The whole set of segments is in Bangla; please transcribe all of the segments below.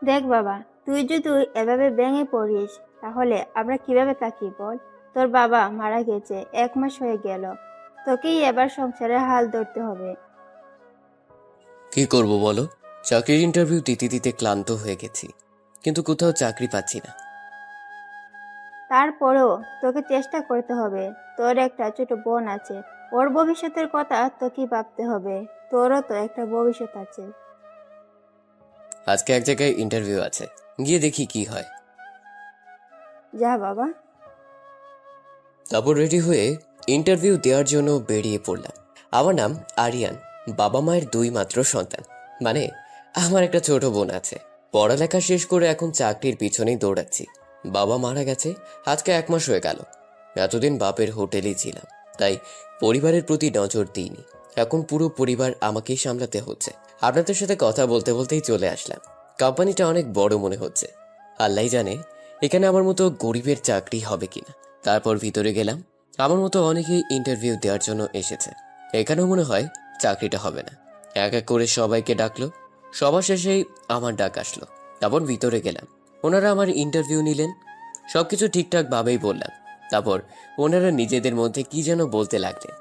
দেখ বাবা, তুই যদি এভাবে ভেঙে পড়িস তাহলে আমরা কিভাবে থাকি বল? তোর বাবা মারা গেছে, 1 মাস হয়ে গেল। তোকেই এবার সংসারের হাল ধরতে হবে। কি করব বলো? চাকরির ইন্টারভিউ দিতে দিতে ক্লান্ত হয়ে গেছি, কিন্তু কোথাও চাকরি পাচ্ছি না। তারপরেও তোকে চেষ্টা করতে হবে। তোর একটা ছোট বোন আছে, ওর ভবিষ্যতের কথা তোকেই ভাবতে হবে। তোরও তো একটা ভবিষ্যৎ আছে। আজকে এক জায়গায় ইন্টারভিউ আছে, গিয়ে দেখি কি হয়। যা বাবা। তারপর রেডি হয়ে ইন্টারভিউ দেওয়ার জন্য বেরিয়ে পড়লাম। আমার নাম আরিয়ান, বাবা মায়ের 2 মাত্র সন্তান। মানে আমার একটা ছোট বোন আছে। পড়ালেখা শেষ করে এখন চাকরির পিছনেই দৌড়াচ্ছি। বাবা মারা গেছে আজকে 1 মাস হয়ে গেল। এতদিন বাপের হোটেলেই ছিলাম, তাই পরিবারের প্রতি নজর দিইনি। এখন পুরো পরিবার আমাকেই সামলাতে হচ্ছে। আপনাদের সাথে কথা বলতে বলতেই চলে আসলাম। কোম্পানিটা অনেক বড় মনে হচ্ছে। আল্লাহ জানে এখানে আমার মতো গরিবের চাকরি হবে কিনা। তারপর ভিতরে গেলাম। আমার মতো অনেকেই ইন্টারভিউ দেওয়ার জন্য এসেছে। এখানেও মনে হয় চাকরিটা হবে না। এক এক করে সবাইকে ডাকলো। সবার শেষেই আমার ডাক আসলো। তারপর ভিতরে গেলাম। ওনারা আমার ইন্টারভিউ নিলেন। সবকিছু ঠিকঠাক ভাবেই বললাম। তারপর ওনারা নিজেদের মধ্যে কি যেন বলতে লাগলেন।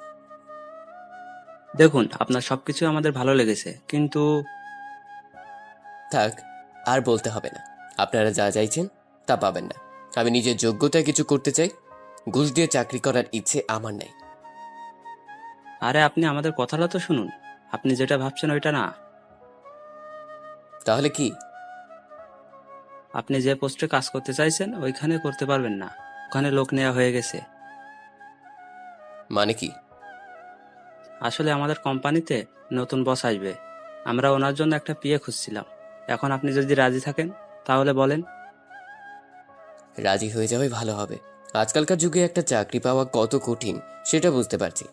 দেখুন, আপনার সবকিছু আমাদের ভালো লেগেছে, কিন্তু থাক, আর বলতে হবে না। আপনারা যা চাইছেন তা পাবেন না। আমি নিজের যোগ্যতায় কিছু করতে চাই। ঘুষ দিয়ে চাকরি করার ইচ্ছে আমার নাই। আরে আপনি আমাদের কথাটা তো শুনুন। আপনি যেটা ভাবছেন ওইটা না। তাহলে কি? আপনি যে পোস্টে কাজ করতে চাইছেন ওইখানে করতে পারবেন না। ওখানে লোক নেওয়া হয়ে গেছে। মানে কি? আসলে আমাদের কোম্পানিতে নতুন বস আসবে। আমরা ওনার জন্য একটা পিএ খুঁজছিলাম। এখন আপনি যদি রাজি থাকেন তাহলে বলেন। রাজি হয়ে যাবে ভালো হবে। আজকালকার যুগে একটা চাকরি পাওয়া কত কঠিন সেটা বুঝতে পারছি।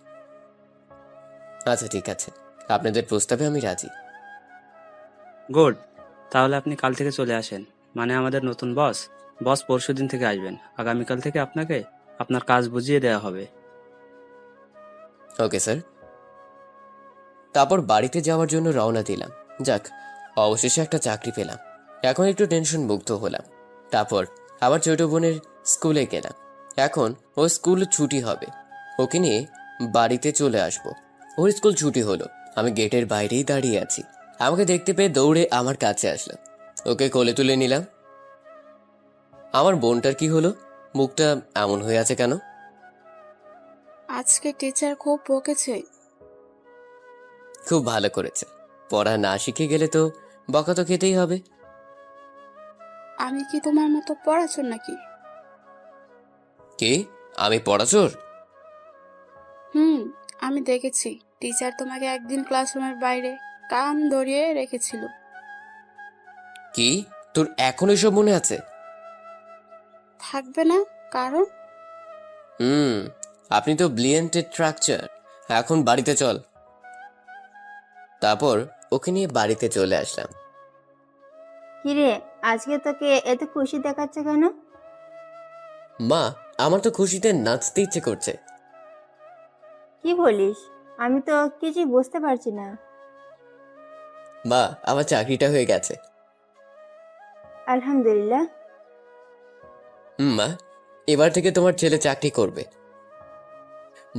আচ্ছা ঠিক আছে, আপনাদের প্রস্তাবে আমি রাজি। গুড। তাহলে আপনি কাল থেকে চলে আসেন। মানে আমাদের নতুন বস বস পরশুদিন থেকে আসবেন। আগামীকাল থেকে আপনাকে আপনার কাজ বুঝিয়ে দেওয়া হবে। Okay sir. তারপর বাড়িতে যাওয়ার জন্য রওনা দিলাম। যাক, অবশেষে একটা চাকরি পেলাম। এখন একটু টেনশন মুক্ত হলাম। তারপর আবার ছোট বোনের স্কুলে গেলাম। এখন ওর স্কুল ছুটি হবে, ওকে নিয়ে বাড়িতে চলে আসব। ওর স্কুল ছুটি হলো, আমি গেটের বাইরেই দাঁড়িয়ে আছি। আমাকে দেখতে পেয়ে দৌড়ে আমার কাছে আসলো। ওকে কোলে তুলে নিলাম। আমার বোনটার কি হলো? মুখটা এমন হয়ে আছে কেন? আজকে টিচার খুব বকেছে। খুব ভালো করেছে। পড়া না শিখে গেলে তো বকা তো খেতেই হবে। আমি কি তোমার মতো পড়াশোনা নাকি? কি? আমি পড়াচোর? হুম, আমি দেখেছি। টিচার তোমাকে একদিন ক্লাসরুমের বাইরে কান ধরিয়ে রেখেছিল। কি? তোর এখন এসব মনে আছে? থাকবে না? কারণ হুম, আপনি তো ব্লিয়েন্টেড স্ট্রাকচার। এখন বাড়িতে চল। তারপর ওকে নিয়ে বাড়িতে চলে আসলাম। কিরে, আজকে তোকে এত খুশি দেখাচ্ছে কেন? মা, আমার তো খুশিতে নাচতে ইচ্ছে করছে। কি বলিস? আমি তো কিছুই বুঝতে পারছি না। মা, আমার চাকরিটা হয়ে গেছে। আলহামদুলিল্লাহ। মা, এবার থেকে তোমার ছেলে চাকরি করবে।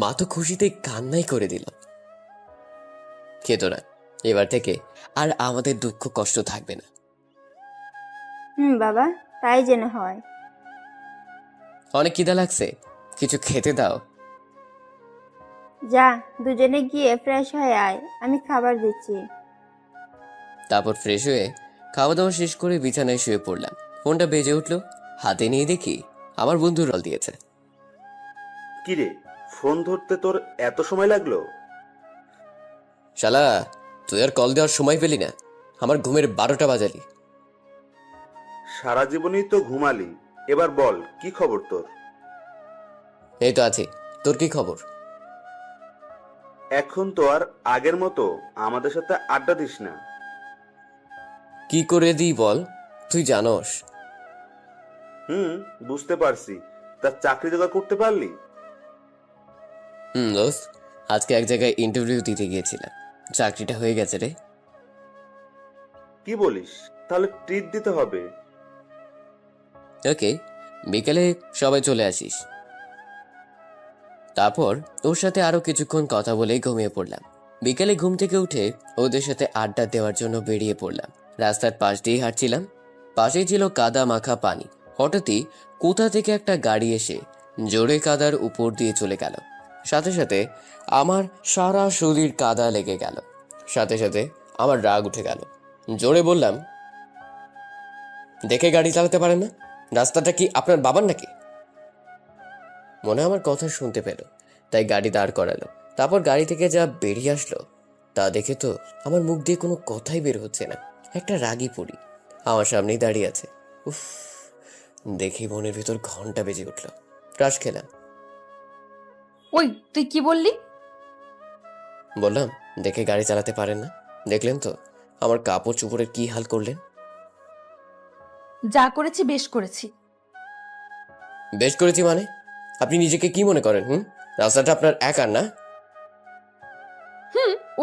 মা তো খুশিতে কান্নাই করে দিল। খেতো না, এবার থেকে আর আমাদের দুঃখ কষ্ট থাকবে না। বাবা, তাই যেন হয়। অনেক খিদা লাগছে, কিছু খেতে দাও। যা, দুজনে গিয়ে ফ্রেশ হয়ে আয়, আমি খাবার দিচ্ছি। তারপর ফ্রেশ হয়ে খাওয়া দাওয়া শেষ করে বিছানায় শুয়ে পড়লাম। ফোনটা বেজে উঠলো, হাতে নিয়ে দেখি আমার বন্ধু রল দিয়েছে। কিরে, ফোন ধরতে তোর এত সময় লাগলো? শালা, তুই আর কল দেওয়ার সময় পেলি না, আমার ঘুমের 12টা বাজালি। সারা জীবনই তো ঘুমালি, এবার বল কি খবর তোর? এই তো আছি, তোর কি খবর? এখন তো আর আগের মতো আমাদের সাথে আড্ডা দিস না। কি করে দিই বল, তুই জানোস। হুম, বুঝতে পারছি। তার চাকরি জোগাড় করতে পারলি? দোস্ত, আজকে এক জায়গায় ইন্টারভিউ দিতে গিয়েছিলাম, চাকরিটা হয়ে গেছে রে। কি বলিস? তাহলে ট্রিট দিতে হবে। ওকে, বিকেলে সবাই চলে আসিস। তারপর ওর সাথে আরো কিছুক্ষণ কথা বলে ঘুমিয়ে পড়লাম। বিকেলে ঘুম থেকে উঠে ওদের সাথে আড্ডা দেওয়ার জন্য বেরিয়ে পড়লাম। রাস্তার পাশ দিয়ে হাঁটছিলাম, পাশেই ছিল কাদা মাখা পানি। হঠাৎই কোথা থেকে একটা গাড়ি এসে জোরে কাদার উপর দিয়ে চলে গেল। সাথে সাথে আমার সারা শরীর কাদা লেগে গেল। সাথে সাথে আমার রাগ উঠে গেল। জোরে বললাম, দেখে গাড়ি চালাতে পারেন না? রাস্তাটা কি আপনার বাবার নাকি? মনে হয় আমার কথা শুনতে পেল, তাই গাড়ি দাঁড় করালো। তারপর গাড়ি থেকে যা বেরিয়ে আসলো তা দেখে তো আমার মুখ দিয়ে কোনো কথাই বের হচ্ছে না। একটা রাগী পড়ি আমার সামনেই দাঁড়িয়ে আছে। উফ, দেখেই মনের ভিতর ঘন্টা বেজে উঠল। ক্রাশ খেলাম। ওই তুই কি বললি? বললাম, দেখে গাড়ি চালাতে পারেন না? দেখলেন তো আমার কাপড় চোপড়ের কি হাল করলেন। যা করেছি বেশ করেছি। বেশ করেছি মানে? আপনি নিজেকে কি মনে করেন? রাস্তাটা আপনার একার না?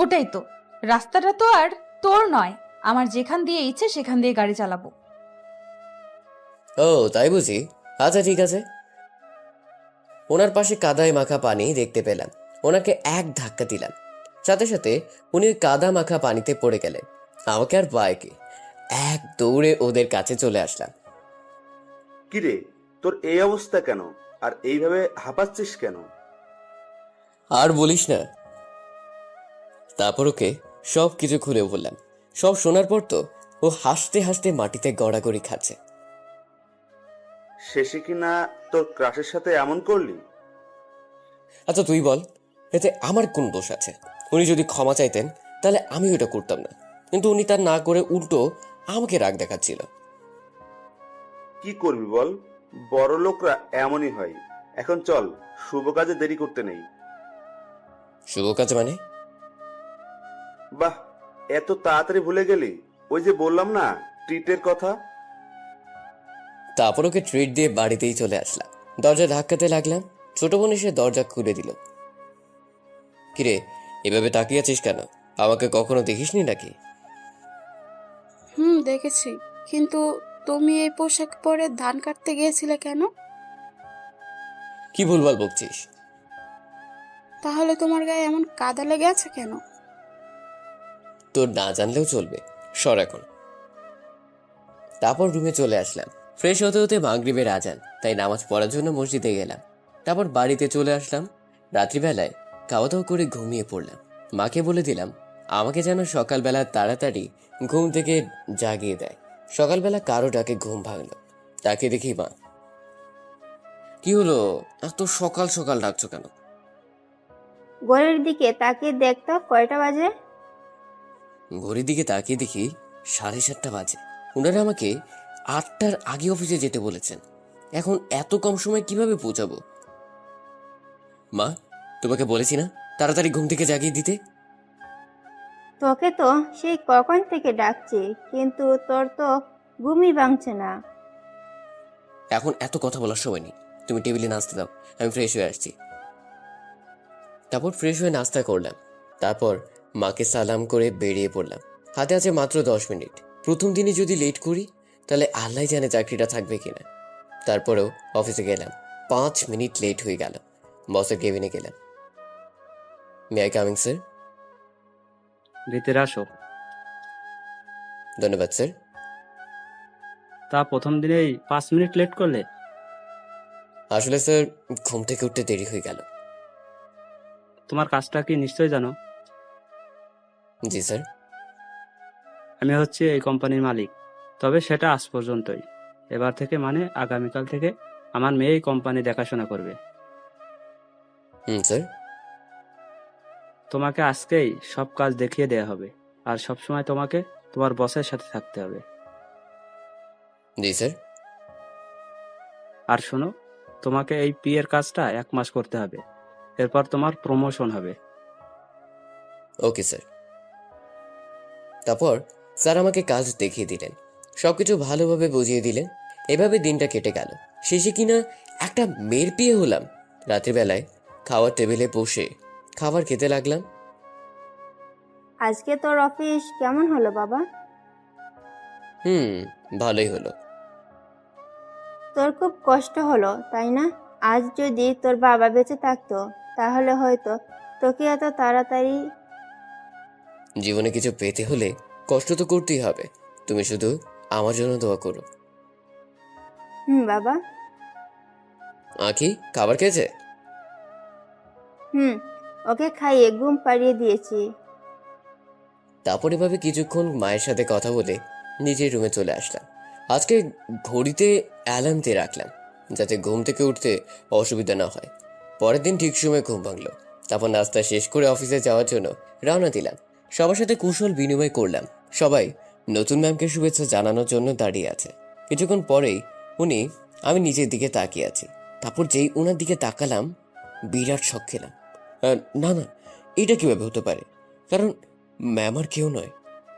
ওটাই তো, রাস্তাটা তো আর তোর নয়। আমার যেখান দিয়ে ইচ্ছে সেখান দিয়ে গাড়ি চালাবো। ও তাই বুঝি? আচ্ছা ঠিক আছে। ওনার পাশে কাদায় মাখা পানি দেখতে পেলাম। ওনাকে এক ধাক্কা দিলাম, সাথে সাথে উনি ওই কাদা মাখা পানিতে পড়ে গেলেন। আমাকে আর বাইকে এক দৌড়ে ওদের কাছে চলে আসলাম। কিরে, তোর এই অবস্থা কেন? আর এইভাবে হাঁপাচ্ছিস কেন? আর বলিস না। তারপর ওকে সব কিছু খুলে বললাম। সব শোনার পর তো ও হাসতে হাসতে মাটিতে গড়াগড়ি খাচ্ছে। শেষে কিনা তোর ক্রাশের সাথে এমন করলি? আচ্ছা তুই বল, এতে আমার কোন দোষ আছে? উনি যদি ক্ষমা চাইতেন তাহলে আমি ওটা করতাম না, কিন্তু উনি তার না করে উল্টো আমাকে রাগ দেখাচ্ছিল। কি করবি বল, বড় লোকরা এমনই হয়। এখন চল, শুভ কাজে দেরি করতে নেই। শুভ কাজ মানে? বাহ, এত তাড়াতাড়ি ভুলে গেলি? ওই যে বললাম না, ট্রিটের কথা। তারপর ওকে ট্রিট দিয়ে বাড়িতেই চলে আসলাম। দরজা ধাক্কাতে লাগলাম। ছোট বোন এসে দরজা খুলে দিল। কিরে, এভাবে তাকিয়ে আছিস কেন? আমাকে কখনো দেখিসনি নাকি? দেখেছি, কিন্তু তুমি এই পোশাক পরে ধান কাটতে গিয়েছিলে কেন? কি ভুলভাল বকছিস? তাহলে তোমার গায়ে এমন কাদা লেগে আছে কেন? তোর না জানলেও চলবে, সর এখন। তারপর রুমে চলে আসলাম। ফ্রেশ হতে হতে মাগরিবের আজান, তাই নামাজ পড়ার জন্য মসজিদে গেলাম। তারপর বাড়িতে চলে আসলাম। রাত্রিবেলায় খাওয়া দাওয়া করে ঘুমিয়ে পড়লাম। মাকে বলে দিলাম আমাকে যেন সকালবেলা তাড়াতাড়ি ঘুম থেকে জাগিয়ে দেয়। সকালবেলা কারো ডাকে ঘুম ভাঙলো। তাকে দেখি মা। কি হলো, এত সকাল সকাল ডাকছো কেন? ঘড়ির দিকে তাকিয়ে দেখতো কয়টা বাজে। ঘড়ির দিকে তাকিয়ে দেখি 7:30 বাজে। ওনারা আমাকে 8টার আগে অফিসে যেতে বলেছেন। এখন এত কম সময় কিভাবে পৌঁছাবো? মা, তোমাকে বলেছি না তাড়াতাড়ি ঘুম থেকে জাগিয়ে দিতে? তোকে তো সেই কখন থেকে ডাকছি, কিন্তু তোর তো ঘুমই ভাঙছে না। এখন এত কথা বলার সময় নেই, তুমি টেবিলে নাস্তা দাও, আমি ফ্রেশ হয়ে আসছি। তারপর ফ্রেশ হয়ে নাস্তা করলাম। তারপর মাকে সালাম করে বেরিয়ে পড়লাম। হাতে আছে মাত্র 10 মিনিট। প্রথম দিনে যদি লেট করি তাহলে আল্লাহ জানে চাকরিটা থাকবে কিনা। তারপরেও অফিসে গেলাম। 5 মিনিট লেট হয়ে গেল। বসের কেবিনে গেলাম। May I coming sir? ভিতরে আসো। ধন্যবাদ স্যার। তা প্রথম দিনেই 5 মিনিট লেট করলে? আসলে স্যার ঘুম থেকে উঠতে দেরি হয়ে গেল। তোমার কাজটা কি নিশ্চয় জানো? জি স্যার। আমি হচ্ছি এই কোম্পানির মালিক, তবে সেটা আজ পর্যন্তই। এবার থেকে মানে আগামীকাল থেকে আমার মেয়ে এই কোম্পানি দেখাশোনা করবে। স্যার। তোমাকে আজকেই সব কাজ দেখিয়ে দেয়া হবে, আর সবসময় তোমাকে তোমার বসের সাথে থাকতে হবে। জি স্যার। আর শোনো, তোমাকে এই পিএর কাজটা 1 মাস করতে হবে, এরপর তোমার প্রমোশন হবে। Okay sir. তারপর স্যার আমাকে কাজ দেখিয়ে দিলেন, সবকিছু ভালোভাবে বুঝিয়ে দিলেন। এভাবে দিনটা কেটে গেল। শেষে কিনা একটা মেয়ের বিয়ে হলাম। রাত্রিবেলায় খাওয়ার টেবিলে বসে খাবার খেতে লাগলাম। আজকে তোর অফিস কেমন হলো বাবা? হুম, ভালোই হলো। তোর খুব কষ্ট হলো তাই না? আজ যদি তোর বাবা বেঁচে থাকতো তাহলে হয়তো তোকে এত তাড়াতাড়ি। জীবনে কিছু পেতে হলে কষ্ট তো করতেই হবে। তুমি শুধু আমার জন্য দোয়া করো। বাবা। আঁখি খাবার খেয়েছে? হুম, ওকে খাইয়ে ঘুম পাড়িয়ে দিয়েছি। তারপর এভাবে কিছুক্ষণ মায়ের সাথে কথা বলে নিজের রুমে চলে আসলাম। আজকে ঘড়িতে অ্যালার্ম দিয়ে রাখলাম যাতে ঘুম থেকে উঠতে অসুবিধা না হয়। পরের দিন ঠিক সময় ঘুম ভাঙলো। তারপর নাস্তা শেষ করে অফিসে যাওয়ার জন্য রওনা দিলাম। সবার সাথে কুশল বিনিময় করলাম। সবাই নতুন ম্যামকে শুভেচ্ছা জানানোর জন্য দাঁড়িয়ে আছে। কিছুক্ষণ পরেই আমি নিজের দিকে তাকিয়ে আছি। তারপর যেই ওনার দিকে তাকালাম, বিরাট শক খেলাম। না না, এটা কিভাবে হতে পারে? কারণ ম্যাম আর কেউ নয়,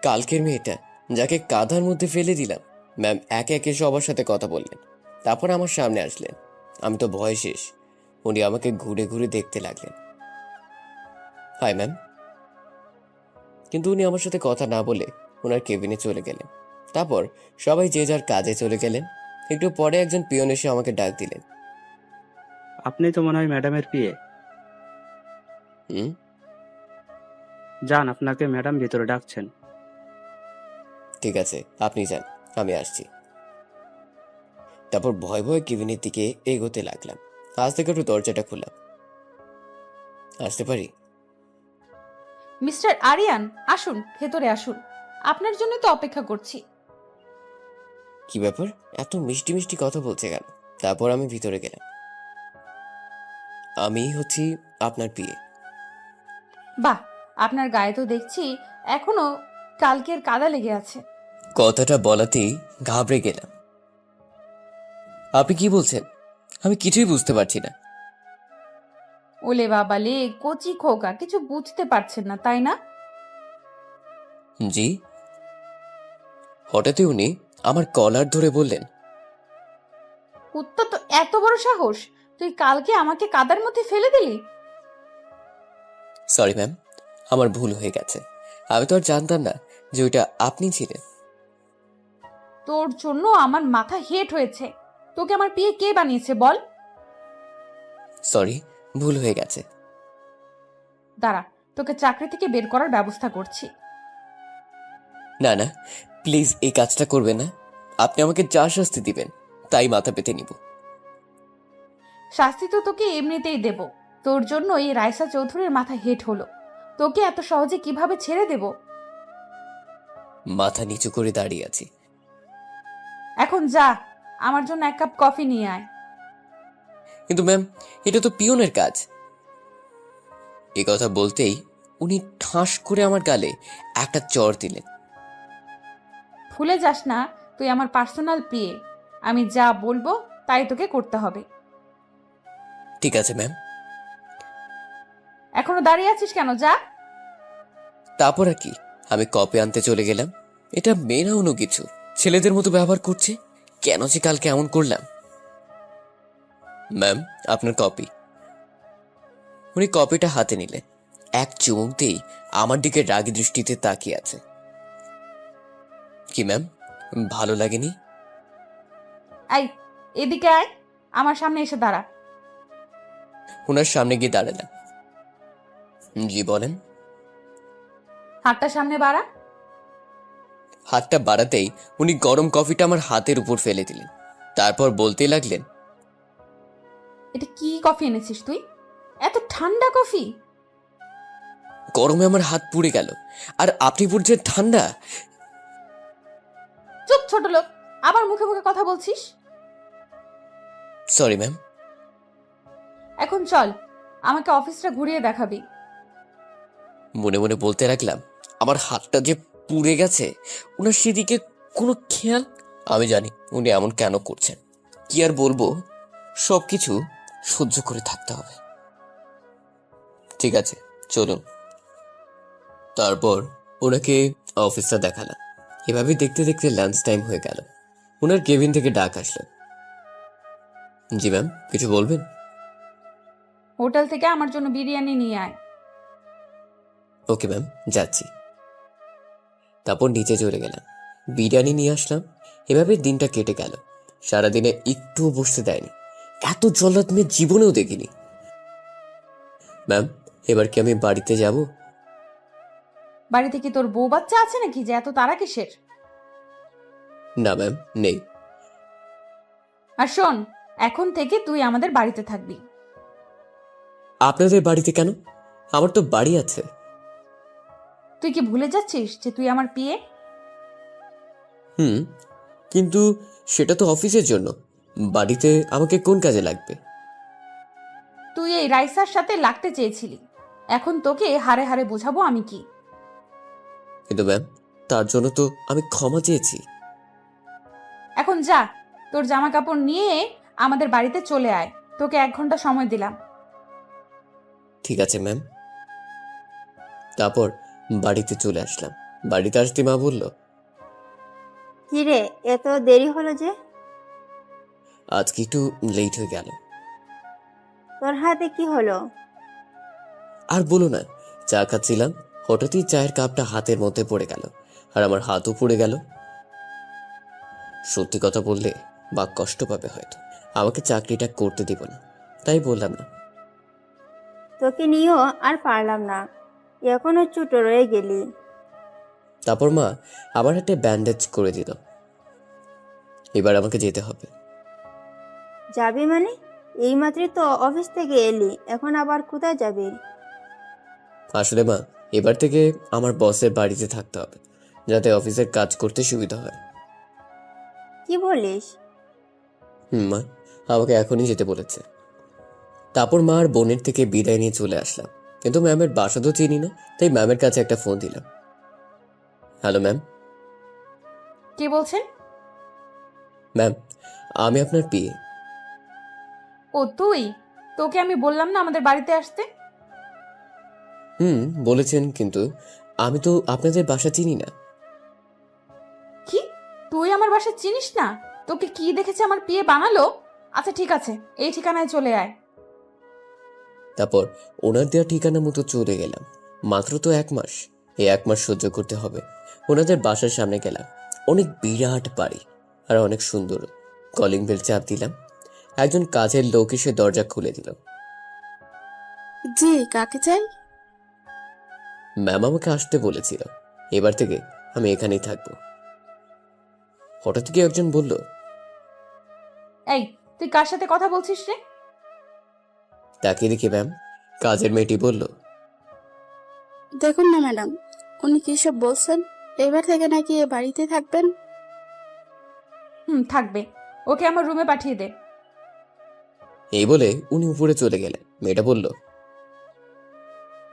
কালকের মেয়েটা যাকে কাঁধার মধ্যে ফেলে দিলাম। ম্যাম একে একে সবার সাথে কথা বললেন, তারপর আমার সামনে আসলেন। আমি তো ভয় শেষ। উনি আমাকে ঘুরে ঘুরে দেখতে লাগলেন। Hi ma'am. কিন্তু উনি আমার সাথে কথা না বলে ওনার কেবিনে চলে গেলেন। তারপর সবাই যে যার কাজে চলে গেলেন। একটু পরে একজন পিয়ন এসে আমাকে ডাক দিলেন। আপনি তো মনে হয় ম্যাডামের পিএ। হুম। যান, আপনাকে ম্যাডাম ভিতরে ডাকছেন। ঠিক আছে, আপনি যান, আমি আসছি। তারপর ভয় ভয়ে কেবিনের দিকে এগোতে লাগলাম। আজ থেকে একটু দরজাটা খুললাম। আসতে পারি? মিস্টার আরিয়ান, আসুন, ভেতরে আসুন। আপনার জন্য তো অপেক্ষা করছি। কি ব্যাপার, এত মিষ্টি মিষ্টি কথা বলছে কেন? তারপর আমি ভিতরে গেলাম। আমি হচ্ছি আপনার পিএ। বাহ, আপনার গায়ে তো দেখছি এখনো কালকের কাদা লেগে আছে। কথাটা বলাতেই ঘাবড়ে গেলাম। আপনি কি বলছেন? আমি কিছুই বুঝতে পারছি না। ওলে বাবা লে, কচি খোকা, কিছু বুঝতে পারছেন না তাই না? জি। হঠাৎই উনি আমার কলার ধরে বললেন, কুত্তা তো এত বড় সাহস! তুই কালকে আমাকে কাদার মধ্যে ফেলে দিলি? সরি ম্যাম, আমার ভুল হয়ে গেছে। আমি তো আর জানতাম না যে ওইটা আপনি ছিলেন। তোর জন্য আমার মাথা হেট হয়েছে। তোকে আমার বিয়ে কে বানিয়েছে বল? সরি, ভুল হয়ে গেছে। দাঁড়া, তোকে চাকরি থেকে বের করার ব্যবস্থা করছি। না না, প্লিজ এই কাজটা করবেন না। আপনি আমাকে যা শাস্তি দিবেন তাই মাথা পেতে নিব। শাস্তি তো তোকে এমনিতেই দেব। তোর জন্য এই রাইসা চৌধুরীর মাথা হেট হলো। তোকে এত সহজে কিভাবে ছেড়ে দেব? মাথা নিচু করে দাঁড়িয়ে আছি। এখন যা, আমার জন্য এক কাপ কফি নিয়ে আয়। কিন্তু ম্যাম, এটা তো পিয়নের কাজ। এ কথা বলতেই উনি ঠাস করে আমার গালে একটা চড় দিলেন। ভুলে যাস না, তুই আমার পার্সোনাল পিএ। আমি যা বলবো তাই তোকে করতে হবে। ঠিক আছে ম্যাম। এখনো দাঁড়িয়ে আছিস কেন? যা। তারপর আর কি, আমি কপি আনতে চলে গেলাম। এটা মেয়েরা অন্য কিছু ছেলেদের মতো ব্যবহার করছে। কেন যে কালকে এমন করলাম। ম্যাম, আপনার কপি। উনি কপিটা হাতে নিলেন। এক চুমুক দিয়েই আমার দিকে রাগী দৃষ্টিতে তাকিয়ে আছে। কি ম্যাম, ভালো লাগেনি? এই, এদিকে আয়, আমার সামনে এসে দাঁড়া। ওনার সামনে গিয়ে দাঁড়ালাম। জি বলেন। হাতটা সামনে বাড়া। হাতটা বাড়াতেই উনি গরম কফিটা আমার হাতের উপর ফেলে দিলেন। তারপর বলতে লাগলেন, এটা কি কফি এনেছিস তুই? এত ঠান্ডা কফি? গরমে আমার হাত পুড়ে গেল, আর আপনি পড়ছেন ঠান্ডা। চুপ ছোট লোক, আবার মুখে মুখে কথা বলছিস। Sorry ma'am. এখন চল, আমাকে অফিসটা ঘুরিয়ে দেখাবি। মনে মনে বলতে লাগলাম, আমার হাতটা যে পুড়ে গেছে, ওনার সেদিকে কোনো খেয়াল। আমি জানি উনি এমন কেন করছেন। কি আর বলবো, সবকিছু সহ্য করে থাকতে হবে। ঠিক আছে, চলুন। তারপর ওনাকে অফিসটা দেখালাম। এভাবে দেখতে দেখতে লাঞ্চ টাইম হয়ে গেল। ওনার কেবিন থেকে ডাক আসলো। জি ম্যাম, কিছু বলবেন? হোটেল থেকে আমার জন্য বিরিয়ানি নিয়ে আয়। ওকে ম্যাম, যাচ্ছি। তারপর নিচে চলে গেলাম। বিরিয়ানি নিয়ে আসলাম। এভাবে দিনটা কেটে গেল। সারাদিনে একটুও বসতে দেয়নি। এত জল্লাদ মেয়ে জীবনেও দেখিনি। ম্যাম, এবার কি আমি বাড়িতে যাব? বাড়িতে কি তোর বউ বাচ্চা আছে নাকি যে এত তাড়া কিসের? না ম্যাম, নেই। আর শোন, এখন থেকে তুই আমাদের বাড়িতে থাকবি। আপনাদের বাড়িতে কেন? আমার তো বাড়ি আছে। তুই কি ভুলে যাচ্ছিস যে তুই আমার পিয়ে? হুম, কিন্তু সেটা তো অফিসের জন্য। বাড়িতে আমাকে কোন কাজে লাগবে? তুই এই রাইসার সাথে লাগতে চেয়েছিলি, এখন তোকে হারে হারে বোঝাবো আমি কি। কিন্তু ম্যাম, তার জন্য তো আমি ক্ষমা চেয়েছি। এখন যা, তোর জামা কাপড় নিয়ে আমাদের বাড়িতে চলে আয়। তোকে 1 ঘন্টা সময় দিলাম। ঠিক আছে ম্যাম। তারপর বাড়িতে চলে আসলাম। বাড়িতে আসতে মা বলল, কিরে, এত দেরি হলো যে? আজকে একটু লেট হয়ে গেল। তোর হাতে কি হলো? আর বলো না, চা খাচ্ছিলাম, হঠাৎই চায়ের কাপটা হাতের মধ্যে পড়ে গেল, আর আমার হাতও পড়ে গেল। সত্যি কথা বললে বা কষ্ট পাবে হয়তো, আমাকে চাকরিটা করতে দিব না, তাই বললাম না। তোকে নিয়েও আর পারলাম না, এখনো ছোট রয়ে গেলি। তারপর মা আমার হাতে ব্যান্ডেজ করে দিল। এবার আমাকে যেতে হবে। যাবি মানে? এইমাত্রই তো অফিস থেকে এলি, এখন আবার কোথায় যাবি? আসলে মা, এবার থেকে আমার বসের বাড়িতে থাকতে হবে, যাতে অফিসের কাজ করতে সুবিধা হয়। কি বলিস? মা আমাকে এখনই যেতে বলেছে। তারপর মা আর বোনের থেকে বিদায় নিয়ে চলে আসলাম। কিন্তু ম্যামের বাসা তো চিনি না, তাই ম্যামের কাছে একটা ফোন দিলাম। Hello ma'am. কে বলছেন? ম্যাম, আমি আপনার পিএ। ও তুই? তোকে আমি বললাম না আমাদের বাড়িতে আসতে? বলেছেন, কিন্তু আমি তো আপনাদের বাসা চিনি না। কি, তুই আমার বাসা চিনিস না? তোকে কি দেখেছে আমার পিয়ে বানালো? আচ্ছা ঠিক আছে, এই ঠিকানায় চলে আয়। তারপর ওনার দেওয়া ঠিকানা মতো চলে গেলাম। মাত্র তো 1 মাস, এই 1 মাস সহ্য করতে হবে। ওনাদের বাসার সামনে গেলাম। অনেক বিরাট বাড়ি আর অনেক সুন্দর। কলিং বেল চাপ দিলাম। একজন কাজের লোক এসে দরজা খুলে দিল। জি, কাকে চাই? ম্যাম আমাকে আসতে বলেছিল। এবার থেকে আমি এখানেই থাকবো। হঠাৎ কি একজন বলল, এই, তুই কার সাথে কথা বলছিস রে? তাকিয়ে দেখি ম্যাম কাজের মেয়েটি বলল, দেখুন না ম্যাডাম, উনি কি সব বলছেন? এবার থেকে নাকি এ বাড়িতে থাকবেন? থাকবে। ওকে আমার রুমে পাঠিয়ে দে। এই বলে উনি উপরে চলে গেলেন। মেয়েটা বলল,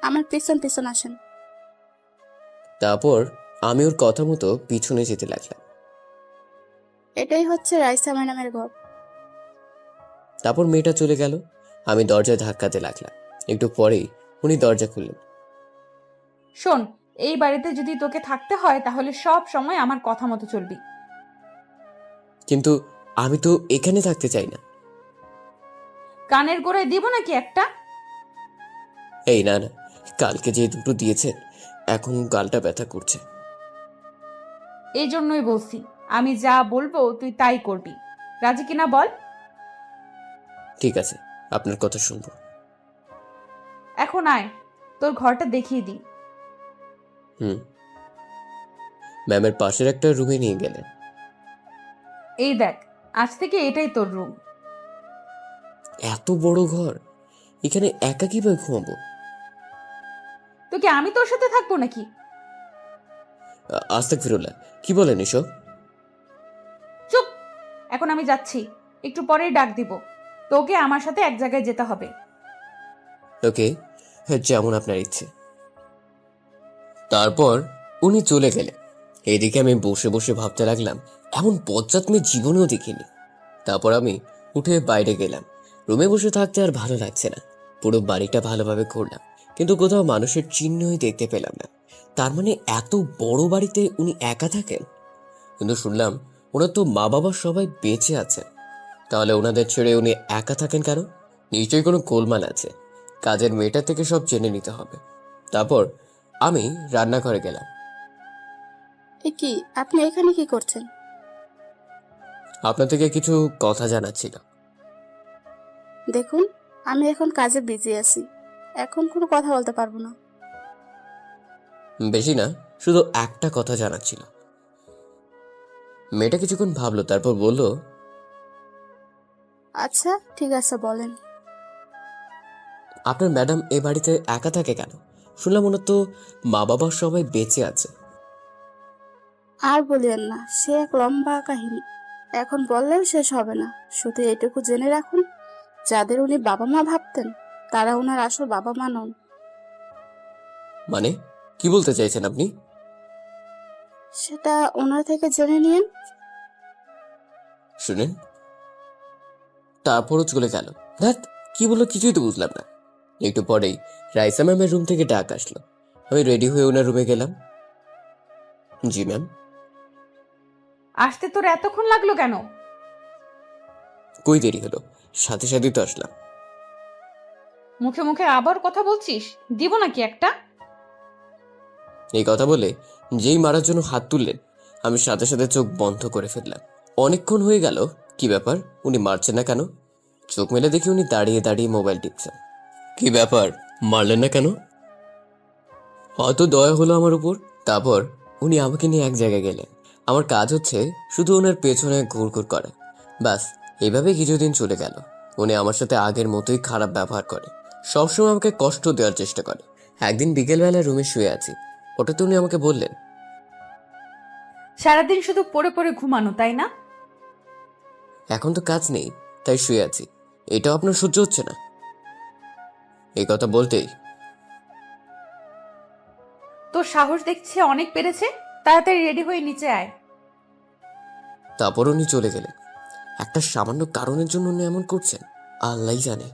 আমার পেছন পেছন আসেন। তারপর আমি ওর কথা মতো পিছনে যেতে লাগলাম। এটাই হচ্ছে রাইসা ম্যাডামের ঘর। তারপর মেয়েটা চলে গেল। আমি দরজায় ধাক্কাতে লাগলাম। একটু পরেই উনি দরজা খুললেন। শোন, এই বাড়িতে যদি তোকে থাকতে হয় তাহলে সব সময় আমার কথা মতো চলবি। কিন্তু আমি তো এখানে থাকতে চাই না। কানের গোড়ায় দিব নাকি একটা? এই না না, কালকে যে দুটো দিয়েছেন এখন গালটা ব্যথা করছে। এই জন্যই বলছি, আমি যা বলবো তুই তাই করবি। রাজি কিনা বল? ঠিক আছে, আপনার কথা শুনবো। এখন আয়, তোর ঘরটা দেখিয়ে দিই। ম্যামের পাশের একটা রুমে নিয়ে গেলেন। এই দেখ, আজ থেকে এটাই তোর রুম। এত বড় ঘর, এখানে একা কিভাবে ঘুমাবো? তোকে আমি তোর সাথে থাকবো নাকি? আস্তাগফিরুল্লাহ, কি বলেন এসব? চুপ! এখন আমি যাচ্ছি, একটু পরেই ডাক দিব। তোকে আমার সাথে এক জায়গায় যেতে হবে। ওকে, যেমন আপনার ইচ্ছে। তারপর উনি চলে গেলেন। এদিকে আমি বসে বসে ভাবতে লাগলাম, এমন বজ্জাত মেয়ে জীবনেও দেখিনি। তারপর আমি উঠে বাইরে গেলাম। রুমে বসে থাকতে আর ভালো লাগছে না। পুরো বাড়িটা ভালোভাবে ঘুরলাম, কিন্তু কোথাও মানুষের চিহ্নই দেখতে পেলাম না। তার মানে এত বড় বাড়িতে উনি একা থাকেন। কিন্তু শুনলাম ওনার তো মা বাবা সবাই বেঁচে আছে। তাহলে ওনাদের ছেড়ে উনি একা থাকেন কেন? নিশ্চয়ই কোনো গোলমাল আছে। কাজের মেয়েটা থেকে সব জেনে নিতে হবে। তারপর আমি রান্নাঘরে গেলাম। এ কি, আপনি এখানে কি করছেন? আপনার থেকে কিছু কথা জানার ছিল। দেখুন, আমি এখন কাজে বিজি আছি, এখন কোনো কথা বলতে পারবো না। বেশি না, শুধু একটা কথা জানার ছিল। মেয়েটা কিছুক্ষণ ভাবলো, তারপর বলল, আচ্ছা ঠিক আছে, বলেন। আপনার ম্যাডাম এ বাড়িতে একা থাকে কেন? শুনলাম ওনার তো মা বাবা সবাই বেঁচে আছে। আর বলিয়েন না, সে এক লম্বা কাহিনী, এখন বললেও শেষ হবে না। শুধু এটুকু জেনে রাখুন, যাদের উনি বাবা মা ভাবতেন, তারা ওনার আসল বাবা মা নন। মানে কি বলতে চাইছেন আপনি? সেটা ওনার থেকে জেনে নিন। শুনেন, তারপরও চলে গেল। ধ্যাত, কি বললো কিছুই তো বুঝলাম না। একটু পরেই রাইসা ম্যামের রুম থেকে ডাক আসলো। আমি রেডি হয়ে ওনার রুমে গেলাম। জি ম্যাম। আসতে তোর এতক্ষণ লাগলো কেন? কই দেরি হলো, সাথে সাথে তো আসলাম। মুখে মুখে আবার কথা বলছিস, দিব নাকি একটা? এই কথা বলে যেই মারার জন্য হাত তুললেন, আমি সাথে সাথে চোখ বন্ধ করে ফেললাম। অনেকক্ষণ হয়ে গেল, কি ব্যাপার, উনি মারছেন না কেন? চোখ মেলে দেখি উনি দাঁড়িয়ে দাঁড়িয়ে মোবাইল টিপছেন। কি ব্যাপার, মারলেন না কেন? হয়তো দয়া হলো আমার উপর। তারপর উনি আমাকে নিয়ে এক জায়গায় গেলেন। আমার কাজ হচ্ছে শুধু ওনার পেছনে ঘুরঘুর করা। ব্যাস, এইভাবে কিছুদিন চলে গেল। উনি আমার সাথে আগের মতোই খারাপ ব্যবহার করে, সবসময় আমাকে কষ্ট দেওয়ার চেষ্টা করে। একদিন বিকেলবেলা রুমে শুয়ে আছি, হঠাৎ উনি আমাকে বললেন, সারাদিন শুধু পড়ে পড়ে ঘুমানো, তাই না? এখন তো কাজ নেই, তাই শুয়ে আছি। এটাও আপনার সহ্য হচ্ছে না? এই কথা বলতেই তোর সাহস দেখছে অনেক বেড়েছে, তাড়াতাড়ি রেডি হয়ে নিচে আয়। তারপর উনি চলে গেলেন। একটা সামান্য কারণের জন্য উনি এমন করছেন, আল্লাহই জানে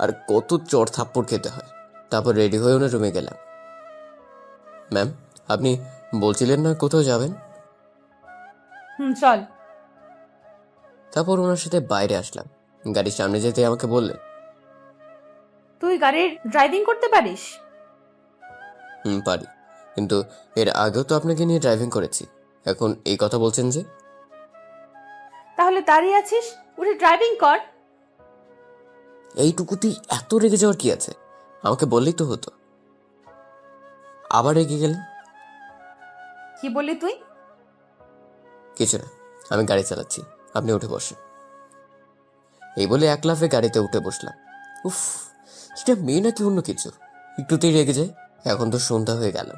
আর কত চড় থাপ্পড় খেতে হয়। তারপর রেডি হয়ে ওনার রুমে গেলাম। ম্যাম, আপনি বলছিলেন না কোথাও যাবেন? চল। তারপর ওনার সাথে বাইরে আসলাম। গাড়ির সামনে যেতে আমাকে বললেন, তুই গাড়ির ড্রাইভিং করতে পারিস? পারি, কিন্তু এর আগেও তো আপনাকে নিয়ে ড্রাইভিং করেছি। এখন এই কথা বলছেন যে? তাহলে দাঁড়িয়ে আছিস, উঠে ড্রাইভিং কর। এইটুকুতেই এত রেগে যাওয়ার কি আছে? আমাকে বললেই তো হতো। আবার রেগে গেলেন। কি বললি তুই? কিছু না, আমি গাড়ি চালাচ্ছি, আপনি উঠে বসেন। এই বলে এক লাফে গাড়িতে উঠে বসলাম। উফ, সেটা মেয়ে নাকি অন্য কিছু, একটুতেই রেগে যায়। এখন তো সন্ধ্যা হয়ে গেল,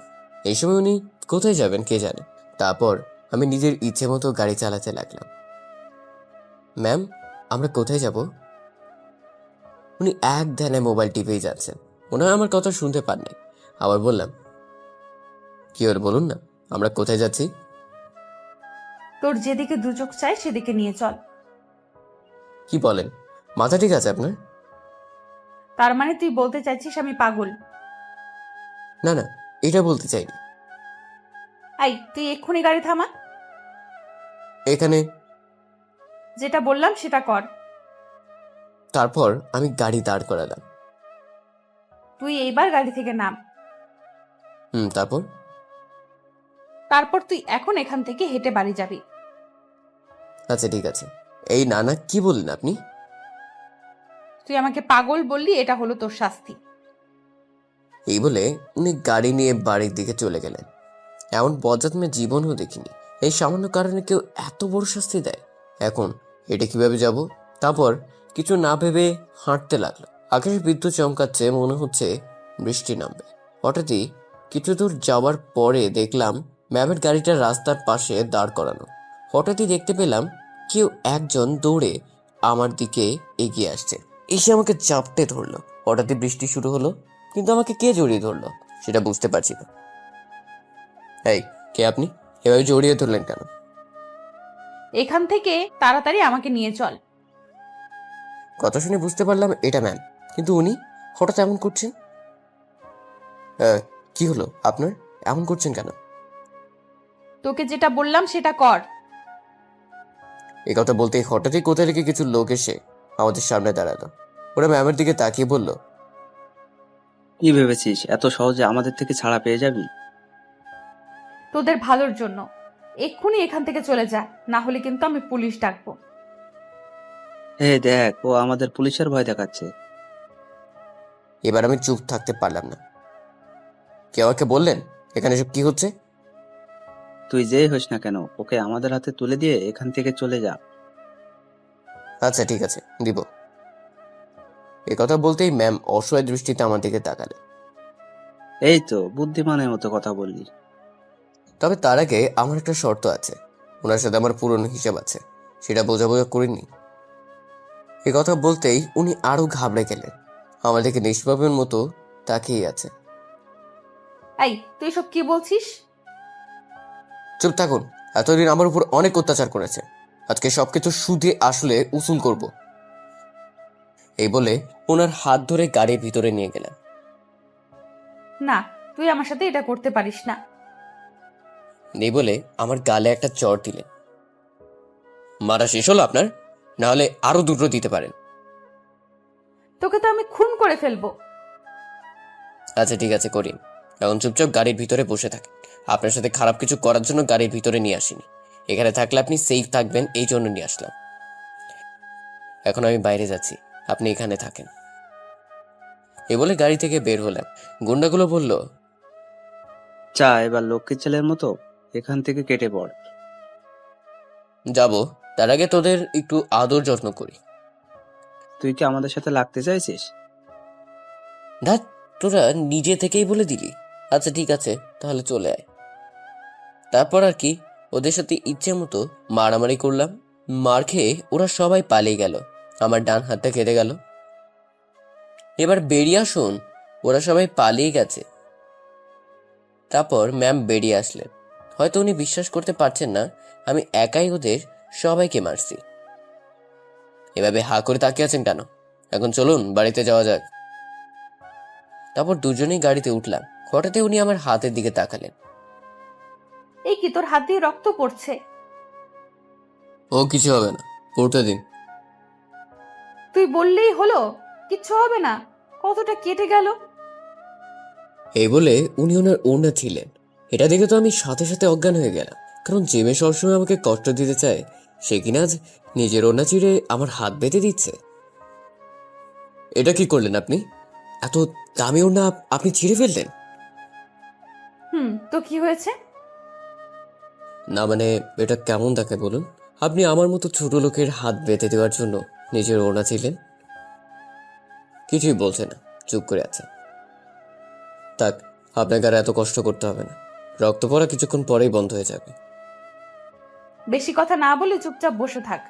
এই সময় উনি কোথায় যাবেন কে জানে। তারপর আমি নিজের ইচ্ছে মতো গাড়ি চালাতে লাগলাম। ম্যাম, আমরা কোথায় যাব? উনি এক ধ্যানে মোবাইল টিপেই যাচ্ছেন। ওনারা আমার কথা শুনতে পান নাই। আবার বললাম, কি হল বলুন না, আমরা কোথায় যাচ্ছি? তোর যেদিকে দু চোখ চাই সেদিকে নিয়ে চল। কি বলেন, মাথা ঠিক আছে আপনার? তার মানে তুই বলতে চাইছিস আমি পাগল? না না, এটা বলতে চাইনি। আই, তুই এক্ষুনি গাড়ি থামা। এখানে। যেটা বললাম সেটা কর। তারপর আমি গাড়ি দাঁড় করালাম। তুই এইবার গাড়ি থেকে নাম। তারপর? তারপর তুই এখন এখান থেকে হেঁটে বাড়ি যাবি। আচ্ছা ঠিক আছে। এই নানা কি বললেন আপনি? তুই আমাকে পাগল বললি, এটা হলো তোর শাস্তি। এই বলে উনি গাড়ি নিয়ে বাড়ির দিকে চলে গেলেন। এমন বজ্জাত মেয়ে জীবনেও দেখিনি। এই সামান্য কারণে কেউ এত বড় শাস্তি দেয়। এখন এটা কিভাবে যাব? তারপর কিছু না ভেবে হাঁটতে লাগলো। আকাশে বিদ্যুৎ চমকাচ্ছে, মনে হচ্ছে বৃষ্টি নামবে। হঠাৎই কিছু দূর যাওয়ার পরে দেখলাম ম্যামের গাড়িটা রাস্তার পাশে দাঁড় করানো। হঠাৎই দেখতে পেলাম কেউ একজন দৌড়ে আমার দিকে এগিয়ে আসছে, এসে আমাকে চাপটে ধরলো। হঠাৎই বৃষ্টি শুরু হলো, কিন্তু আমাকে কে জড়িয়ে ধরলো সেটা বুঝতে পারছি না। এই, কে আপনি? এভাবে জড়িয়ে ধরলেন কেন? এখান থেকে তাড়াতাড়ি আমাকে নিয়ে চল। কথা শুনে বুঝতে পারলাম এটা ম্যাম, কিন্তু উনি হঠাৎ এমন করছেন। কি হলো আপনার, এমন করছেন কেন? তোকে যেটা বললাম সেটা কর। এই কথা বলতেই হঠাৎই কোথা থেকে কিছু লোক এসে আমাদের সামনে দাঁড়ালো। ওরা ম্যামের দিকে তাকিয়ে বলল, কি ভেবেছিস এত সহজে আমাদের থেকে ছাড়া পেয়ে যাবি? তোদের ভালোর জন্য। এক্ষুনি এখান থেকে চলে যা, না হলে কিন্তু আমি পুলিশ ডাকবো। দেখ, ও আমাদের পুলিশের ভয় দেখাচ্ছে। এবার আমি চুপ থাকতে পারলাম না। কেউ আমাকে বললেন এখানে সব কি হচ্ছে? তুই যেই হোস না কেন, ওকে আমাদের হাতে তুলে দিয়ে এখান থেকে চলে যা। আচ্ছা ঠিক আছে, দিব। এ কথা বলতেই ম্যাম অসহায় দৃষ্টিতে আমার দিকে তাকালেন। এই তো বুদ্ধিমানের মতো কথা বললি। তবে তার আগে আমার একটা শর্ত আছে। ওনার সাথে আমার পুরনো হিসাব আছে, সেটা বোঝাবোঝা করিনি। এ কথা বলতেই উনি আরো ঘাবড়ে গেলেন, আমার দিকে নিষ্পাপের মতো তাকিয়ে আছে। এই, তুই সব কি বলছিস? চুপ থাকুন, এতদিন আমার উপর অনেক অত্যাচার করেছে, আজকে সবকিছু সুদে আসলে উসুল করব। এই বলে ওনার হাত ধরে গাড়ির ভিতরে নিয়ে গেলেন। না, তুই আমার সাথে এটা করতে পারিস না। এই বলে আমার গালে একটা চড় দিলেন। মারা শেষ হলো আপনার? না হলে আরো দুটো দিতে পারেন। তোকে তো আমি খুন করে ফেলবো। আচ্ছা ঠিক আছে, করিন। এখন চুপচাপ গাড়ির ভিতরে বসে থাকেন। আপনার সাথে খারাপ কিছু করার জন্য গাড়ির ভিতরে নিয়ে আসিনি, এখানে থাকলে আপনি সেফ থাকবেন এই জন্য নিয়ে আসলাম। এখন আমি বাইরে যাচ্ছি, আপনি এখানে থাকেন। এ বলে গাড়ি থেকে বের হলাম। গুন্ডাগুলো বলল, চা, এবার লক্ষ্মীর ছেলের মতো এখান থেকে কেটে পড়। যাব, তার আগে তোদের একটু আদর যত্ন করি। তুই কি আমাদের সাথে লাগতে চাইছিস? ধ্যাৎ, তোরা নিজে থেকেই বলে দিলি। আচ্ছা ঠিক আছে, তাহলে চলে আয়। তারপর আর কি, ওদের সাথে ইচ্ছে মতো মারামারি করলাম। মার খেয়ে ওরা সবাই পালিয়ে গেল, আমার ডান হাতটা কেটে গেল। এবার বেরিয়ে আসুন, ওরা সবাই পালিয়ে গেছে। তারপর ম্যাম বেরিয়ে আসলেন। হয়তো উনি বিশ্বাস করতে পারছেন না আমি একাই ওদের সবাইকে মারছি। এভাবে হা করে তাকিয়ে আছেন কেন? এখন চলুন বাড়িতে যাওয়া যাক। তারপর দুজনেই গাড়িতে উঠলাম। হঠাৎই উনি আমার হাতের দিকে তাকালেন। এই কি, তোর হাত দিয়ে রক্ত পড়ছে। ও কিছু হবে না, পড়তে দিন। তুই বললেই হলো, কিচ্ছু হবে না। কতটা কেটে গেল। এই বলে উনি ওনার ওড়না ছিলেন। এটা দেখে তো আমি সাথে সাথে অজ্ঞান হয়ে গেলাম, কারণ যে মেয়ে সবসময় আমাকে কষ্ট দিতে চায় সে কিনা আজ নিজের ওড়না চিড়ে আমার হাত বেঁধে দিচ্ছে। এটা কি করলেন আপনি? এত দামি ওড়না আপনি ছিঁড়ে ফেললেন? তো কি হয়েছে? না মানে, এটা কেমন দেখায় বলুন? আপনি আমার মতো ছোট লোকের হাত বেঁধে দেওয়ার জন্য নিজের ওড়না ছিলেন। কিছুই বলছে না, চুপ করে আছে। থাক, আপনাকে আর এত কষ্ট করতে হবে না, রক্ত পড়া কিছুক্ষণ পরেই বন্ধ হয়ে যাবে। বেশি কথা না বলে চুপচাপ বসে থাক।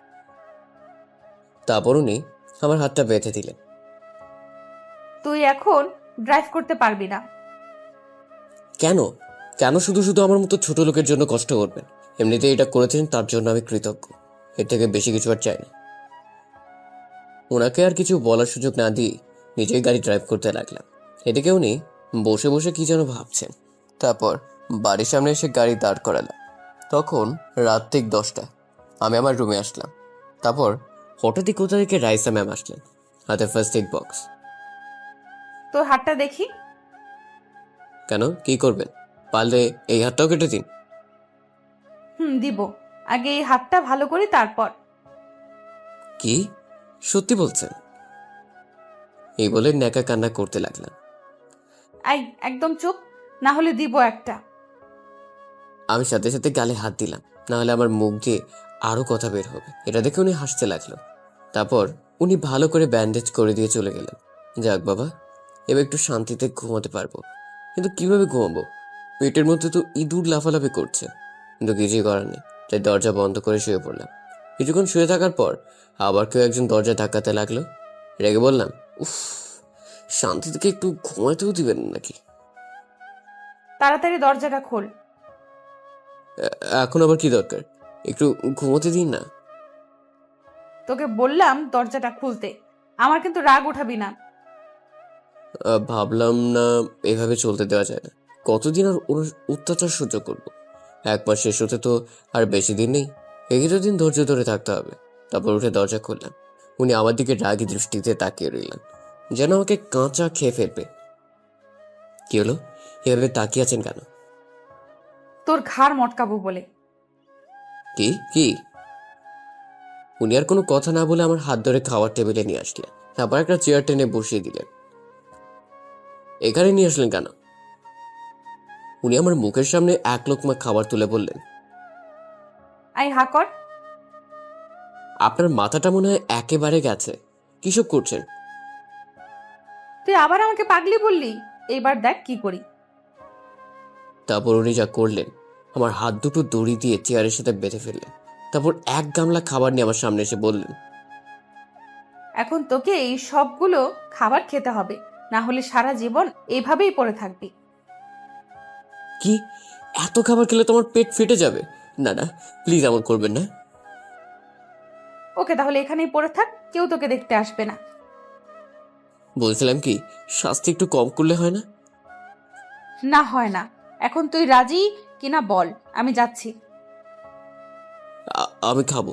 তারপর উনি আমার হাতটা বেঁধে দিলেন। তুই এখন ড্রাইভ করতে পারবি না। কেন? কেন শুধু শুধু আমার মতো ছোট লোকের জন্য কষ্ট করবেন? এমনিতেই এটা করেছেন, তার জন্য আমি কৃতজ্ঞ। এর থেকে বেশি কিছু আর চাই না। ওনাকে আর কিছু বলার সুযোগ না দিয়ে নিজেই গাড়ি ড্রাইভ করতে লাগলাম। এদিকে উনি বসে বসে কি যেন ভাবছেন। তারপর বাড়ির সামনে এসে গাড়ি দাঁড় করালাম। তখন রাত ঠিক 10টা। আমি আমার রুমে আসলাম। তারপর হঠাৎই কোথা থেকে রাইসা ম্যাম আসলেন, হাতে ফার্স্ট এড বক্স। তোর হাতটা দেখি। কেন, কি করবেন? পারলে এই হাতটাও কেটে দিন। দিব। আগে এই হাতটা ভালো করি, তারপর। কি সত্যি বলছেন? এই বলে ন্যাকা কান্না করতে লাগলাম। আই, একদম চুপ, না হলে দিব একটা। আমি সাথে সাথে গালে হাত দিলাম, না হলে আমার মুখ দিয়ে আরো কথা বের হবে। এটা দেখে উনি হাসতে লাগলো। তারপর উনি ভালো করে ব্যান্ডেজ করে দিয়ে চলে গেলেন। যাক বাবা, এবার একটু শান্তিতে ঘুমাতে পারবো। কিন্তু কিভাবে ঘুমাবো? পেটের মধ্যে তো ইঁদুর লাফালাফি করছে। কিন্তু কিছুই করার নেই, তাই দরজা বন্ধ করে শুয়ে পড়লাম। কিছুক্ষণ শুয়ে থাকার পর আবার কেউ একজন দরজা ধাক্কাতে লাগলো। রেগে বললাম, উফ, শান্তি থেকে একটু ঘুমাতেও দিবেন নাকি? তাড়াতাড়ি দরজাটা খোল। এখন আবার কি দরকার? একটু ঘুমোতে দিন না। তোকে বললাম দরজাটা খুলতে। আমার কিন্তু রাগ উঠাবি না। ভাবলাম না এভাবে চলতে দেওয়া যায় না। কতদিন আর ওর অত্যাচার সহ্য করব? 1 মাস শেষ হতে তো আর বেশি দিন নেই। এই কিছুদিন ধৈর্য ধরে থাকতে হবে। তারপর উঠে দরজা খুললাম। উনি আমার দিকে রাগী দৃষ্টিতে তাকিয়ে রইলেন, যেন আমাকে কাঁচা খেয়ে ফেলবে। কি হলো, এভাবে তাকিয়ে আছেন কেন? তোর ঘাড় মটকাবো বলে। কি কি? উনি আর কোনো কথা না বলে আমার হাত ধরে খাওয়ার টেবিলে নিয়ে আসলেন, তারপর একটা চেয়ার টেনে বসিয়ে দিলেন। এখানে নিয়ে আসলেন কেন? উনি আমার মুখের সামনে এক লোকমা খাবার তুলে বললেন, আই হা কর। আপনার মাথাটা মনে হয় একেবারে গেছে, কিসব করছেন? তুই আবার আমাকে পাগলি বললি, এইবার দেখ কি করি। তারপর উনি যা করলেন, আমার হাত দুটো দড়ি দিয়ে চেয়ারের সাথে বেঁধে ফেললেন। তারপর এক গামলা খাবার নিয়ে আমার সামনে এসে বললেন, এখন তোকে এই সবগুলো খাবার খেতে হবে, না হলে সারা জীবন এইভাবেই পড়ে থাকবি। কি? এত খাবার খেলে তোমার পেট ফেটে যাবে। না না, প্লিজ এমন করবেন না। ওকে, তাহলে এখানেই পড়ে থাক, কেউ তোকে দেখতে আসবে না। বলছিলাম কি, শাস্তি একটু কম করলে হয় না? না হয় না। এখন তুই রাজি কিনা বল, আমি যাচ্ছি। আমি খাবো।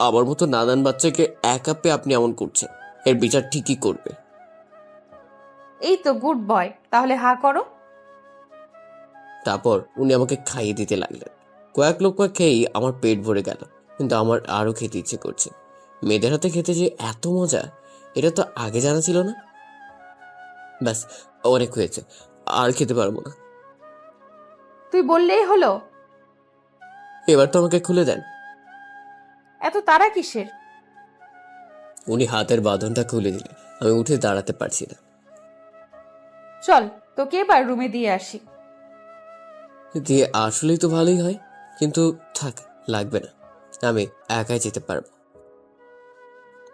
আমার মতো নাদান বাচ্চাকে একা পেয়ে আপনি এমন করছেন, এর বিচার ঠিকই করবে। এই তো গুড বয়, তাহলে হা করো। তারপর উনি আমাকে খাইয়ে দিতে লাগলেন। কয়েক লোকমা খেয়েই আমার পেট ভরে গেল, কিন্তু আমার আরো খেতে ইচ্ছে করছে। মেয়েদের হাতে খেতে যে এত মজা, এটা তো আগে জানা ছিল না। ব্যাস, অনেক হয়েছে, আর খেতে পারবো না। তুই বললেই হলো। এবার তো আমাকে খুলে দেন। এত তাড়া কিসের? উনি হাতের বাঁধনটা খুলে দিলেন। আমি উঠে দাঁড়াতে পারছি না। চল, তোকে এবার রুমে দিয়ে আসি। দিয়ে আসলেই তো ভালোই হয়, কিন্তু থাক, লাগবে না, আমি একাই যেতে পারবো।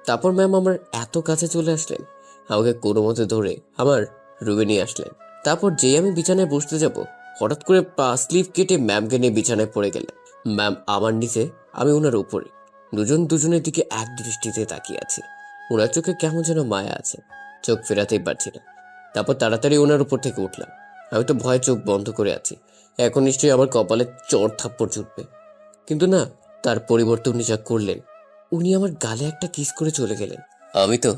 তারপর ম্যাম আমার এত কাছে চলে আসলেন, আমাকে কোনো মতে ধরে আমার রুমে নিয়ে আসলেন। তারপর যেই আমি বিছানায় বসতে যাব, হঠাৎ করে পা স্লিভ কেটে ম্যামকে নিয়ে বিছানায় পড়ে গেলেন। ম্যাম আমার নিচে, আমি ওনার উপরে। দুজন দুজনের দিকে এক দৃষ্টিতে তাকিয়ে আছি। ওনার চোখে কেমন যেন মায়া আছে, চোখ ফেরাতেই পারছি না। তারপর তাড়াতাড়ি ওনার উপর থেকে উঠলাম। আমি তো ভয়ে চোখ বন্ধ করে আছি, এখন নিশ্চয়ই আমার কপালে চড় থাপ্পড় জুটবে। কিন্তু না, তার পরিবর্তে উনি যা করলেন, উনি আমার গালে একটা কিস করে চলে গেলেন। আমি তো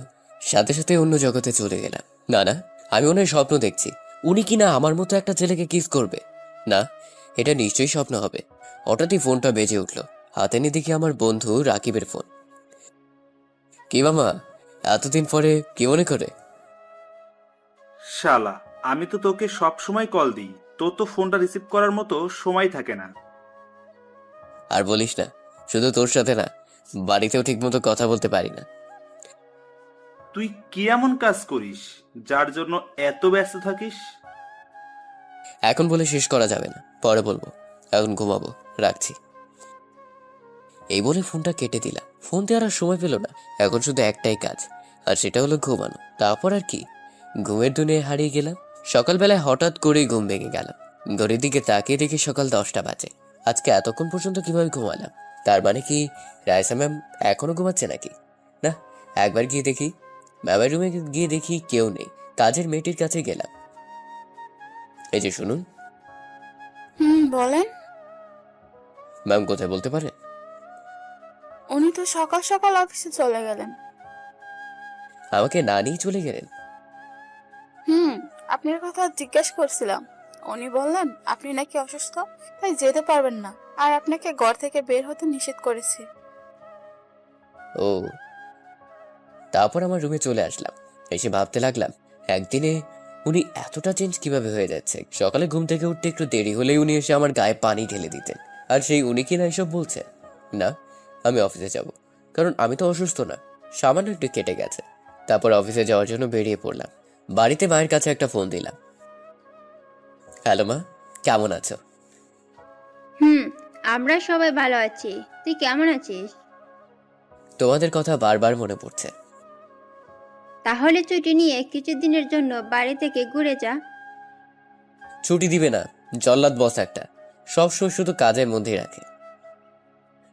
সাথে সাথে অন্য জগতে চলে গেলাম। না না, আমি ওনার স্বপ্ন দেখছি, উনি কিনা আমার মতো একটা ছেলেকে কিস করবে। না, এটা নিশ্চয়ই স্বপ্ন হবে। হঠাৎই ফোনটা বেজে উঠলো। হাতে নিয়ে দেখি আমার বন্ধু রাকিবের ফোন। কি মামা, এতদিন পরে কি মনে করে? শালা, আমি তো তোকে সব সময় কল দিই, তোর তো ফোনটা রিসিভ করার মতো সময় থাকে না। আর বলিস না, শুধু তোর সাথে না, বাড়িতেও ঠিক মতো কথা বলতে পারি না। তুই কি এমন কাজ করিস যার জন্য এত ব্যস্ত থাকিস? এখন বলে শেষ করা যাবে না, পরে বলবো। এখন ঘুমাবো, রাখছি। এই বলে ফোনটা কেটে দিলাম। ফোন দেওয়ার আর সময় পেল না। এখন শুধু একটাই কাজ, আর সেটা হলো ঘুমানো। তারপর আর কি, ঘুমের দুনিয়ায় হারিয়ে গেলাম। সকালবেলায় হঠাৎ করেই ঘুম ভেঙে গেল। ঘড়ির দিকে তাকিয়ে দেখি সকাল 10টা বাজে। আজকে এতক্ষণ পর্যন্ত কিভাবে ঘুমালাম? তার মানে কি রাইসা ম্যাম এখনো ঘুমাচ্ছে নাকি? না, একবার গিয়ে দেখি। ম্যামের রুমে গিয়ে দেখি কেউ নেই। কাজের মেয়েটির কাছে গেলাম। এই যে শুনুন। বলেন। ম্যাম কোথায় বলতে পারে? উনি তো সকাল সকাল অফিসে চলে গেলেন। আমাকে না নিয়ে চলে গেলেন? আপনার কথা জিজ্ঞেস করছিলাম। উনি বললেন আপনি নাকি অসুস্থ, তাই যেতে পারবেন না, আর আপনাকে ঘর থেকে বের হতে নিষেধ করেছে। ও। তারপর আমার রুমে চলে আসলাম। এসে ভাবতে লাগলাম, একদিনে উনি এতটা চেঞ্জ কিভাবে হয়ে যাচ্ছে। সকালে ঘুম থেকে উঠতে একটু দেরি হলেই উনি এসে আমার গায়ে পানি ঢেলে দিতেন। আর সেই উনি কিনা এসব বলছে। না, আমি অফিসে যাব, কারণ আমি তো অসুস্থ না, সামান্য একটু কেটে গেছে। তারপর অফিসে যাওয়ার জন্য বেরিয়ে পড়লাম। বাড়িতে মায়ের কাছে একটা ফোন দিলাম। হ্যালো মা, কেমন আছো? আমরা সবাই ভালো আছি। তুই কেমন আছিস? তোমাদের কথা বারবার মনে পড়ছে। তাহলে ছুটি নিয়ে কিছুদিনের জন্য বাড়ি থেকে ঘুরে যা। ছুটি দিবে না, জল্লাদ বস একটা, সবসময় শুধু কাজের মধ্যেই রাখে।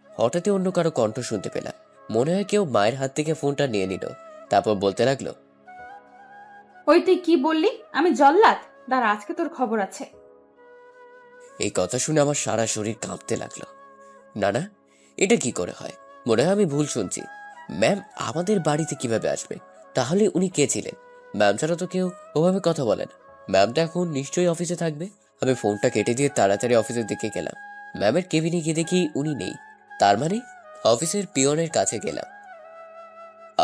হঠাৎই অন্য কারো কণ্ঠ শুনতে পেলাম। মনে হয় কেউ মায়ের হাত থেকে ফোনটা নিয়ে নিল। তারপর বলতে লাগলো, ওই তুই কি বললি? আমি জল্লাদ? দাঁড়া, আজকে তোর খবর আছে। এই কথা শুনে আমার সারা শরীর কাঁপতে লাগলো। না না, এটা কি করে হয়? মনে হয় আমি ভুল শুনছি। ম্যাম আমাদের বাড়িতে কিভাবে আসবে? তাহলে উনি কে ছিলেন? ম্যাম ছাড়া তো কেউ ওভাবে কথা বলে না। ম্যামটা এখন নিশ্চয়ই অফিসে থাকবে। আমি ফোনটা কেটে দিয়ে তাড়াতাড়ি অফিসের দিকে গেলাম। ম্যামের কেবিনে গিয়ে দেখি উনি নেই। তার মানে অফিসের পিয়নের কাছে গেলাম।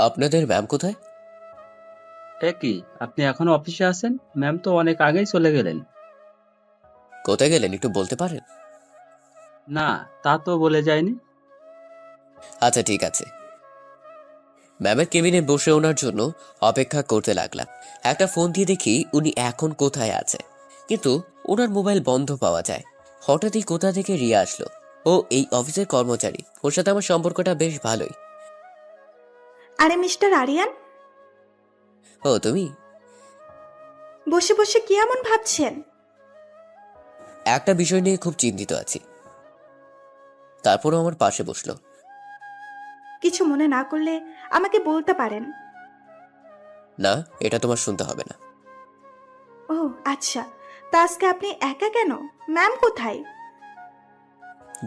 আপনাদের ম্যাম কোথায়? এ কি, আপনি এখনো অফিসে আছেন? ম্যাম তো অনেক আগেই চলে গেলেন। কোথায় গেলেন একটু বলতে পারেন? না, তা তো বলে যায়নি। আচ্ছা ঠিক আছে। ম্যামের কেবিনে বসে ওনার জন্য অপেক্ষা করতে লাগলাম। একটা ফোন দিয়ে দেখি উনি এখন কোথায় আছে, কিন্তু ওনার মোবাইল বন্ধ পাওয়া যায়। হঠাৎই কোথা থেকে রিয়া আসলো। ও এই অফিসের কর্মচারী, ওর সাথে আমার সম্পর্কটা বেশ ভালোই। আরে মিস্টার আরিয়ান, ও তুমি? বসে বসে কি এমন ভাবছেন? একটা বিষয় নিয়ে খুব চিন্তিত আছি। তারপরও আমার পাশে বসলো। কিছু মনে না করলে আমাকে বলতে পারেন। না, এটা তোমার শুনতে হবে না। ও আচ্ছা, তা আজকে আপনি একা কেন? ম্যাম কোথায়?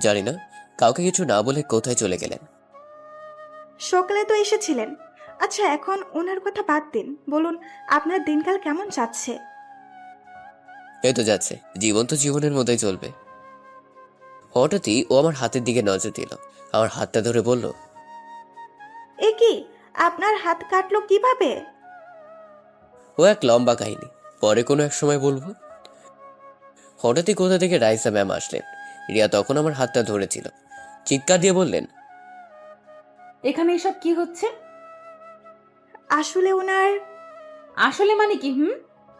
জানি না, কাউকে কিছু না বলে কোথায় চলে গেলেন। সকালে তো এসেছিলেন। আচ্ছা, এখন ওনার কথা বাদ দিন, বলুন আপনার দিনকাল কেমন যাচ্ছে? এই তো যাচ্ছে, জীবন তো জীবনের মতোই চলবে। হঠাৎই ও আমার হাতের দিকে নজর দিল, আমার হাতটা ধরে বলল, এ কি, আপনার হাত কাটলো কিভাবে? ও এক লম্বা কাহিনী, পরে কোনো এক সময় বলবো। হঠাৎই কোথা থেকে রাইসা ম্যাম আসলেন। রিয়া তখন আমার হাতটা ধরেছিল, চিৎকার দিয়ে বললেন, এখানে এসব কি হচ্ছে? আসলে ওনার আসলে মানে কি?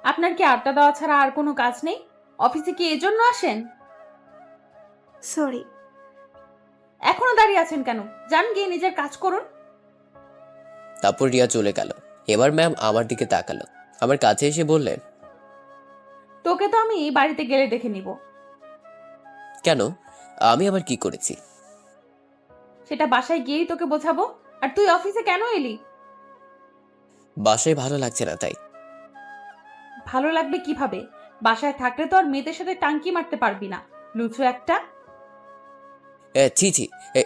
আপনার কি আড্ডা দেওয়া ছাড়া আর কোনো কাজ নেই? অফিসে কি এজন্য আসেন? সরি। এখনো দাঁড়িয়ে আছেন কেন? যান গিয়ে নিজের কাজ করুন। তারপর রিয়া চলে গেল। এবার ম্যাম আমার দিকে তাকালো, আমার কাছে এসে বললেন, তোকে তো আমি বাড়িতে গেলে দেখে নিব। কেন? আমি আবার কি করেছি? সেটা বাসায় গিয়েই তোকে বোঝাবো। আর তুই অফিসে কেন এলি? বাসায় ভালো লাগছে না তাই। ভালো লাগবে কিভাবে? বাসায় থাকলে তো আর মেয়েদের সাথে টাঙ্কি মারতে পারবি না, লুচু একটা। ছি ছি,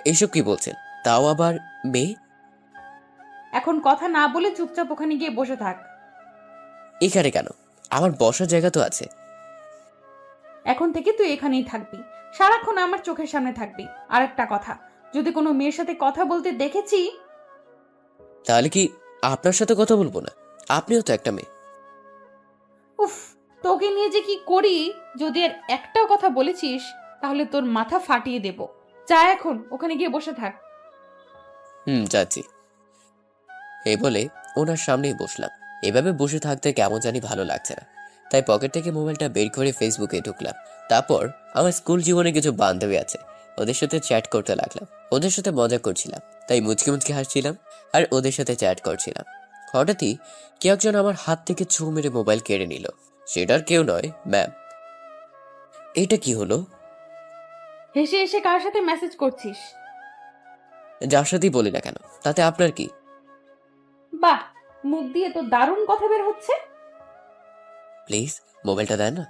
এইসব কি বলছেন? তাও আবার মেয়ে? এখন কথা না বলে চুপচাপ ওখানে গিয়ে বসে থাক। এখানে কেন? আমার বসার জায়গা তো আছে। এখন থেকে তুই এখানেই থাকবি, সারাক্ষণ আমার চোখের সামনে থাকবি। আর একটা কথা, যদি কোনো মেয়ের সাথে কথা বলতে দেখেছি। তাহলে কি আপনার সাথে কথা বলবো না? আপনিও তো একটা মেয়ে। উফ, তোকে নিয়ে যে কি করি! যদি আর একটাও কথা বলেছিস তাহলে তোর মাথা ফাটিয়ে দেব। যা এখন ওখানে গিয়ে বসে থাক। যাচ্ছি। এই বলে ওনার সামনেই বসলাম। এভাবে বসে থাকতে কেমন জানি ভালো লাগছে না, তাই পকেট থেকে মোবাইলটা বের করে ফেসবুকে ঢুকলাম। তারপর আমার স্কুল জীবনে কিছু বান্ধবী আছে, ওদের সাথে চ্যাট করতে লাগলাম। ওদের সাথে মজা করছিলাম, তাই মুচকি মুচকি হাসছিলাম আর ওদের সাথে চ্যাট করছিলাম। হঠাৎই কেউ একজন আমার হাত থেকে ছু মেরে মোবাইল কেড়ে নিল। সেটার কেউ নয়, ম্যাম। এটা কি হলো? হেসে হেসে কার সাথে মেসেজ করছিস? যার সাথেই বলি না কেন, তাতে আপনার কি? বাহ, মুখ দিয়ে তো দারুণ কথা বের হচ্ছে। প্লিজ মোবাইলটা দেন না।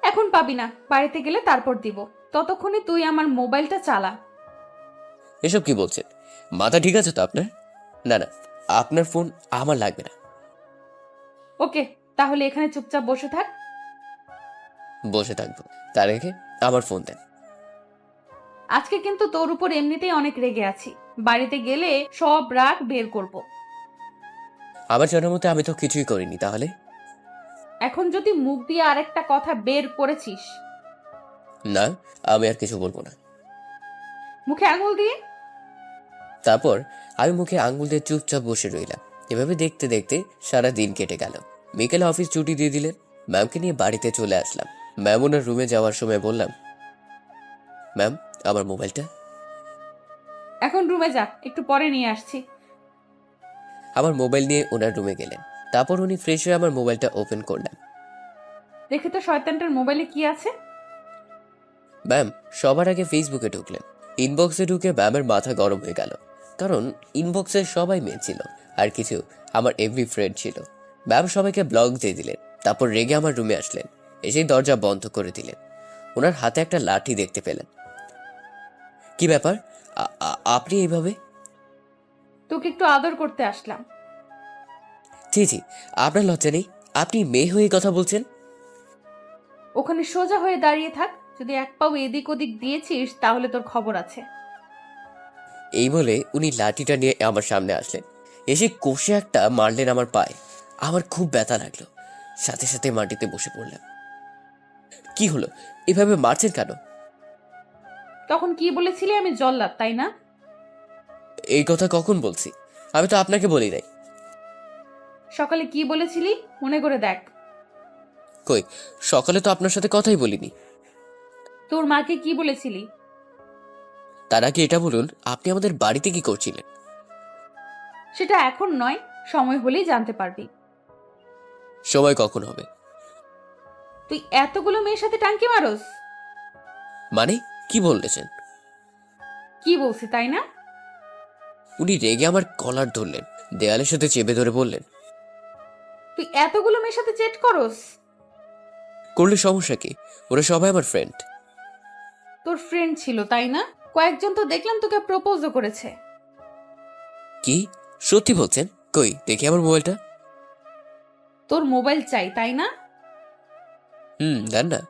এখন পাবি না, বাড়িতে গেলে তারপর দিব। ততক্ষণে তুই আমার মোবাইলটা চালা। এসব কি বলছেন? মাথা ঠিক আছে তো আপনার? না না, আপনার ফোন আমার লাগবে না। ওকে, তাহলে এখানে চুপচাপ বসে থাক। বসে থাকবো, তার আগে আমার ফোন দেন। আজকে কিন্তু তোর উপর এমনিতেই অনেক রেগে আছি। বাড়িতে গেলে সব রাগ বের করব। আমার জানার মতে আমি তো কিছুই করিনি। তাহলে এখন যদি মুখ দিয়ে আরেকটা কথা বের করেছিস। না, আমি আর কিছু বলবো না। মুখে আঙুল দিয়ে। তারপর আমি মুখে আঙ্গুল দিয়ে চুপচাপ বসে রইলাম। এভাবে দেখতে দেখতে সারা দিন কেটে গেল। বিকেলে অফিস ছুটি দিয়ে দিলেন। ম্যামকে নিয়ে বাড়িতে চলে আসলাম। ম্যাম ওনার রুমে যাওয়ার সময় বললাম, ম্যাম আমার মোবাইলটা। এখন রুমে যা, একটু পরে নিয়ে আসছি। আমার মোবাইল নিয়ে ওনার রুমে গেলেন। তারপর উনি ফ্রেশ হয়ে আমার মোবাইলটা ওপেন করলেন। দেখে তো শয়তানটার মোবাইলে কি আছে। ম্যাম সবার আগে ফেসবুকে ঢুকলেন। ইনবক্সে ঢুকে ম্যামের মাথা গরম হয়ে গেল, কারণ ইনবক্সে সবাই মেয়ে ছিল আর কিছু আমার এভরি ফ্রেন্ড ছিল। ম্যাম সবাইকে ব্লক দিয়ে দিলেন। তারপর রেগে আমার রুমে আসলেন, এসেই দরজা বন্ধ করে দিলেন। ওনার হাতে একটা লাঠি দেখতে পেলেন। কি ব্যাপার, আপনি এইভাবে? তোকে একটু আদর করতে আসলাম। জি জি, আপনার লজ্জা নেই? আপনি মেয়ে হয়ে কথা বলছেন? ওখানে সোজা হয়ে দাঁড়িয়ে থাক, যদি এক পাও এদিক ওদিক দিয়েছিস তাহলে তোর খবর আছে। এই বলে উনি লাঠিটা নিয়ে আমার সামনে আসলেন, এসে কষে একটা মারলেন আমার পায়ে। আমার খুব ব্যথা লাগলো, সাথে সাথে মাটিতে বসে পড়লাম। কি হলো, এভাবে মারছেন কেন? তখন কি বলেছিলি আমি জল্লাদ, তাই না? এই কথা কখন বলছি? আমি তো আপনাকে বলি নাই। সকালে কি বলেছিলি মনে করে দেখ। কই, সকালে তো আপনার সাথে কথাই বলিনি। তোর মাকে কি বলেছিলি? তার আগে এটা বলুন, আপনি আমাদের বাড়িতে কি করছিলেন? সেটা এখন নয়, সময় হলেই জানতে পারবি। সময় কখন হবে? তুই এতগুলো মেয়ের সাথে টাঙ্কি মারোস? মানে কি বললেছেন? কি বলছি তাই না? উনি রেগে আমার কলার ধরলেন, দেয়ালের সাথে চেপে ধরে বললেন, তুই এতগুলো মেয়ের সাথে চেট করস? করলে সমস্যা কি? ওরা সবাই আমার ফ্রেন্ড। তোর ফ্রেন্ড ছিল তাই না? কয়েকজন তো দেখলাম তোকে প্রপোজও করেছে। কি সত্যি বলছেন? কই দেখি আমার মোবাইলটা। তোর মোবাইল চাই তাই না? দেন না।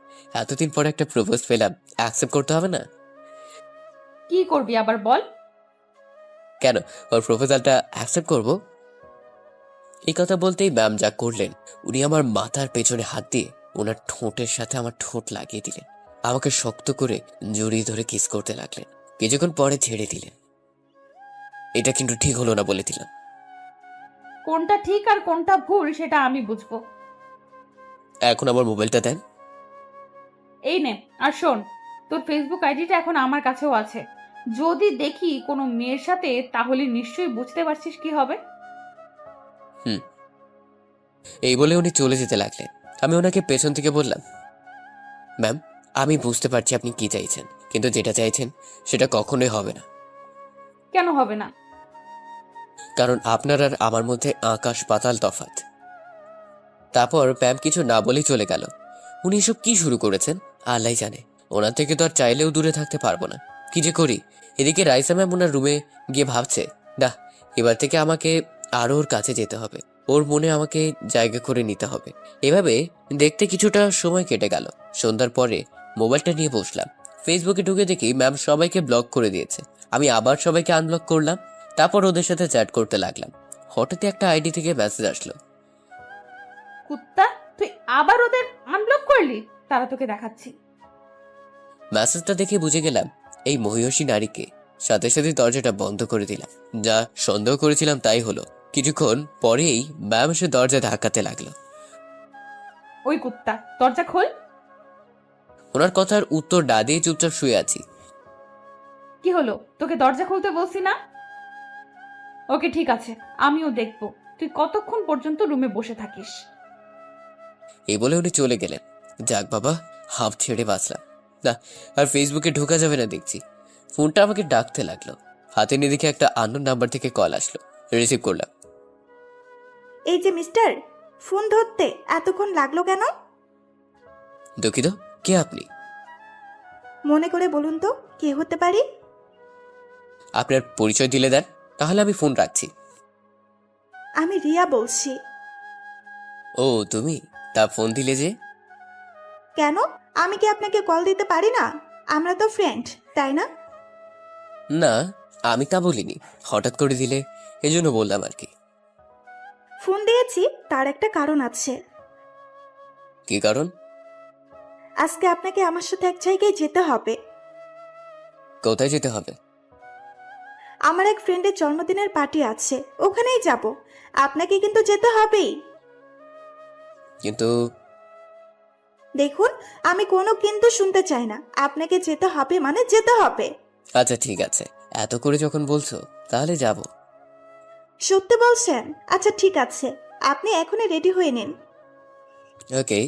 এতদিন পরে একটা প্রপোজ পেলাম, অ্যাকসেপ্ট করতে হবে না? কি করবি আবার বল? কেন, ওর প্রপোজালটা অ্যাকসেপ্ট করব? এই কথা বলতেই ম্যাম যা করলেন, উনি আমার মাথার পেছনে হাত দিয়ে ওনার ঠোঁটের সাথে আমার ঠোঁট লাগিয়ে দিলেন। আমাকে শক্ত করে জড়িয়ে ধরে কিস করতে লাগলেন। কিছুক্ষণ পরে ছেড়ে দিলেন। এটা কিন্তু ঠিক হলো না বলে দিলাম। কোনটা ঠিক আর কোনটা ভুল সেটা আমি বুঝবো। এখন আমার মোবাইলটা দেন। এই নে, আর শোন, তোর ফেসবুক আইডিটা এখন আমার কাছেও আছে। যদি দেখি কোনো মেয়ের সাথে তাহলে নিশ্চয়ই বুঝতে পারছিস কি হবে। এই বলে উনি চলে যেতে লাগলেন। আমি ওনাকে পেছন থেকে বললাম, ম্যাম আমি বুঝতে পারছি আপনি কি চাইছেন, কিন্তু যেটা চাইছেন সেটা কখনোই হবে না। কেন হবে না? কারণ আপনার আর আমার মধ্যে আকাশ পাতাল তফাৎ। তারপর ম্যাম কিছু না বলেই চলে গেল। উনি এসব কি শুরু করেছেন আল্লাহ জানে। ওনার থেকে তো আর চাইলেও দূরে থাকতে পারবো না। কি যে করি। এদিকে রাইসা ম্যাম ওনার রুমে গিয়ে ভাবছে, না এবার থেকে আমাকে আরো ওর কাছে যেতে হবে, ওর মনে আমাকে জায়গা করে নিতে হবে। এভাবে দেখতে কিছুটা সময় কেটে গেল। সন্ধ্যার পরে মোবাইলটা নিয়ে বসলাম। ফেসবুকে ঢুকে দেখি ম্যাম সবাইকে ব্লক করে দিয়েছে। আমি আবার সবাইকে আনব্লক করলাম। তারপর ওদের সাথে চ্যাট করতে লাগলাম। হঠাৎ একটা আইডি থেকে মেসেজ আসলো। কুত্তা, তুই আবার ওদের আনব্লক করলি? তারা তোকে দেখাচ্ছি। মেসেজটা দেখে বুঝে গেলাম এই মহিষী নারীকে। সাথে সাথে দরজাটা বন্ধ করে দিলাম। যা সন্দেহ করেছিলাম তাই হলো। কিছুক্ষণ পরেই ম্যাম এসে দরজা ধাক্কাতে লাগলো। ওই কুত্তা, দরজা খোল। ওনার কথার উত্তর না দিয়ে চুপচাপ শুয়ে আছি। কি হলো, তোকে দরজা খুলতে বলছি না? ওকে ঠিক আছে, আমিও দেখবো তুই কতক্ষণ পর্যন্ত রুমে বসে থাকিস। এই বলে উনি চলে গেলেন। যাক বাবা, হাফ ছেড়ে বাঁচলাম। না আর ফেসবুকে ঢোকা যাবে না দেখছি। ফোনটা আমাকে ডাকতে লাগলো। হাতে নিয়ে দেখে একটা আননোন নাম্বার থেকে কল আসলো। রিসিভ করলাম। এই যে মিস্টার, ফোন ধরতে এতক্ষণ লাগলো কেন? দুঃখিত, কে আপনি? মনে করে বলুন তো কে হতে পারি? আপনার পরিচয় দিলে দেন, তাহলে আমি ফোন রাখছি। আমি রিয়া বলছি। ও তুমি? তা ফোন দিলে যে? কেন, আমি কি আপনাকে কল দিতে পারি না? আমরা তো ফ্রেন্ড, তাই না? না আমি তা বলিনি, হঠাৎ করে দিলে এজন্য বললাম আর কি। ফোন দিয়েছি তার একটা কারণ আছে। কি কারণ? আজকে আপনাকে আমার সাথে এক জায়গায় যেতে হবে। কোথায় যেতে হবে? আমার এক ফ্রেন্ডের জন্মদিনের পার্টি আছে, ওখানেই যাব। আপনাকে কিন্তু যেতে হবেই। কিন্তু দেখুন, আমি কোনো কিন্তু শুনতে চাই না। আপনাকে যেতে হবে মানে যেতে হবে। আচ্ছা ঠিক আছে, এত করে যখন বলছো তাহলে যাব। সত্যি বলছেন? আচ্ছা ঠিক আছে, আপনি এখনই রেডি হয়ে নিন। ওকে।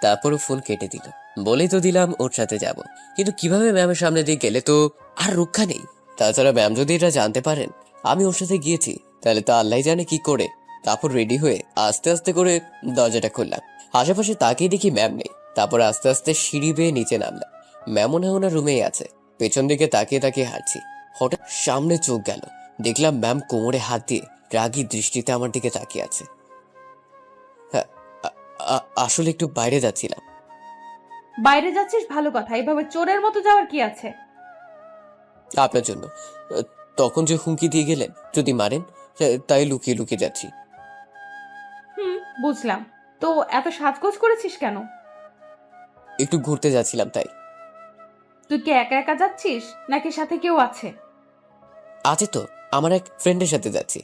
তারপরও ফোন কেটে দিল। বলেই তো দিলাম ওর সাথে যাব, কিন্তু কিভাবে ম্যামের সামনে দিয়ে গেলে তো আর রক্ষা নেই। তাছাড়া ম্যাম যদি এটা জানতে পারেন আমি ওর সাথে গিয়েছি, তাহলে তো আল্লাহ জানে কি করে। তারপর রেডি হয়ে আস্তে আস্তে করে দরজাটা খুললাম। আশেপাশে তাকিয়ে দেখি ম্যাম নেই। তারপর আস্তে আস্তে সিঁড়ি বেয়ে নিচে নামলাম। ম্যাম মনে হয় ওনার রুমেই আছে। পেছন দিকে তাকিয়ে তাকিয়ে হাঁটছি। হঠাৎ সামনে চোখ গেল, দেখলাম ম্যাম কোমরে হাত দিয়ে রাগী দৃষ্টিতে আমার দিকে তাকিয়ে আছে। হ্যাঁ, আসলে একটু বাইরে যাচ্ছিলাম। বাইরে যাচ্ছিস ভালো কথা, এভাবে চোরের মতো যাওয়ার কি আছে? আপনার জন্য। তখন যে হুমকি দিয়ে গেলেন যদি মারেন, তাই লুকিয়ে লুকিয়ে যাচ্ছি। হুম, বুঝলাম। তো এত সাজগোজ করেছিস কেন? একটু ঘুরতে যাচ্ছিলাম তাই। তুই কি একা একা যাচ্ছিস নাকি সাথে কেউ আছে? আছে তো, আমার এক ফ্রেন্ডের সাথে যাচ্ছি।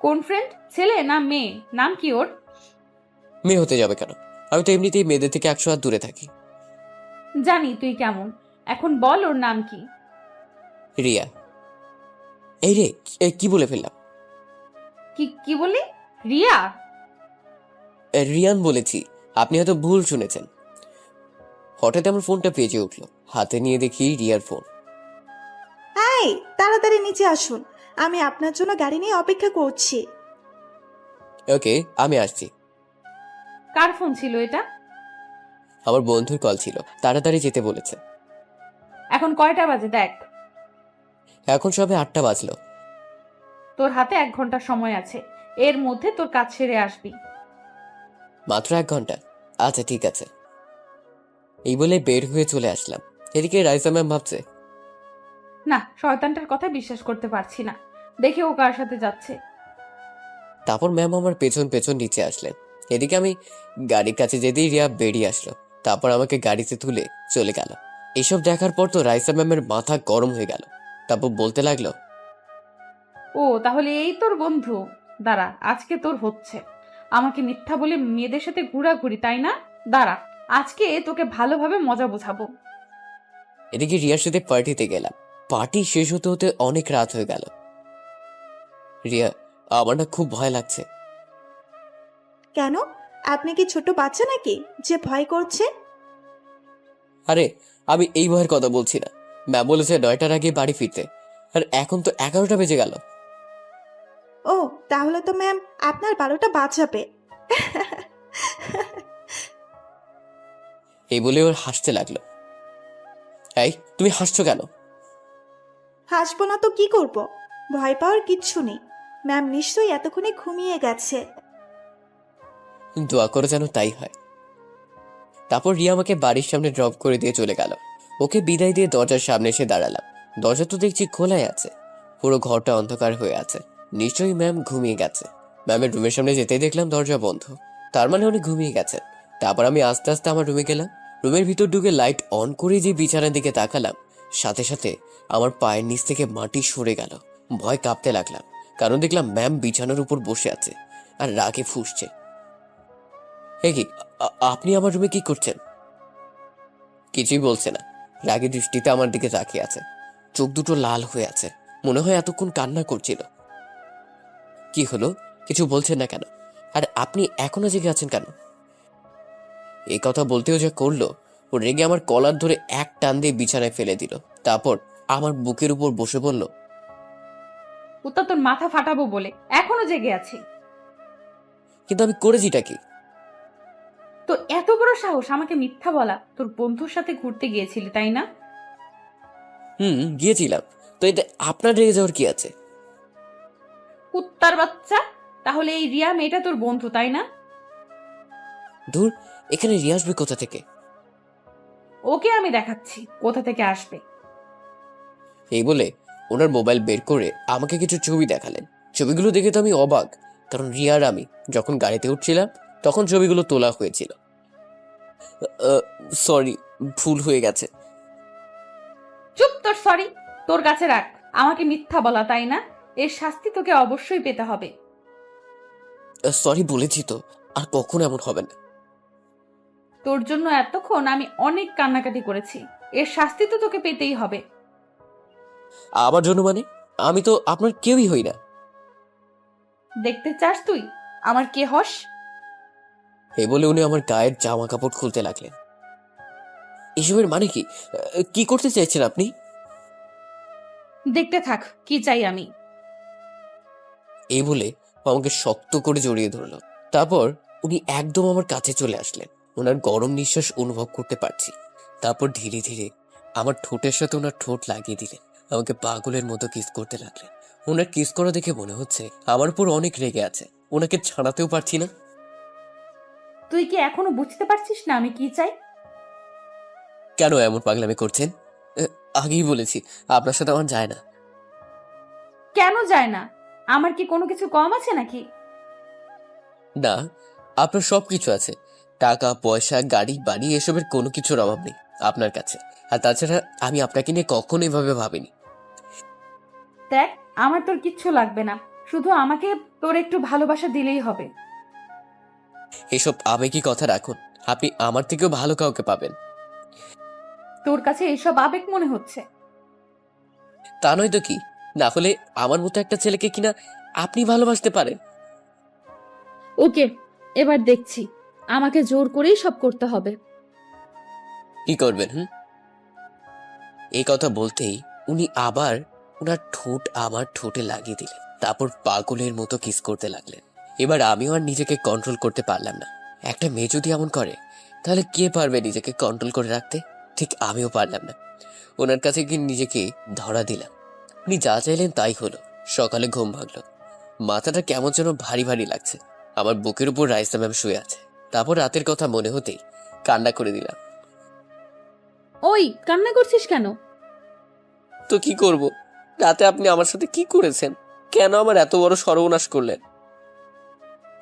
কোন ফ্রেন্ড, ছেলে না মেয়ে? নাম কি ওর? মেয়ে হতে যাবে কেন? আমি তো এমনিতেই মেয়েদের থেকে 100 হাত দূরে থাকি। জানি তুই কেমন। এখন বল ওর নাম কি? রিয়া। এই রে, কি বলে ফেললাম? কি কি বলি? রিয়া? রিয়ান বলেছি, আপনি হয়তো ভুল শুনেছেন। হঠাৎ আমার ফোনটা বেজে উঠলো, হাতে নিয়ে দেখি রিয়ার ফোন। এই, তাড়াতাড়ি নিচে আসুন, আমি আপনার জন্য গাড়ি নিয়ে অপেক্ষা করছি। ওকে, আমি আসছি। কার ফোন ছিল এটা? আমার বন্ধুর কল ছিল, তাড়াতাড়ি যেতে বলেছে। এখন কয়টা বাজে দেখ। এখন সবে 8টা বাজলো। তোর হাতে 1 ঘন্টা সময় আছে, এর মধ্যে তোর কাজ সেরে আসবি। মাত্র 1 ঘন্টা? আচ্ছা ঠিক আছে। এই বলে বের হয়ে চলে আসলাম। এদিকে রাইসা ম্যাম ভাবছে, না, শয়তানটার কথা বিশ্বাস করতে পারছি না। দেখে ও কার সাথে যাচ্ছে। তারপর ম্যাম আমার পেছন পেছন নিচে আসলেন। এদিকে আমি গাড়ির কাছে যেতেই রিয়া বেরিয়ে আসলো, তারপর আমাকে গাড়িতে তুলে চলে গেল। এসব দেখার পর তো রাইসা ম্যামের মাথা গরম হয়ে গেল। তারপর বলতে লাগলো, ও তাহলে এই তোর বন্ধু? দাঁড়া, আজকে তোর হচ্ছে। আমাকে মিথ্যা বলে মেয়েদের সাথে ঘোরাঘুরি, তাই না? দাঁড়া, আজকে তোকে ভালোভাবে মজা বোঝাবো। এদিকে রিয়ার সাথে পার্টিতে গেলাম। পার্টি শেষ হতে হতে অনেক রাত হয়ে গেল। রিয়া, আমার না খুব ভয় লাগছে। কেন? আপনি কি ছোট বাচ্চা নাকি যে ভয় করছে? আরে, আমি এই ভয়ের কথা বলছি না। ম্যাম বলেছে 9টার আগে বাড়ি ফিরতে, আর এখন তো 11টা বেজে গেল। ও, তাহলে তো ম্যাম আপনার 12টা বাঁচাবে। এই বলে ওর হাসতে লাগলো। এই, তুমি হাসছো কেন? হাসবো না তো কি করব? ভয় পাওয়ার কিচ্ছু নেই, ম্যাম নিশ্চয়ই এতক্ষণে ঘুমিয়ে গেছে। দোয়া করে যেন তাই হয়। তারপর রিয়া আমাকে বাড়ির সামনে ড্রপ করে দিয়ে চলে গেল। ওকে বিদায় দিয়ে দরজার সামনে এসে দাঁড়ালাম। দরজা তো দেখছি খোলাই আছে, পুরো ঘরটা অন্ধকার হয়ে আছে। নিশ্চয়ই ম্যাম ঘুমিয়ে গেছে। ম্যামের রুমের সামনে যেতেই দেখলাম দরজা বন্ধ। তার মানে উনি ঘুমিয়ে গেছেন। তারপর আমি আস্তে আস্তে আমার রুমে গেলাম। রুমের ভিতর ঢুকে লাইট অন করে যে বিছানার দিকে তাকালাম, সাথে সাথে আমার পায়ের নিচ থেকে মাটি সরে গেল। ভয় কাঁপতে লাগলাম, কারণ দেখলাম ম্যাম বিছানার উপর বসে আছে আর রাগে ফুঁসছে। এ কি, আপনি আমার রুমে কি করছেন? কিছুই বলছে না, রাগী দৃষ্টিতে আমার দিকে তাকিয়ে আছে। চোখ দুটো লাল হয়ে আছে, মনে হয় এতক্ষণ কান্না করছিল। কি হলো, কিছু বলছেন না কেন? আর আপনি এখনো জেগে আছেন কেন? এই কথা বলতেও যা করলো, ও রেগে আমার কলার ধরে এক টান দিয়ে বিছানায় ফেলে দিল। তারপর আমার বুকের উপর বসে বলল, উত্তর তোর মাথা ফাটাবো বলে এখনো জেগে আছি। কিন্তু আমি করেছিটা কি? তো এত বড় সাহস আমাকে মিথ্যা বলা? তোর বন্ধুর সাথে ঘুরতে গিয়েছিলি, তাই না? গিয়েছিলাম। তো এতে আপনার রেগে যাওয়ার কি আছে? কুত্তার বাচ্চা, তাহলে এই রিয়া মেয়েটা তোর বন্ধু, তাই না? ধুর, এখানে রিয়া আসবে কোথা থেকে? ওকে আমি দেখাচ্ছি কোথা থেকে আসবে। এই বলে ওনার মোবাইল বের করে আমাকে কিছু ছবি দেখালেন। ছবিগুলো দেখে তো আমি অবাক, কারণ রিয়া আর আমি যখন গাড়িতে উঠছিলাম তখন ছবিগুলো তোলা হয়েছিল। সরি, ভুল হয়ে গেছে। চুপ, তোর সরি তোর কাছে রাখ। আমাকে মিথ্যা বলা, তাই না? এর শাস্তি তোকে অবশ্যই পেতে হবে। সরি বলেছি তো, আর কখনো এমন হবে না। তোর জন্য এতক্ষণ আমি অনেক কান্নাকাটি করেছি, এর শাস্তি তো তোকে পেতেই হবে। আমার জন্য মানে? আমি তো আপনার কেউই হই না। দেখতে চাস তুই আমার কে হস? এই বলে উনি আমার গায়ের জামা কাপড় খুলতে লাগলেন। এসবের মানে কি? কি করতে চাইছেন আপনি? দেখতে থাক কি চাই আমি। এই বলে ও আমাকে শক্ত করে জড়িয়ে ধরলো। তারপর উনি একদম আমার কাছে চলে আসলেন। ওনার গরম নিঃশ্বাস অনুভব করতে পারছি। তারপর ধীরে ধীরে আমার ঠোঁটের সাথে ওনার ঠোঁট লাগিয়ে দিলেন। আমাকে পাগলের মতো কিস করতে লাগলেন। ওনার কিস করা দেখে মনে হচ্ছে আমার উপর অনেক রেগে আছে। ওনাকে ছাড়াতেও পারছি না। তুই কি এখনো বুঝতে পারছিস না আমি কি চাই? কেন এমন পাগলামি করছেন? এ, আগেই বলেছি আপনার সাথে আমার যায় না। কেন যায় না? আমার কি কোনো কিছু কম আছে নাকি? না, আপনার সব কিছু আছে। টাকা পয়সা গাড়ি বাড়ি এসবের কোনো কিছুর অভাব নেই আপনার কাছে। আর তাছাড়া আমি আপনাকে নিয়ে কখনো এভাবে ভাবিনি। দেখ, আমার তোর কিচ্ছু লাগবে না, শুধু আমাকে তোর একটু ভালোবাসা দিলেই হবে। এসব আবেগী কথা রাখুন, আপনি আমার থেকেও ভালো কাউকে পাবেন। তোর কাছে এসব আবেগ মনে হচ্ছে? তা নয় তো কি, না হলে আমার মতো একটা ছেলেকে কিনা আপনি ভালোবাসতে পারেন? ওকে, এবার দেখছি আমাকে জোর করেই সব করতে হবে। কি করবেন? এই কথা বলতেই উনি আবার ওনার ঠোঁট আমার ঠোঁটে লাগিয়ে দিলেন, তারপর পাগলের মতো কিস করতে লাগলেন। এবার আমিও আর নিজেকে কন্ট্রোল করতে পারলাম না। একটা মেয়ে যদি এমন করে তাহলে কে পারবে নিজেকে কন্ট্রোল করে রাখতে? ঠিক আমিও পারলাম না। ওনার কাছে গিয়ে নিজেকে ধরা দিলাম। উনি যা চাইলেন তাই হলো। সকালে ঘুম ভাঙলো, মাথাটা কেমন যেন ভারী ভারী লাগছে। আমার বুকের উপর রাইসা ম্যাম শুয়ে আছে। তারপর রাতের কথা মনে হতেই কান্না করে দিলাম। ওই, কান্না করছিস কেন? তো কি করব? রাতে আপনি আমার সাথে কি করেছেন? কেন আমার এত বড় সর্বনাশ করলেন?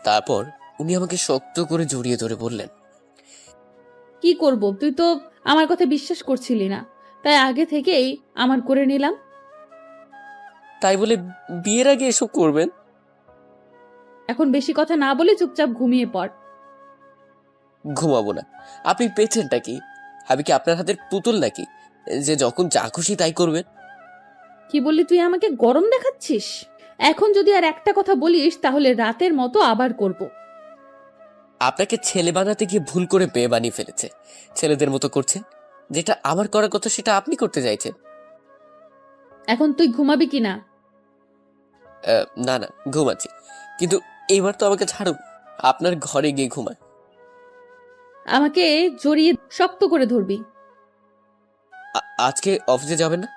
তারপর উনি আমাকে শক্ত করে জড়িয়ে ধরে বললেন, কি করব, তুই তো আমার কথা বিশ্বাস করছিলি না, তাই আগে থেকেই আমার করে নিলাম। তাই বলে বিয়ের আগে এসব করবেন? এখন বেশি কথা না বলে চুপচাপ ঘুমিয়ে পড়। ঘুমাবো না। আপনি পেয়েছেনটা কি? আমি কি আপনার হাতের পুতুল নাকি যে যখন যা খুশি তাই করবেন? কি বললি তুই? আমাকে গরম দেখাচ্ছিস? এখন যদি আর একটা কথা বলিস তাহলে রাতের মতো আবার করব। আপনাকে ছেলে বানাতে গিয়ে ভুল করে মেয়ে বানিয়ে ফেলেছে। ছেলেদের মতো করছেন। যেটা আমার করার কথা সেটা আপনি করতে চাইছেন। এখন তুই ঘুমাবি কিনা? না না, ঘুমাচ্ছি। কিন্তু এবার তো আমাকে ছাড়ুন, আপনার ঘরে গিয়ে ঘুমান। আমাকে জড়িয়ে শক্ত করে ধরবি। আজকে অফিসে যাবেন না?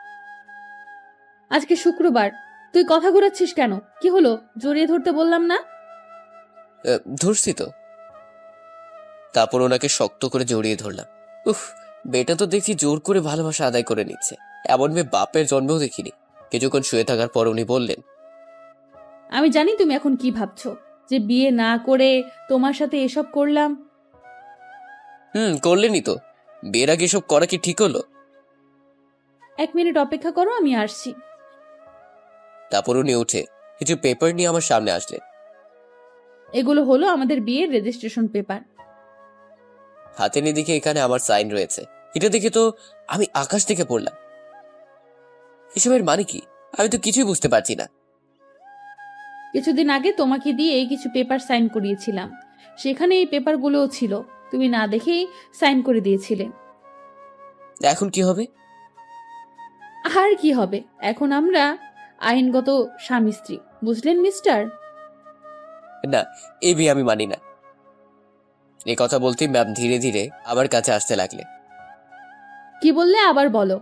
আজকে শুক্রবার, তুই কথা ঘোরাচ্ছিস কেন? কি হলো, জড়িয়ে ধরতে বললাম না? ধরছি তো। তারপর ওনাকে শক্ত করে জড়িয়ে ধরলাম। উফ, বেটা তো দেখছি জোর করে ভালোবাসা আদায় করে নিচ্ছে। এমন মেয়ে বাপের জন্মেও দেখিনি। কিছুক্ষণ শুয়ে থাকার পর উনি বললেন, আমি জানি তুমি এখন কি ভাবছো, যে বিয়ে না করে তোমার সাথে এসব করলাম। করলেনই তো। বিয়ের আগে এসব করা কি ঠিক হলো? 1 মিনিট অপেক্ষা করো, আমি আসছি। তারপর উনি উঠে কিছু পেপার নিয়ে আমার সামনে আসলেন। এগুলো হলো আমাদের বিয়ের রেজিস্ট্রেশন পেপার। হাতে নিয়ে দেখে এখানে আমার সাইন রয়েছে। এটা দেখে তো আমি আকাশ থেকে পড়লাম। এসবের মানে কি? আমি তো কিছুই বুঝতে পারছি না। কিছুদিন আগে তোমাকে দিয়ে এই কিছু পেপার সাইন করিয়েছিলাম, সেখানে এই পেপারগুলোও ছিল, তুমি না দেখেই সাইন করে দিয়েছিলে। এখন কি হবে? আর কি হবে, এখন আমরা আইনগত স্বামী স্ত্রী, বুঝলেন মিস্টার? না, এ বিয়ে আমি মানি না। এই কথা বলতেই ম্যাম ধীরে ধীরে আমার কাছে আসতে লাগলেন। কি বললে আবার বলো।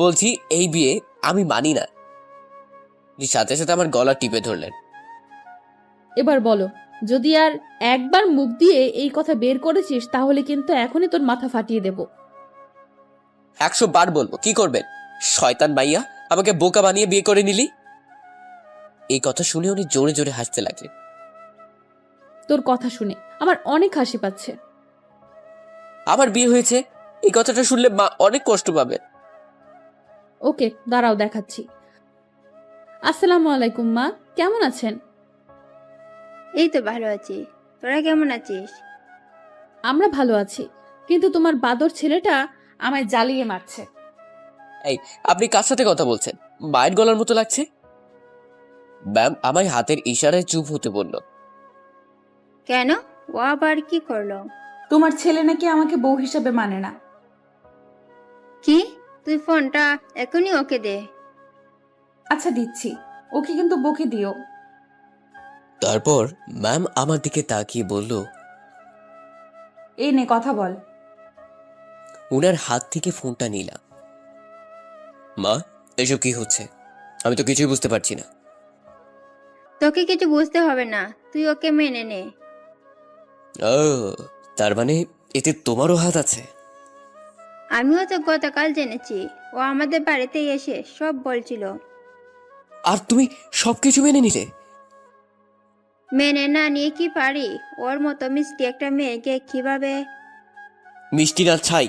বলছি এই বিয়ে আমি মানি না। সাথে সাথে আমার গলা টিপে ধরলেন। এবার বলো, যদি আর একবার মুখ দিয়ে এই কথা বের করেছিস তাহলে কিন্তু এখনই তোর মাথা ফাটিয়ে দেব। 100 বার বলবো, কি করবেন? শয়তান মাইয়া, আমাকে বোকা বানিয়ে বিয়ে করে নিলি। এই কথা শুনে উনি জোরে জোরে হাসতে লাগলেন। তোর কথা শুনে আমার অনেক হাসি পাচ্ছে। আমার বিয়ে হয়েছে, এই কথাটা শুনলে মা অনেক কষ্ট পাবে। ওকে, দাঁড়াও দেখাচ্ছি। আসসালামু আলাইকুম মা, কেমন আছেন? এই তো ভালো আছি। তোরা কেমন আছিস? আমরা ভালো আছি, কিন্তু তোমার বাদর ছেলেটা আমায় জ্বালিয়ে মারছে। এই, আপনি কার সাথে কথা বলছেন? মায়ের গলার মতো লাগছে। ম্যাম আমায় হাতের ইশারায় চুপ হতে বলল। কেন? ও আবার কি করলো? তোমার ছেলে নাকি আমাকে বউ হিসেবে মানে না। কি? তুই ফোনটা এখনই ওকে দে। আচ্ছা দিচ্ছি, ওকে কিন্তু বকে দিও। তারপর ম্যাম আমার দিকে তাকিয়ে বলল, এই নে কথা বল। উনার হাত থেকে ফোনটা নিলাম। মা, এসব কি হচ্ছে? আমি তো কিছুই বুঝতে পারছি না। তোকে কিছু বুঝতে হবে না, তুই ওকে মেনে নে। ও, তার মানে এতে তোমারও হাত আছে? আমিও তো গতকাল জেনেছি। ও আমাদের বাড়িতে এসে সব বলছিল। আর তুমি সবকিছু মেনে নিলে? মেনে না নিয়ে কি পারি? ওর মতো মিষ্টি একটা মেয়েকে কিভাবে? মিষ্টি না ছাই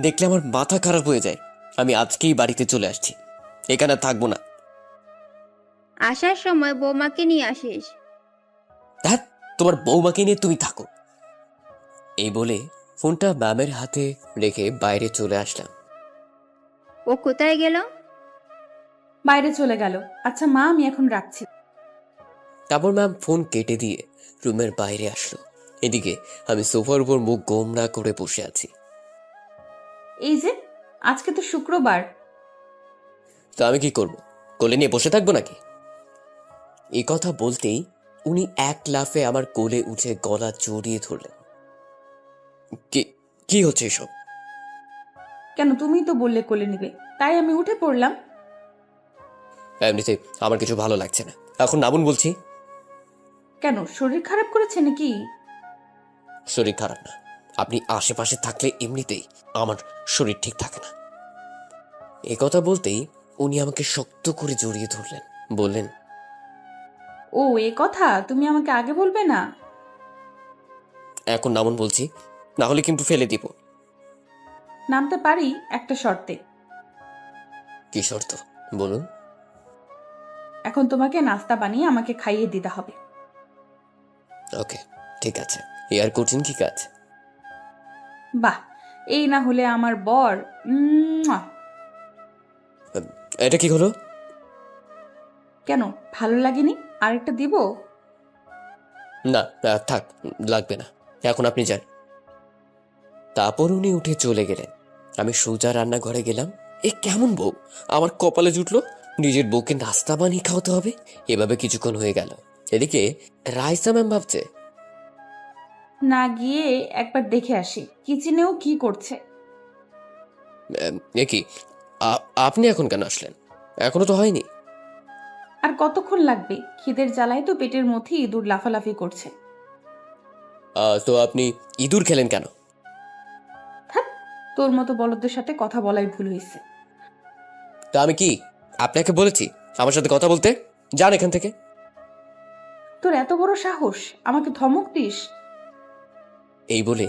দেখলে আমার মাথা খারাপ হয়ে যায়। আমি আজকেই বাড়িতে চলে আসছি, এখানে আর থাকবো না। আসার সময় বৌমাকে নিয়ে আসিস। ধ্যাৎ, তোমার বৌমাকে নিয়ে তুমি থাকো। এই বলে ফোনটা ম্যামের হাতে রেখে বাইরে চলে আসলাম। ও কোথায় গেল? বাইরে চলে গেল। আচ্ছা মা, আমি এখন রাখছি। তারপর ম্যাম ফোন কেটে দিয়ে রুমের বাইরে আসলো। এদিকে আমি সোফার উপর মুখ গোমড়া করে বসে আছি। এই যে, আজকে তো শুক্রবার। তো আমি কি করব? কোলে নিয়ে বসে থাকবো নাকি? এই কথা বলতেই উনি এক লাফে আমার কোলে উঠে গলা জড়িয়ে ধরলেন। কি কি হচ্ছে এসব? কেন, তুমিই তো বললে কোলে নিবে, তাই আমি উঠে পড়লাম। এমনিতে আমার কিছু ভালো লাগছে না, এখন নামুন বলছি। কেন, শরীর খারাপ করেছে নাকি? শরীর খারাপ না, আপনি আশেপাশে থাকলে এমনিতেই আমার শরীর ঠিক থাকে না। এ কথা বলতেই উনি আমাকে শক্ত করে জড়িয়ে ধরলেন, বললেন, ও এ কথা, তুমি আমাকে আগে বলবে না? এখন নামুন বলছি, না হলে কিন্তু ফেলে দিব। নামতে পারি একটা শর্তে। কি শর্ত বলুন? এখন তোমাকে নাস্তা বানিয়ে আমাকে খাইয়ে দিতে হবে। ওকে, ঠিক আছে, এ আর কঠিন কি কাজ? বাহ, এই না হলে আমার বর। এটা কি হলো? কেন, ভালো লাগেনি? আরেকটা দিব? না থাক, লাগবে না, এখন আপনি যান। তারপর উনি উঠে চলে গেলেন। আমি সোজা রান্নাঘরে গেলাম। এ কেমন বউ আমার কপালে জুটলো, নিজের বউকে নাস্তা বানিয়ে খাওয়াতে হবে। এভাবে কিছুক্ষণ হয়ে গেল। এদিকে রাইসা ম্যাম ভাবছে, না গিয়ে একবার দেখে আসি কিচেনেও কি করছে। এ কি, আপনি এখন কেন আসলেন? এখনো তো হয়নি। আর কতক্ষণ লাগবে? খিদের জ্বালায় তো পেটের মধ্যে ইঁদুর লাফালাফি করছে। তো আপনি ইঁদুর খেলেন কেন? হ্যাঁ, তোর মতো বলদের সাথে কথা বলাই ভুল হয়েছে। তা আমি কি আপনাকে বলেছি আমার সাথে কথা বলতে? যান এখান থেকে। তোর এত বড় সাহস, আমাকে ধমক দিস? এই বলে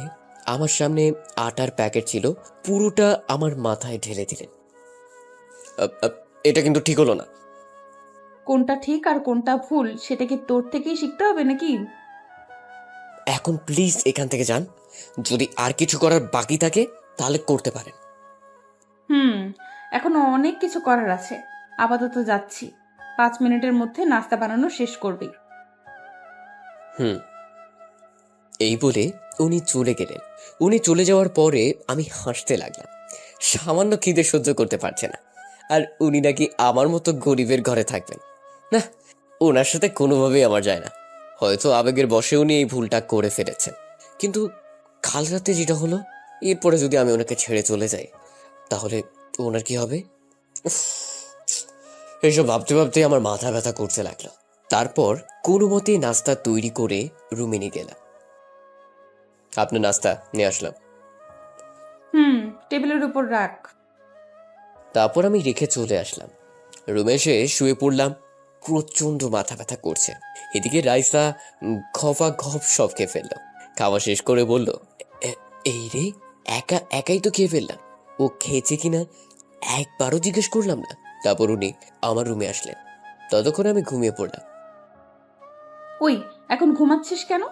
আমার সামনে আটার প্যাকেট ছিল, পুরোটা আমার মাথায় ঢেলে দিলেন। এটা কিন্তু ঠিক হলো না। কোনটা ঠিক আর কোনটা ভুল সেটা কি তোর থেকেই শিখতে হবে নাকি? এখন প্লিজ এখান থেকে যান। যদি আর কিছু করার বাকি থাকে তাহলে করতে পারেন। এখনো অনেক কিছু করার আছে। আপাতত যাচ্ছি, 5 মিনিটের মধ্যে নাস্তা বানানো শেষ করবি। এই বলে উনি চলে গেলেন। উনি চলে যাওয়ার পরে আমি হাসতে লাগলাম। সামান্য খিদে সহ্য করতে পারছে না, আর উনি নাকি আমার মতো গরিবের ঘরে থাকবেন। না, ওনার সাথে কোনোভাবেই আমার যায় না। হয়তো আবেগের বশে উনি এই ভুলটা করে ফেলেছেন, কিন্তু কাল রাতে যেটা হলো, এরপরে যদি আমি ওনাকে ছেড়ে চলে যাই তাহলে ওনার কি হবে? উফ, এইসব ভাবতে ভাবতে আমার মাথা ব্যথা করতে লাগলো। তারপর কোনো মতে নাস্তা তৈরি করে রুমে নিয়ে গেলাম। আপনার নাস্তা নিয়ে আসলাম। টেবিলের উপর রাখ। তারপর আমি রেখে চলে আসলাম। রুমে এসে শুয়ে পড়লাম। প্রচন্ড মাথা ব্যথা করছে। এদিকে রাইসা ঘফা ঘপ সব খেয়ে ফেললো। খাওয়া শেষ করে বলল, এই রে, একা একাই তো খেয়ে ফেললাম। ও খেয়েছে কিনা একবারও জিজ্ঞেস করলাম না। তারপর উনি আমার রুমে আসলেন। ততক্ষণে আমি ঘুমিয়ে পড়লাম। ওই, এখন ঘুমাচ্ছিস কেন?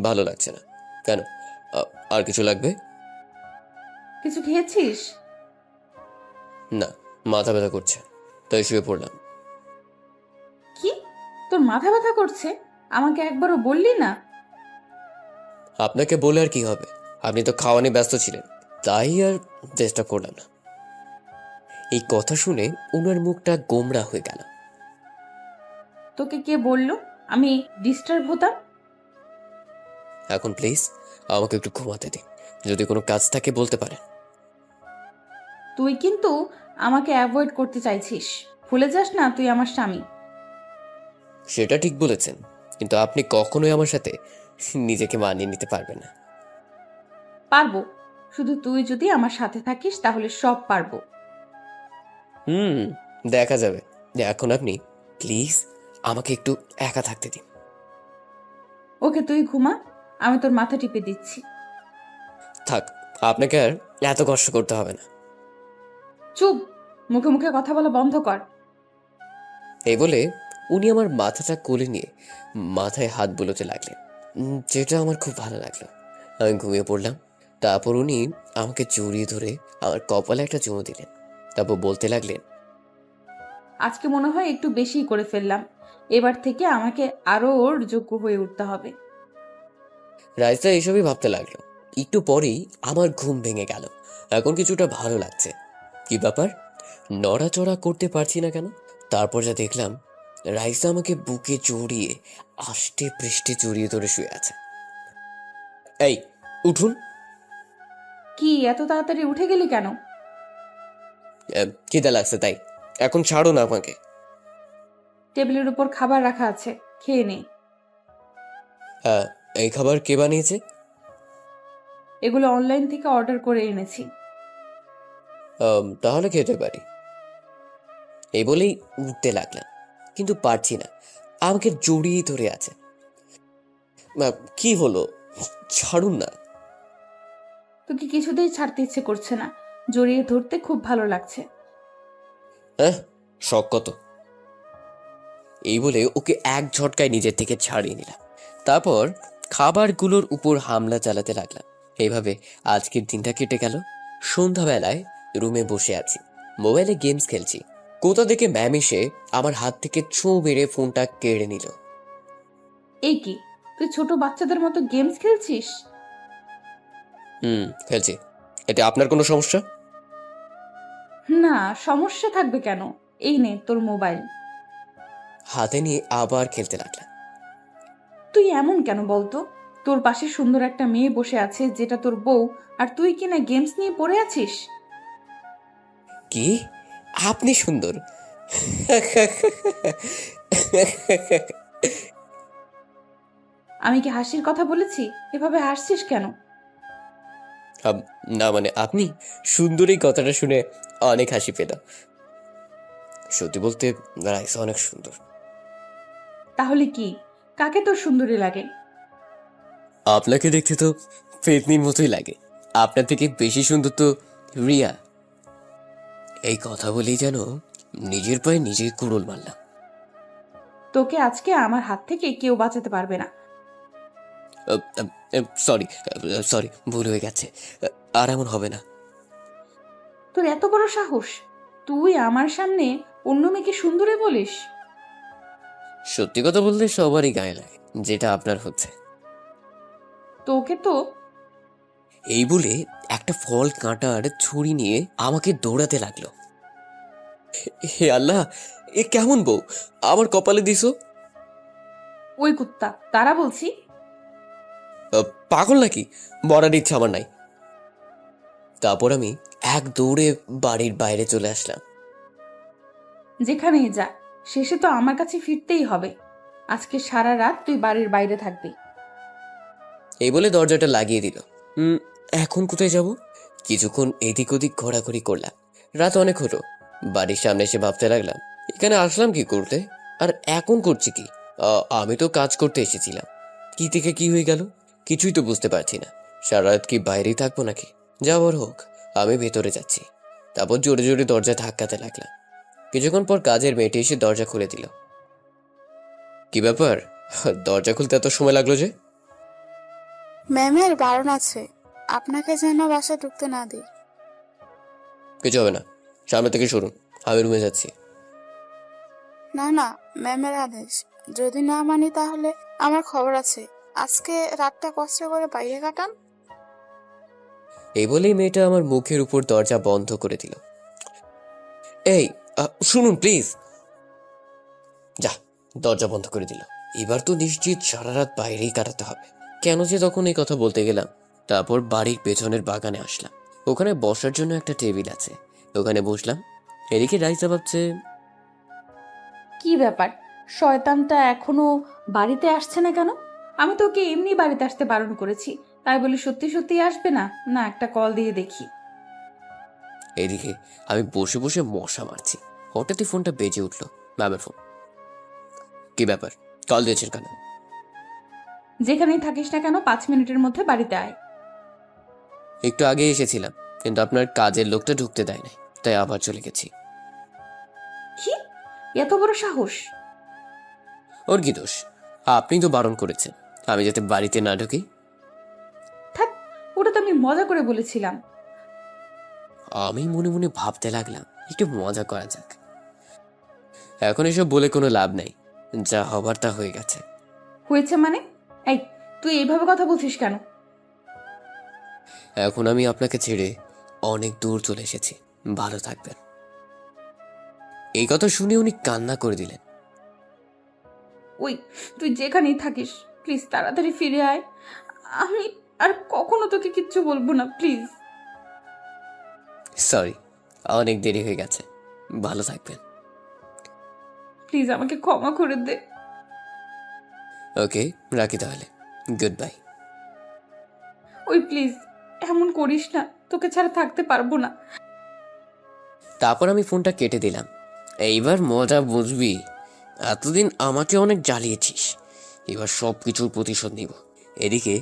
ভালো লাগছে না। কেন, আর কিছু লাগবে? কিছু খেয়েছিস? না, মাথা ব্যথা করছে, তাই শুয়ে পড়লাম। কি, তোর মাথা ব্যথা করছে? আমাকে একবারও বললি না? আপনাকে বলে আর কি হবে, আপনি তো খাওয়া নিয়ে ব্যস্ত ছিলেন, তাই আর চেষ্টা করলাম না। এই কথা শুনে ওনার মুখটা গোমড়া হয়ে গেল। তোকে কে বললো আমি ডিস্টার্ব হতাম? এখন প্লিজ আমাকে একটু ঘুমাতে দিন, যদি কোনো কাজ থাকে বলতে পারেন। তুই কিন্তু আমাকে অ্যাভয়েড করতে চাইছিস। ভুলে যাস না তুই আমার স্বামী। সেটা ঠিক বলেছেন, কিন্তু আপনি কখনোই আমার সাথে নিজেকে মানিয়ে নিতে পারবেন না। পারবো, শুধু তুই যদি আমার সাথে থাকিস তাহলে সব পারবো। হুম, দেখা যাবে। এখন আপনি প্লিজ আমাকে একটু একা থাকতে দিন। ওকে, তুই ঘুমা, আমি তোর মাথা টিপে দিচ্ছি। থাক, আপনাকে আর এত কষ্ট করতে হবে না। চুপ, মুখে মুখে কথা বলা বন্ধ কর। এই বলে উনি আমার মাথাটা কোলে নিয়ে মাথায় হাত বুলোতে লাগলেন, যেটা আমার খুব ভালো লাগলো। আমি ঘুমিয়ে পড়লাম। তারপর উনি আমাকে জড়িয়ে ধরে আমার কপালে একটা চুমু দিলেন। তারপর বলতে লাগলেন, আজকে মনে হয় একটু বেশিই করে ফেললাম, এবার থেকে আমাকে আরো ওর যোগ্য হয়ে উঠতে হবে। রাইসা এসবই ভাবতে লাগলো। একটু পরেই আমার ঘুম ভেঙে গেল। এখন কিছুটা ভালো লাগছে। কি ব্যাপার, নড়াচড়া করতে পারছি না কেন? তারপর যা দেখলাম, রাইসা আমাকে বুকে জড়িয়ে আষ্টে পৃষ্ঠে জড়িয়ে ধরে শুয়ে আছে। এই, উঠুন। কি এত তাড়াতাড়ি উঠে গেলি কেন? খিদে লাগছে তাই। এখন ছাড়ো না আমাকে। টেবিলের উপর খাবার রাখা আছে, খেয়ে নে। হ্যাঁ, এই খাবার কে বানিয়েছে? এগুলো অনলাইন থেকে অর্ডার করে এনেছি। তাহলে খেতে পারি। এই বলেই উঠতে লাগলাম, কিন্তু পারছি না। আমাকে জড়িয়ে ধরে আছে। কি হলো, ছাড়ুন না। তোকে কিছুতেই ছাড়তে ইচ্ছে করছে না, জড়িয়ে ধরতে খুব ভালো লাগছে। হ্যাঁ, শখ কত। এই বলে ওকে এক ঝটকায় নিজের থেকে ছাড়িয়ে নিলাম। তারপর খাবারগুলোর উপর হামলা চালাতে লাগলাম। এইভাবে আজকের দিনটা কেটে গেল। সন্ধ্যাবেলায় রুমে বসে আছি, মোবাইলে গেমস খেলছি। কোথা থেকে ম্যাম এসে আমার হাত থেকে ছোঁ মেরে ফোনটা কেড়ে নিল। এই কি, তুই ছোট বাচ্চাদের মতো গেমস খেলছিস? খেলছি। এতে আপনার কোনো সমস্যা? না, সমস্যা থাকবে কেন? এই নে তোর মোবাইল। হাতে নিয়ে আবার খেলতে লাগলাম। তুই এমন কেন বলতো? তোর পাশে সুন্দর একটা মেয়ে বসে আছে যেটা তোর বউ, আর তুই কিনা গেমস নিয়ে পড়ে আছিস। কি, আপনি সুন্দর? আমি কি হাসির কথা বলেছি? এভাবে হাসছিস কেন? না মানে আপনি সুন্দর এই কথাটা শুনে অনেক হাসি পেল। সত্যি বলতে রাইসা অনেক সুন্দর। তাহলে কি, কাকে তোর সুন্দরী লাগে? আপনাকে দেখতে তো পেতনির মতোই লাগে। আপনার থেকে বেশি সুন্দর তো রিয়া। এই কথা বলেই যেন নিজের পায়ে নিজেই কুড়ুল মারলাম। তোকে আজকে আমার হাত থেকে কেউ বাঁচাতে পারবে না। সরি, সরি, ভুল হয়ে গেছে। আর এমন হবে না। তোর এত বড় সাহস, তুই আমার সামনে অন্য মেয়েকে সুন্দরী বলিস? সত্যি কথা বলতে সবারই গায়ে লাগে, যেটা আপনার হচ্ছে। তোকে তো। এই বলে একটা ফল কাঁটার ছুরি নিয়ে আমাকে দৌড়াতে লাগলো। হে আল্লাহ, এ কেমন বউ আমার কপালে দিছো? ওই কুত্তা, তারা বলছি। পাগল নাকি? মরার ইচ্ছা আমার নাই। তারপর আমি এক দৌড়ে বাড়ির বাইরে চলে আসলাম। যেখানেই যা, শেষে তো আমার কাছে ফিরতেই হবে। আজকে সারা রাত তুই বাড়ির বাইরে থাকবি। এই বলে দরজাটা লাগিয়ে দিল। এখন কোথায় যাব? কিছুক্ষণ এদিক ওদিক ঘোরাঘুরি করলাম। রাত অনেক হলো। বাড়ির সামনে এসে ভাবতে লাগলাম, এখানে আসলাম কি করতে, আর এখন করছি কি? আমি তো কাজ করতে এসেছিলাম। কি থেকে কি হয়ে গেল কিছুই তো বুঝতে পারছি না। সারা রাত কি বাইরেই থাকবো নাকি? যাওয়ার হোক, আমি ভেতরে যাচ্ছি। তারপর জোরে জোরে দরজা ধাক্কাতে লাগলাম। কিছুক্ষণ পর কাজের মেয়েটি এসে দরজা খুলে দিল। কি ব্যাপার, দরজা খুলতে এত সময় লাগলো যে? ম্যামের বারণ আছে, আপনাকে যেন বাসায় ঢুকতে না দিই। কিছু হবে না, সামনে থেকে সরুন, আমি রুমে যাচ্ছি। না না, ম্যামের আদেশ, যদি না মানি তাহলে আমার খবর আছে। আজকে রাতটা কষ্ট করে বাইরে কাটান। এই বলেই মেয়েটা আমার মুখের উপর দরজা বন্ধ করে দিল। এই, শুনুন প্লিজ। যা, দরজা বন্ধ করে দিল। এবার তো নিশ্চিত সারা রাত বাইরেই কাটাতে হবে। কেন যে তখন এই কথা বলতে গেলাম। তারপর বাড়ির পেছনের বাগানে আসলাম। ওখানে বসার জন্য একটা টেবিল আছে, ওখানে বসলাম। এদিকে রাইসা ভাবছে, কি ব্যাপার, শয়তানটা এখনো বাড়িতে আসছে না কেন? আমি তোকে এমনি বাড়িতে আসতে বারণ করেছি, তাই বলে সত্যি সত্যি আসবে না? না, একটা কল দিয়ে দেখি। এদিকে আমি বসে বসে মশা মারছি, হঠাৎই ফোনটা বেজে উঠলো। ম্যামের ফোন। কি ব্যাপার, কল দিয়েছেন কেন? যেখানেই থাকিস না কেন 5 মিনিটের মধ্যে বাড়িতে আয়। একটু আগে এসেছিলাম, কিন্তু আপনার কাজের লোকটা ঢুকতে দেয় নাই, তাই আবার চলে গেছি। কি এত বড় সাহস? ওর কি দোষ? আপনি তো বারণ করেছেন আমি যাতে বাড়িতে না ঢুকি। থাক, ওটা তো আমি মজা করে বলেছিলাম। আমি মনে মনে ভাবতে লাগলাম একটু মজা করা যাক। এখন এসব বলে কোনো লাভ নাই, যা হবার তা হয়ে গেছে। হয়েছে মানে? এই, তুই এইভাবে কথা বলছিস কেন? এখন আমি আপনাকে ছেড়ে অনেক দূর চলে এসেছি, ভালো থাকবেন। এই কথা শুনে উনি কান্না করে দিলেন। ওই, তুই যেখানেই থাকিস প্লিজ তাড়াতাড়ি ফিরে আয়। আমি আর কখনো তোকে কিচ্ছু বলবো না, প্লিজ। সরি, অনেক দেরি হয়ে গেছে, ভালো থাকবেন। প্লিজ আমাকে ক্ষমা করে দে। ওকে, রাখি তাহলে, গুড বাই। ওই প্লিজ, এমন করিস না, তোকে ছাড়া থাকতে পারবো না। তারপর আমি ফোনটা কেটে দিলাম। এইবার মজা বুঝবি। এতদিন আমাকে অনেক জ্বালিয়েছিস, এবার সব কিছুর প্রতিশোধ নিব। এদিকে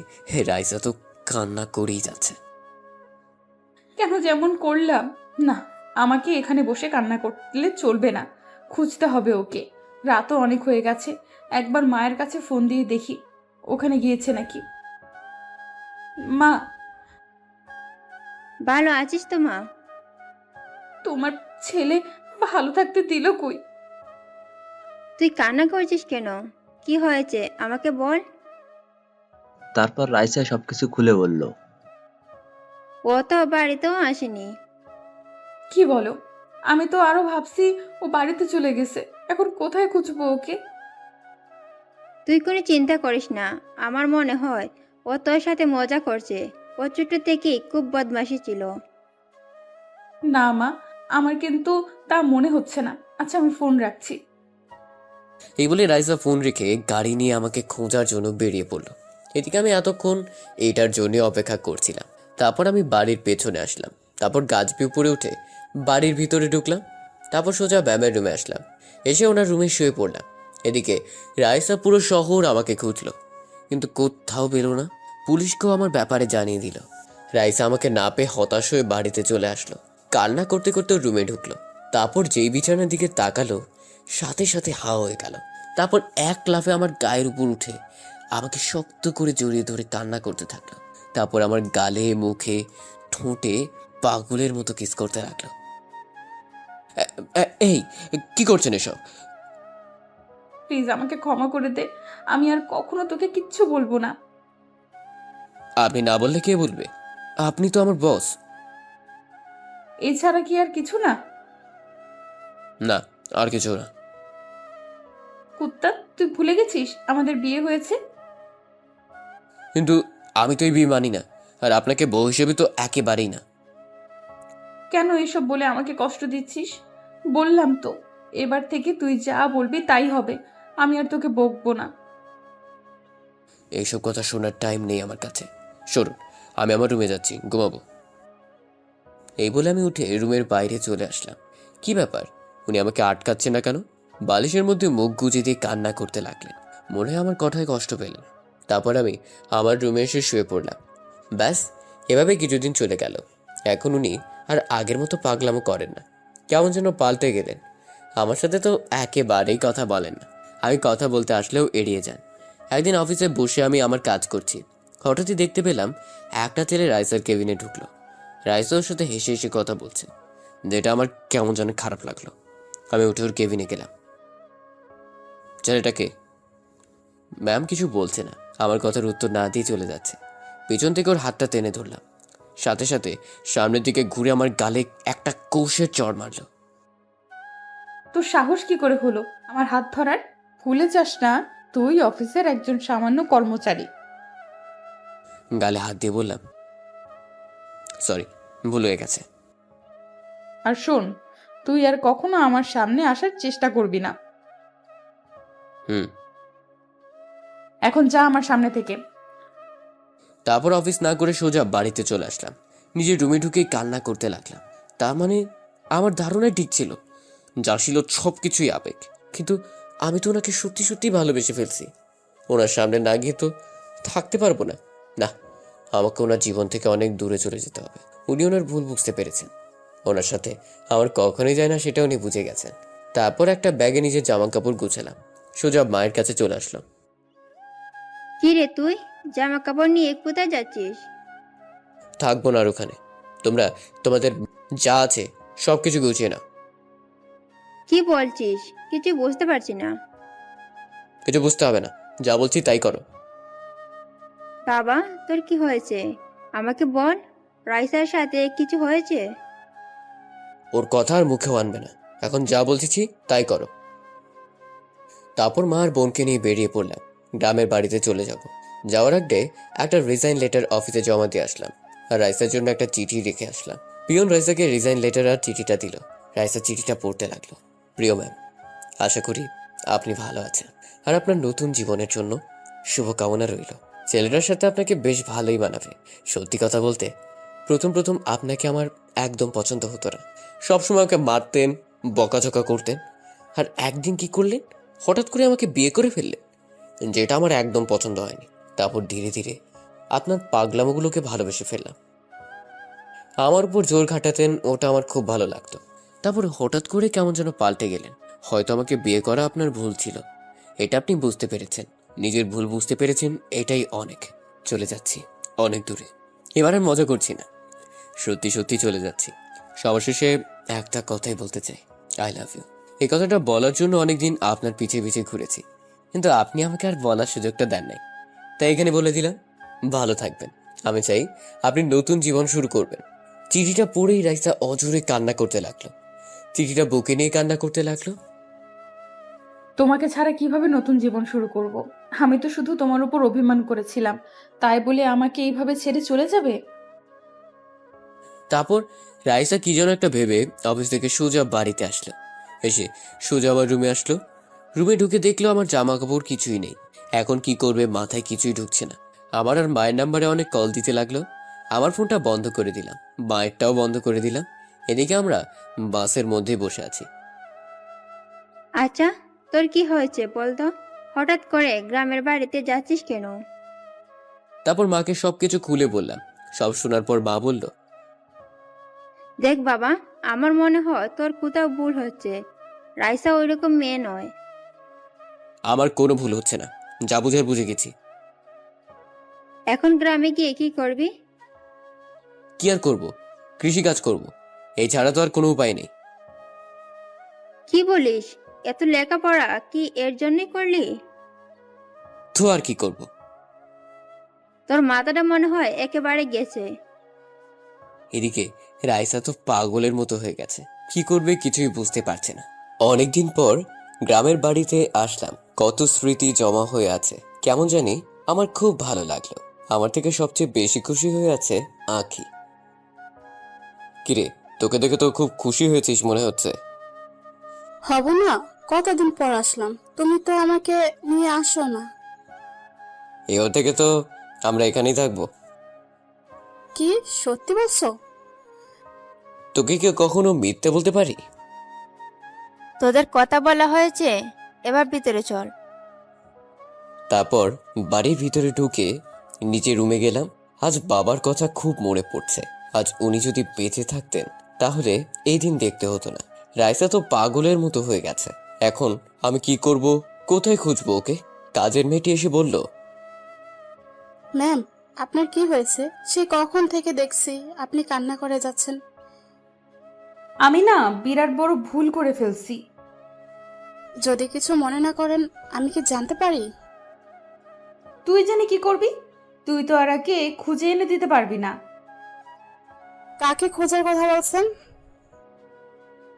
রাইসা তো কান্না করেই যাচ্ছে। কেন যেমন করলাম? না, আমাকে এখানে বসে কান্না করলে চলবে না, খুঁজতে হবে ওকে। রাতও অনেক হয়ে গেছে, একবার মায়ের কাছে ফোন দিয়ে দেখি ওখানে গিয়েছে নাকি। মা, ভালো আছিস তো মা? তোমার ছেলে ভালো থাকতে দিল কই? তুই কান্না করছিস কেন? কি হয়েছে আমাকে বল। তারপর রাইসা সবকিছু খুলে বলল। ও তো বাড়িতেও আসেনি। কি বলো? আমি তো আরো ভাবছি ও বাড়িতে চলে গেছে, এখন কোথায় খুঁজবো ওকে? তুই কোনো চিন্তা করিস না, আমার মনে হয় ও তোর সাথে মজা করছে। ও ছোট থেকেই খুব বদমাশি ছিল। না মা, আমার কিন্তু তা মনে হচ্ছে না। আচ্ছা, আমি ফোন রাখছি। এই বলে রাইসা ফোন রেখে গাড়ি নিয়ে আমাকে খোঁজার জন্য বেরিয়ে পড়লো। এদিকে আমি এতক্ষণ এইটার জন্য অপেক্ষা করছিলাম। তারপর আমি বাড়ির পেছনে আসলাম, তারপর গাছবি উপরে উঠে বাড়ির ভিতরে ঢুকলাম, তারপর সোজা ব্যামের রুমে আসলাম। এসে ওনার রুমে শুয়ে পড়লাম। এদিকে রাইসা পুরো শহর আমাকে খুঁজলো, কিন্তু কোথাও পেলো না। পুলিশকেও আমার ব্যাপারে জানিয়ে দিল। রাইসা আমাকে না পেয়ে হতাশ হয়ে বাড়িতে চলে আসলো, কান্না করতে করতে রুমে ঢুকলো। তারপর যেই বিছানার দিকে তাকালো, সাথে সাথে হা হয়ে গেল। তারপর এক লাফে আমার গায়ের উপর উঠে আমাকে শক্ত করে জড়িয়ে ধরে কান্না করতে থাকলো। তারপর আমার গালে, মুখে, ঠোঁটে পাগলের মতো কিস করতে লাগলো। এই কি করছেন এসব? প্লিজ আমাকে ক্ষমা করে দে, আমি আর কখনো তোকে কিচ্ছু বলবো না। আপনি না বললে কে বলবে? আপনি তো আমার বস। এছাড়া কি আর কিছু না? না, আর কিছু না। কুত্তা, তুই ভুলে গেছিস আমাদের বিয়ে হয়েছে? কিন্তু আমি তো এই বিয়ে মানি না, আর আপনাকে বউ হিসেবে তো একেবারেই না। কেন এসব বলে আমাকে কষ্ট দিচ্ছিস? বললাম তো, এবার থেকে তুই যা বলবি তাই হবে, আমি আর তোকে বকবো না। এইসব কথা শোনার টাইম নেই আমার কাছে। সরুন, আমি আমার রুমে যাচ্ছি, ঘুমাবো। এই বলে আমি উঠে রুমের বাইরে চলে আসলাম। কি ব্যাপার, উনি আমাকে আটকাচ্ছে না কেন? বালিশের মধ্যে মুখ গুজে দিয়ে কান্না করতে লাগলেন, মনে হয় আমার কথায় কষ্ট পেলেন। তারপর আমি আমার রুমে এসে শুয়ে পড়লাম। ব্যাস, এভাবে কিছুদিন চলে গেল। এখন উনি আর আগের মতো পাগলামো করেন না, কেমন যেন পাল্টে গেলেন। আমার সাথে তো একেবারেই কথা বলেন না, আমি কথা বলতে আসলেও এড়িয়ে যান। একদিন অফিসে বসে আমি আমার কাজ করছি, হঠাৎই দেখতে পেলাম একটা ছেলে রাইসার কেবিনে ঢুকলো। রাইসা ওর সাথে হেসে হেসে কথা বলছে, যেটা আমার কেমন যেন খারাপ লাগলো। আমি উঠে ওর কেবিনে গেলাম। ছেলেটাকে ম্যাম কিছু বলছে না, আমার কথার উত্তর না দিয়ে চলে যাচ্ছে। পিছন থেকে ওর হাতটা টেনে ধরলাম, সাথে সাথে সামনের দিকে ঘুরে আমার গালে একটা কৌশের চড় মারলো। তোর সাহস কি করে হলো আমার হাত ধরার? ভুলে যাস না, তুই অফিসের একজন সামান্য কর্মচারী। গালে হাত দিয়ে বললাম, সরি, ভুল হয়ে গেছে। আর শোন, তুই আর কখনো আমার সামনে আসার চেষ্টা করবি না। হুম। এখন যা আমার সামনে থেকে। তারপর অফিস না করে সোজা বাড়িতে চলে আসলাম। নিজের রুমে ঢুকে কান্না করতে লাগলাম। তার মানে আমার ধারণাই ঠিক ছিল, যা ছিল সব কিছুই আবেগ। কিন্তু আমি তো ওনাকে সত্যি সত্যি ভালোবেসে ফেলছি। ওনার সামনে না গিয়ে তো থাকতে পারবো না। না, আমাকে ওনার জীবন থেকে অনেক দূরে চলে যেতে হবে। উনি ওনার ভুল বুঝতে পেরেছেন। ওনার সাথে আমার কখনোই যায় না, সেটা উনি বুঝে গেছেন। তারপর একটা ব্যাগে নিজের জামা কাপড় গুছালাম, সোজা মায়ের কাছে চলে আসলাম। কি রে তুই জামা কাপড় নিয়ে কোথায় যাচ্ছিস? থাকবো না আর ওখানে। তোমরা তোমাদের যা আছে সব কিছু গুছিয়ে নাও। কি বলছিস? কিছু বুঝতে পারছি না। কিছু বুঝতে হবে না, যা বলছি তাই করো। বাবা, তোর কি হয়েছে? আমাকে বল। রাইসার সাথে কিছু হয়েছে? ওর কথা আর মুখেও আনবে না, এখন যা বলছি তাই করো। তারপর মা আর বোনকে নিয়ে বেরিয়ে পড়লাম। গ্রামের বাড়িতে চলে যাব। যাওয়ার আগে একটা রিজাইন লেটার অফিসে জমা দিয়ে আসলাম, আর রাইসার জন্য একটা চিঠি রেখে আসলাম। পিয়ন রাইসাকে রিজাইন লেটার আর চিঠিটা দিল। রাইসা চিঠিটা পড়তে লাগলো। প্রিয় ম্যাম, আশা করি আপনি ভালো আছেন, আর আপনার নতুন জীবনের জন্য শুভকামনা রইল। ছেলেটার সাথে আপনাকে বেশ ভালোই মানাবে। সত্যি কথা বলতে, প্রথম প্রথম আপনাকে আমার একদম পছন্দ হতো না। সবসময় আমাকে মারতেন, বকাঝকা করতেন। আর একদিন কি করলেন, হঠাৎ করে আমাকে বিয়ে করে ফেললেন, যেটা আমার একদম পছন্দ হয়নি। তারপর ধীরে ধীরে আপনার পাগলামোগুলোকে ভালোবেসে ফেললাম। আমার উপর জোর খাটাতেন, ওটা আমার খুব ভালো লাগতো। তারপর হঠাৎ করে কেমন যেন পাল্টে গেলেন। হয়তো আমাকে বিয়ে করা আপনার ভুল ছিল, এটা আপনি বুঝতে পেরেছেন। নিজের ভুল বুঝতে পেরেছেন, এটাই অনেক। চলে যাচ্ছি অনেক দূরে। এবার আর মজা করছি না, সত্যি সত্যি চলে যাচ্ছি। সবার শেষে একটা কথাই বলতে চাই, আই লাভ ইউ। এই কথাটা বলার জন্য অনেকদিন আপনার পিছে পিছে ঘুরেছি, কিন্তু আপনি আমাকে আর বলার সুযোগটা দেন নাই। তাই এখানে বলে দিলাম, ভালো থাকবেন। আমি চাই আপনি নতুন জীবন শুরু করবেন। চিঠিটা পড়েই রাইসা অজোরে কান্না করতে লাগলো। চিঠিটা বুকে নিয়ে কান্না করতে লাগলো। তোমাকে ছাড়া কিভাবে নতুন জীবন শুরু করব? আমি তো শুধু তোমার উপর অভিমান করেছিলাম, তাই বলে আমাকে এইভাবে ছেড়ে চলে যাবে? তারপর রাইসা কি যেন একটা ভেবে অফিস থেকে সোজা বাড়িতে আসলো। এসে সোজা আবার রুমে আসলো। রুমে ঢুকে দেখলো আমার জামা কাপড় কিছুই নেই। এখন কি করবে মাথায় কিছুই ঢুকছে না। আমার আর মায়ের নাম্বারে অনেক কল দিতে লাগলো। আমার ফোনটা বন্ধ করে দিলাম, মায়েরটাও বন্ধ করে দিলাম। এদিকে আমরা বাসের মধ্যে বসে আছি। আচ্ছা, তোর কি হয়েছে বল তো? হঠাৎ করে গ্রামের বাড়িতে যাচ্ছিস কেন? তারপর মাকে সবকিছু খুলে বললাম। সব শোনার পর মা বলল, দেখ বাবা, আমার মনে হয় তোর কোথাও ভুল হচ্ছে। রাইসা ওইরকম মেয়ে নয়। আমার কোনো ভুল হচ্ছে না, যা বুঝে বুঝে গেছি। এখন গ্রামে গিয়ে কি করবি? কি আর করব, কৃষিকাজ করব, এই ছাড়া তো আর কোনো উপায় নেই। কি বলিস? এত লেখাপড়া কি এর জন্যই করলি? তো আর কি করব। তোর মাথাটা মনে হয় একেবারে গেছে। এদিকে রাইসা তো পাগলের মতো হয়ে গেছে, কি করবে কিছুই বুঝতে পারছে না। অনেকদিন পর গ্রামের বাড়িতে আসলাম। কত স্মৃতি জমা হয়ে আছে, কেমন জানি আমার খুব ভালো লাগলো। আমার থেকে সবচেয়ে বেশি খুশি হয়ে আছে আঁখি। কিরে, তোকে দেখে তো খুব খুশি হয়েছিস মনে হচ্ছে। হব না? কতদিন পর আসলাম, তুমি তো আমাকে নিয়ে আসো না। এও থেকে তো আমরা এখানেই থাকবো। কি সত্যি বলছো? তোকে কি কখনো মিথ্যে বলতে পারি? তোদের কথা বলা হয়েছে, এবার ভিতরে চল। তারপর বাড়ির ভিতরে ঢুকে নিচে রুমে গেলাম। আজ বাবার কথা খুব মনে পড়ছে। আজ উনি যদি বেঁচে থাকতেন তাহলে এই দিন দেখতে হতো না। রাইসা তো পাগলের মতো হয়ে গেছে। এখন আমি কি করব, কোথায় খুঁজবো ওকে? কাজের মেয়েটি এসে বলল, ম্যাম, আপনার কি হয়েছে? সে কখন থেকে দেখছি আপনি কান্না করে যাচ্ছেন। আমি না বিরাট বড় ভুল করে ফেলছি। যদি কিছু মনে না করেন, আমি কি জানতে পারি? তুই জানি কি করবি? তুই তো আর আগে খুঁজে এনে দিতে পারবি না। কাকে খোঁজার কথা বলছেন?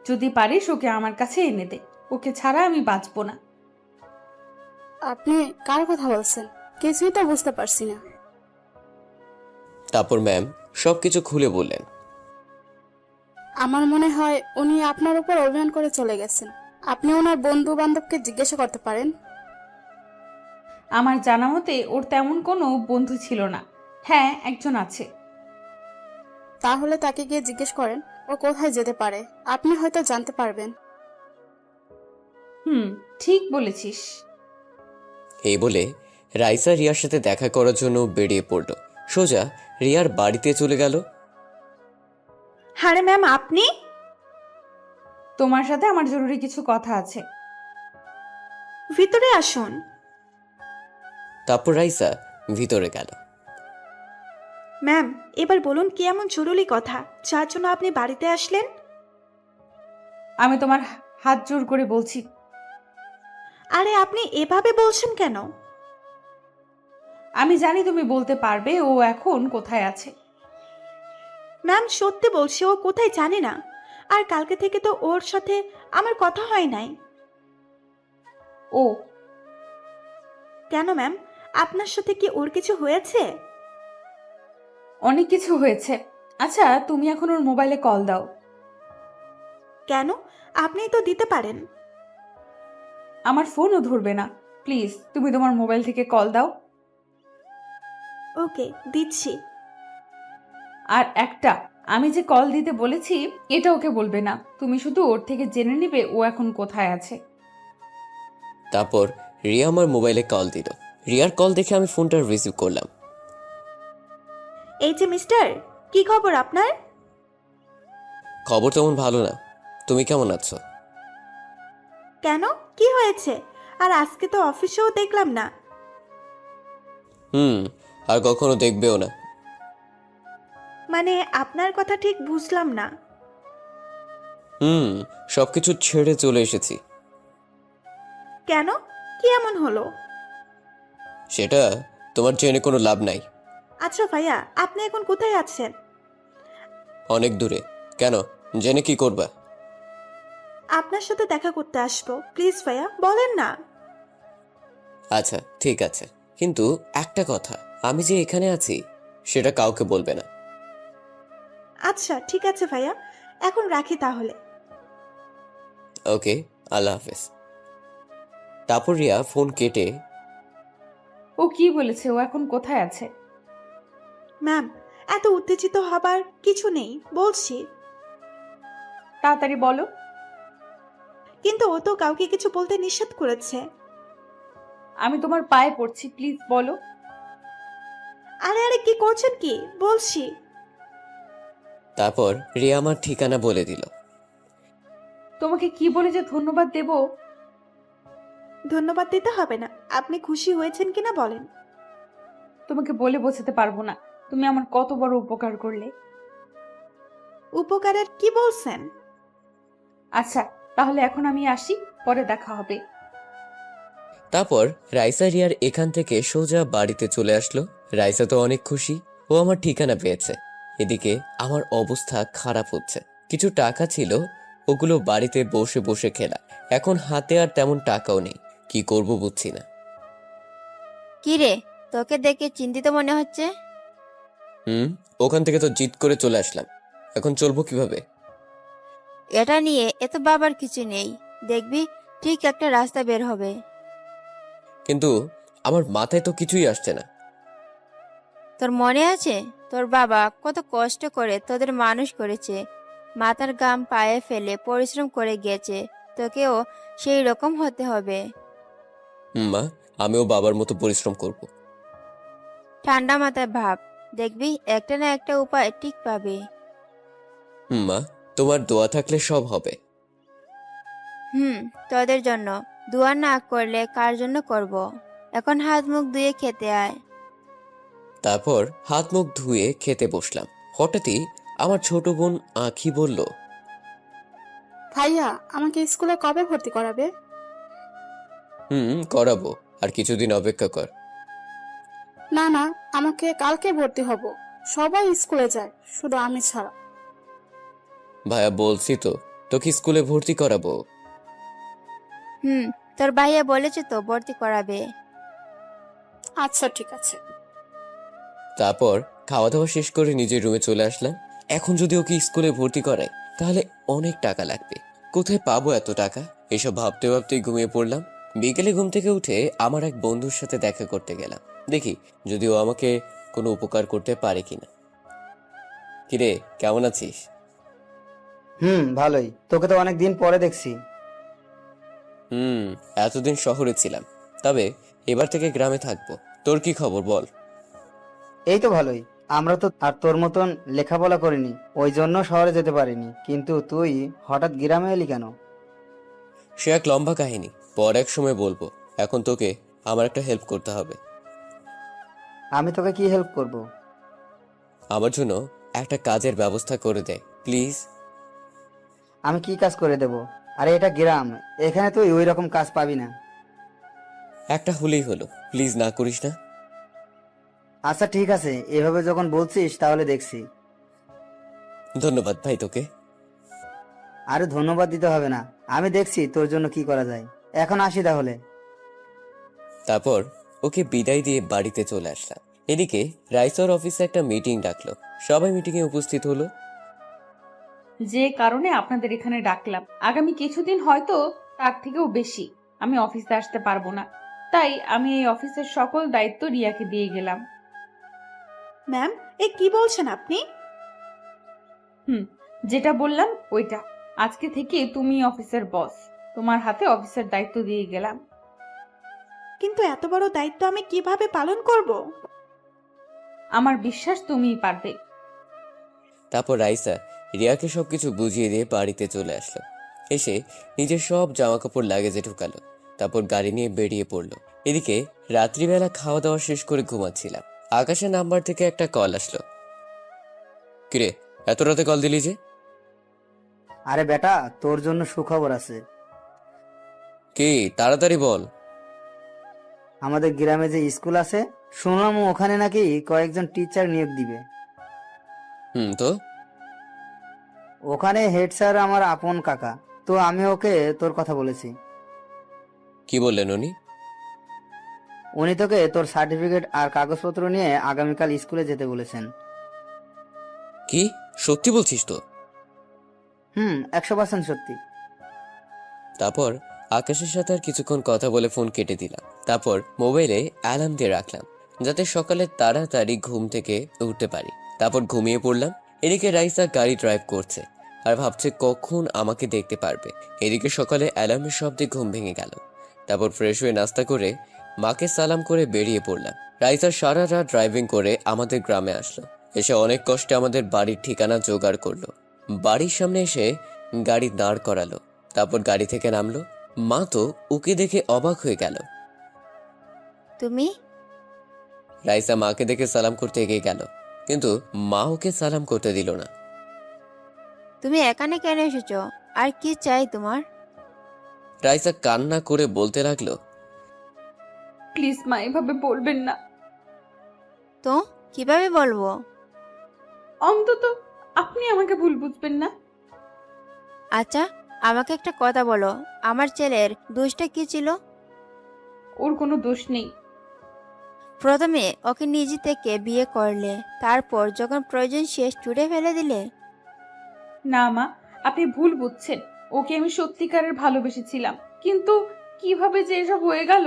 যদি পারিস ওকে আমার কাছে এনে দে, ওকে ছাড়া আমি বাঁচবো না। আপনি কার কথা বলছেন? কিছুই তো বুঝতে পারছি না। তারপর ম্যাম সবকিছু খুলে বললেন। আমার মনে হয় উনি আপনার উপর অভিমান করে চলে গেছেন। আপনি ওনার বন্ধু বান্ধবকে জিজ্ঞাসা করতে পারেন। আমার জানা মতে ওর তেমন কোনো বন্ধু ছিল না, হ্যাঁ, একজন আছে। তাহলে তাকে গিয়ে জিজ্ঞেস করেন ও কোথায় যেতে পারে, আপনি হয়তো জানতে পারবেন। হুম, ঠিক বলেছিস। এই বলে রাইসা রিয়ার সাথে দেখা করার জন্য বেরিয়ে পড়ল। সোজা রিয়ার বাড়িতে চলে গেল। আরে ম্যাম, আপনি? তোমার সাথে আমার জরুরি কিছু কথা আছে। ভিতরে আসুন। তারপর রাইসা ভিতরে গেল। ম্যাম, এবার বলুন কি এমন জরুরি কথা যার জন্য আপনি বাড়িতে আসলেন? আমি তোমার হাত জোর করে বলছি, আরে আপনি এভাবে বলছেন কেন? আমি জানি তুমি বলতে পারবে ও এখন কোথায় আছে। ম্যাম, সত্যি বলছি, ও কোথায় জানে না। আর কালকে থেকে তো ওর সাথে আমার কথা হয় নাই। ও, কেন ম্যাম, আপনার সাথে কি ওর কিছু হয়েছে? অনেক কিছু হয়েছে। আচ্ছা, তুমি এখন ওর মোবাইলে কল দাও। কেন? আপনিই তো দিতে পারেন। আমার ফোনও ধরবে না। প্লিজ, তুমি তোমার মোবাইল থেকে কল দাও। ওকে, দিচ্ছি। আর একটা, আমি যে কল দিতে বলেছি এটা ওকে বলবে না। তুমি শুধু ওর থেকে জেনে নিবে ও এখন কোথায় আছে। তারপর রিয়া আমার মোবাইলে কল দিল। রিয়ার কল দেখে আমি ফোনটা রিসিভ করলাম। এই যে মিস্টার, কি খবর আপনার? খবর তেমন ভালো না। তুমি কেমন আছো? কেন, কি হয়েছে? আর আজকে তো অফিসেও দেখলাম না। আর কখনো দেখবেও না। মানে আপনার কথা ঠিক বুঝলাম না। সবকিছু ছেড়ে চলে এসেছি। কেন, কি এমন হলো? সেটা তোমার জেনে কোনো লাভ নাই। আচ্ছা ভাইয়া, আপনি এখন কোথায় আছেন? অনেক দূরে। কেন, জেনে কি করবা? আপনার সাথে দেখা করতে আসবো। প্লিজ ভাইয়া, বলেন না। আচ্ছা ঠিক আছে, কিন্তু একটা কথা, আমি যে এখানে আছি সেটা কাউকে বলবে না। আচ্ছা ঠিক আছে ভাইয়া, এখন রাখি তাহলে। ওকে, আল্লাহ হাফেজ। তারপর রিয়া ফোন কেটে ও কি বলেছে ও এখন কোথায় আছে? ম্যাম, এত উত্তেজিত হবার কিছু নেই, বলছি। তাড়াতাড়ি বলো। কিন্তু ও তো কাউকে কিছু বলতে নিষেধ করেছে। আমি তোমার পায়ে পড়ছি, প্লিজ বলো। আরে আরে, কি করছেন কি, বলছি। তারপর রিয়া আমার ঠিকানা বলে দিল। তোমাকে কি বলে যে ধন্যবাদ দেব। ধন্যবাদ দিতে হবে না, আপনি খুশি হয়েছেন কিনা বলেন। তোমাকে বলে বোঝাতে পারবো না তুমি আমার কত বড় উপকার করলে। উপকারের কি বলছেন? আচ্ছা, তাহলে এখন আমি আসি, পরে দেখা হবে। তারপর রাইসা রিয়ার এখান থেকে সোজা বাড়িতে চলে আসলো। রাইসা তো অনেক খুশি, ও আমার ঠিকানা পেয়েছে। এদিকে আমার অবস্থা খারাপ হচ্ছে। কিছু টাকা ছিল, ওগুলো বাড়িতে বসে বসে খেলা। এখন হাতে আর তেমন টাকাও নেই, কি করব বুঝছি না। কি রে, তোকে দেখে চিন্তিত মনে হচ্ছে। ওখান থেকে তো জিদ করে চলে আসলাম, এখন চলবো কিভাবে? এটা নিয়ে এত বাবার কিছু নেই, দেখবি ঠিক একটা রাস্তা বের হবে। কিন্তু আমার মাথায় তো কিছুই আসছে না। তোর মনে আছে তোর বাবা কত কষ্ট করে তোদের মানুষ করেছে, মাথার ঘাম পায়ে ফেলে পরিশ্রম করে গেছে, তোকেও সেই রকম হতে হবে। মা, আমিও বাবার মতো পরিশ্রম করব। ঠান্ডা মাথায় ভাব, দেখবি একটা না একটা উপায় ঠিক পাবে। মা, তোমার দোয়া থাকলে সব হবে। তোদের জন্য। দোয়া না করলে কার জন্য করব? এখন হাত মুখ ধুয়ে খেতে আয়। তারপর হাত মুখ ধুয়ে খেতে বসলাম। হঠাৎই আমার ছোট বোন আঁখি বলল, ভাইয়া, আমাকে স্কুলে কবে ভর্তি করাবে? করাবো, আর কিছুদিন অপেক্ষা কর। না না, আমাকে কালকে ভর্তি হব। সবাই স্কুলে যায়, শুধু আমি ছাড়া। ভাইয়া বলছি তো, তোকে স্কুলে ভর্তি করাবো। তোর ভাইয়া বলেছে তো ভর্তি করাবে। আচ্ছা ঠিক আছে। তারপর খাওয়া দাওয়া শেষ করে নিজের রুমে চলে আসলাম। এখন যদি ওকে স্কুলে ভর্তি করাই তাহলে অনেক টাকা লাগবে, কোথায় পাবো এত টাকা? এসব ভাবতে ভাবতেই ঘুমিয়ে পড়লাম। বিকেলে ঘুম থেকে উঠে আমার এক বন্ধুর সাথে দেখা করতে গেলাম। দেখি যদি ও আমাকে কোনো উপকার করতে পারে কিনা। কিরে, কেমন আছিস? ভালোই। তোকে তো অনেক দিন পরে দেখছি। এতদিন শহরে ছিলাম, তবে এবার থেকে গ্রামে থাকবো। তোর কি খবর বল? এই তো ভালোই। আমরা তো আর তোর মতন লেখাপড়া করিনি, ওই জন্য শহরে যেতে পারিনি। কিন্তু তুই হঠাৎ গ্রামে এলি কেন? সে এক লম্বা কাহিনী, পর এক সময় বলবো। এখন তোকে আমার একটা হেল্প করতে হবে। আমি তোকে কি হেল্প করব? আমার জন্য একটা কাজের ব্যবস্থা করে দে প্লিজ। আমি কি কাজ করে দেব? আরে এটা গ্রাম, এখানে তুই ওই রকম কাজ পাবি না। একটা হলেই হলো, প্লিজ না করিস না। আচ্ছা ঠিক আছে, এভাবে যখন বলছিস তাহলে দেখছি। ধন্যবাদ ভাই তোকে। আরে ধন্যবাদ দিতে হবে না, আমি দেখছি তোর জন্য কি করা যায়। এখন আসি তাহলে। তারপর ওকে বিদায় দিয়ে বাড়িতে চলে আসলাম। এদিকে রাইসর অফিসে একটা মিটিং ডাকলো, সবাই মিটিং এ উপস্থিত হলো। যে কারণে আপনাদের এখানে ডাকলাম, আগামী কিছুদিন হয়তো তার থেকেও বেশি আমি অফিসে আসতে পারবো না। তাই আমি এই অফিসের সকল দায়িত্ব রিয়াকে দিয়ে গেলাম। ম্যাম, এ কি বলছেন আপনি? যেটা বললাম ওইটা। আজকে থেকে তুমি অফিসের বস, তোমার হাতে অফিসের দায়িত্ব দিয়ে গেলাম। কিন্তু এত বড় দায়িত্ব আমি কিভাবে পালন করব? আমার বিশ্বাস তুমিই পারবে। তারপর রাইসা রিয়াকে সবকিছু বুঝিয়ে দিয়ে বাড়িতে চলে আসলো। এসে নিজের সব জামা কাপড় লাগেজে ঢুকালো, তারপর গাড়ি নিয়ে বেরিয়ে পড়লো। এদিকে রাত্রিবেলা খাওয়া দাওয়া শেষ করে ঘুমাচ্ছিলাম। আকাশের নাম্বার থেকে একটা কল আসলো। কিরে, এত রাতে কল দিলি যে? আরে বেটা, তোর জন্য সুখবর আছে। কি, তাড়াতাড়ি বল। আমাদের গ্রামে যে স্কুল আছে, শুনলাম ওখানে নাকি কয়েকজন টিচার নিয়োগ দিবে। তো ওখানে হেড স্যার আমার আপন কাকা, তো আমি ওকে তোর কথা বলেছি। কি বললেন উনি? উনি তোকে তোর সার্টিফিকেট আর কাগজপত্র নিয়ে আগামীকাল স্কুলে যেতে বলেছেন। কি, সত্যি বলছিস তো? 100% সত্যি। তারপর আকাশের সাথে আর কিছুক্ষণ কথা বলে ফোন কেটে দিলাম। তারপর মোবাইলে অ্যালার্ম দিয়ে রাখলাম, যাতে সকালে তাড়াতাড়ি ঘুম থেকে উঠতে পারি। তারপর ঘুমিয়ে পড়লাম। এদিকে রাইসা গাড়ি ড্রাইভ করছে আর ভাবছে কখন আমাকে দেখতে পারবে। এদিকে সকালে অ্যালার্মের শব্দে ঘুম ভেঙে গেল। তারপর ফ্রেশ হয়ে নাস্তা করে মাকে সালাম করে বেরিয়ে পড়লাম। রাইসা সারা রাত ড্রাইভিং করে আমাদের গ্রামে আসলো। এসে অনেক কষ্টে আমাদের বাড়ির ঠিকানা জোগাড় করলো। বাড়ির সামনে এসে গাড়ি দাঁড় করালো, তারপর গাড়ি থেকে নামলো। মা তো ওকে দেখে অবাক হয়ে গেল। তুমি? রাইসা মাকে দেখে সালাম করতে এগিয়ে গেল, কিন্তু মা ওকে সালাম করতে দিল না। তুমি এখানে কেন এসেছো? আর কি চাই তোমার? রাইসা কান্না করে বলতে লাগলো, প্লিজ মা, এভাবে বলবেন না। তো কিভাবে বলবো? অন্তত আপনি আমাকে ভুল বুঝবেন না। আচ্ছা, আমাকে একটা কথা বলো, আমার ছেলের দোষটা কি ছিল? ওর কোনো দোষ নেই। প্রথমে ওকে নিজে থেকে বিয়ে করলে, তারপর যখন প্রয়োজন শেষ ছুড়ে ফেলে দিলে। না মা, আপনি ভুল বুঝছেন। ওকে আমি সত্যিকারের ভালোবেসেছিলাম, কিন্তু কিভাবে যে এসব হয়ে গেল।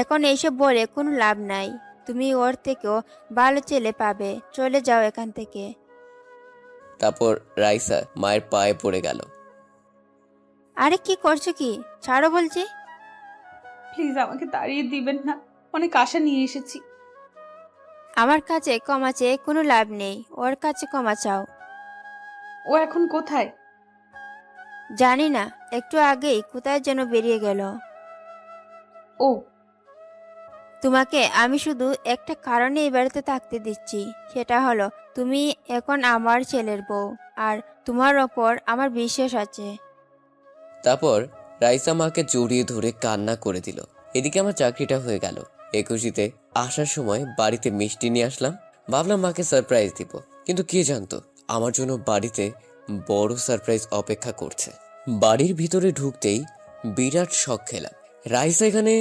এখন এইসব বলে কোনো লাভ নাই। তুমি ওর থেকেও ভালো ছেলে পাবে, চলে যাও এখান থেকে। তারপর রাইসা মায়ের পায়ে পড়ে গেল। আরে কি করছো কি? ছাড়ো বলছি। প্লিজ আমাকে তাড়িয়ে দিবেন না, অনেক আশা নিয়ে এসেছি। আমার কাছে ক্ষমা চেয়ে কোনো লাভ নেই, ওর কাছে ক্ষমা চাও। ও এখন কোথায়? জানি না, একটু আগেই কোথায় যেন বেরিয়ে গেল। ও, তোমাকে আমি শুধু একটা কারণে এই বাড়িতে থাকতে দিচ্ছি, সেটা হলো তুমি এখন আমার ছেলের বউ, আর তোমার ওপর আমার বিশ্বাস আছে। তারপর রাইসা মাকে জড়িয়ে ধরে কান্না করে দিল। এদিকে আমার চাকরিটা হয়ে গেল। একুশিতে আসার সময় বাড়িতে মিষ্টি নিয়ে আসলাম, ভাবলাম মাকে সারপ্রাইজ দিব, কিন্তু কে জানতো আমার জন্য বাড়িতে বড় সারপ্রাইজ অপেক্ষা করছে। বাড়ির ভিতরে ঢুকতেই বিরাট শখ খেলাম। রাইসা এখানে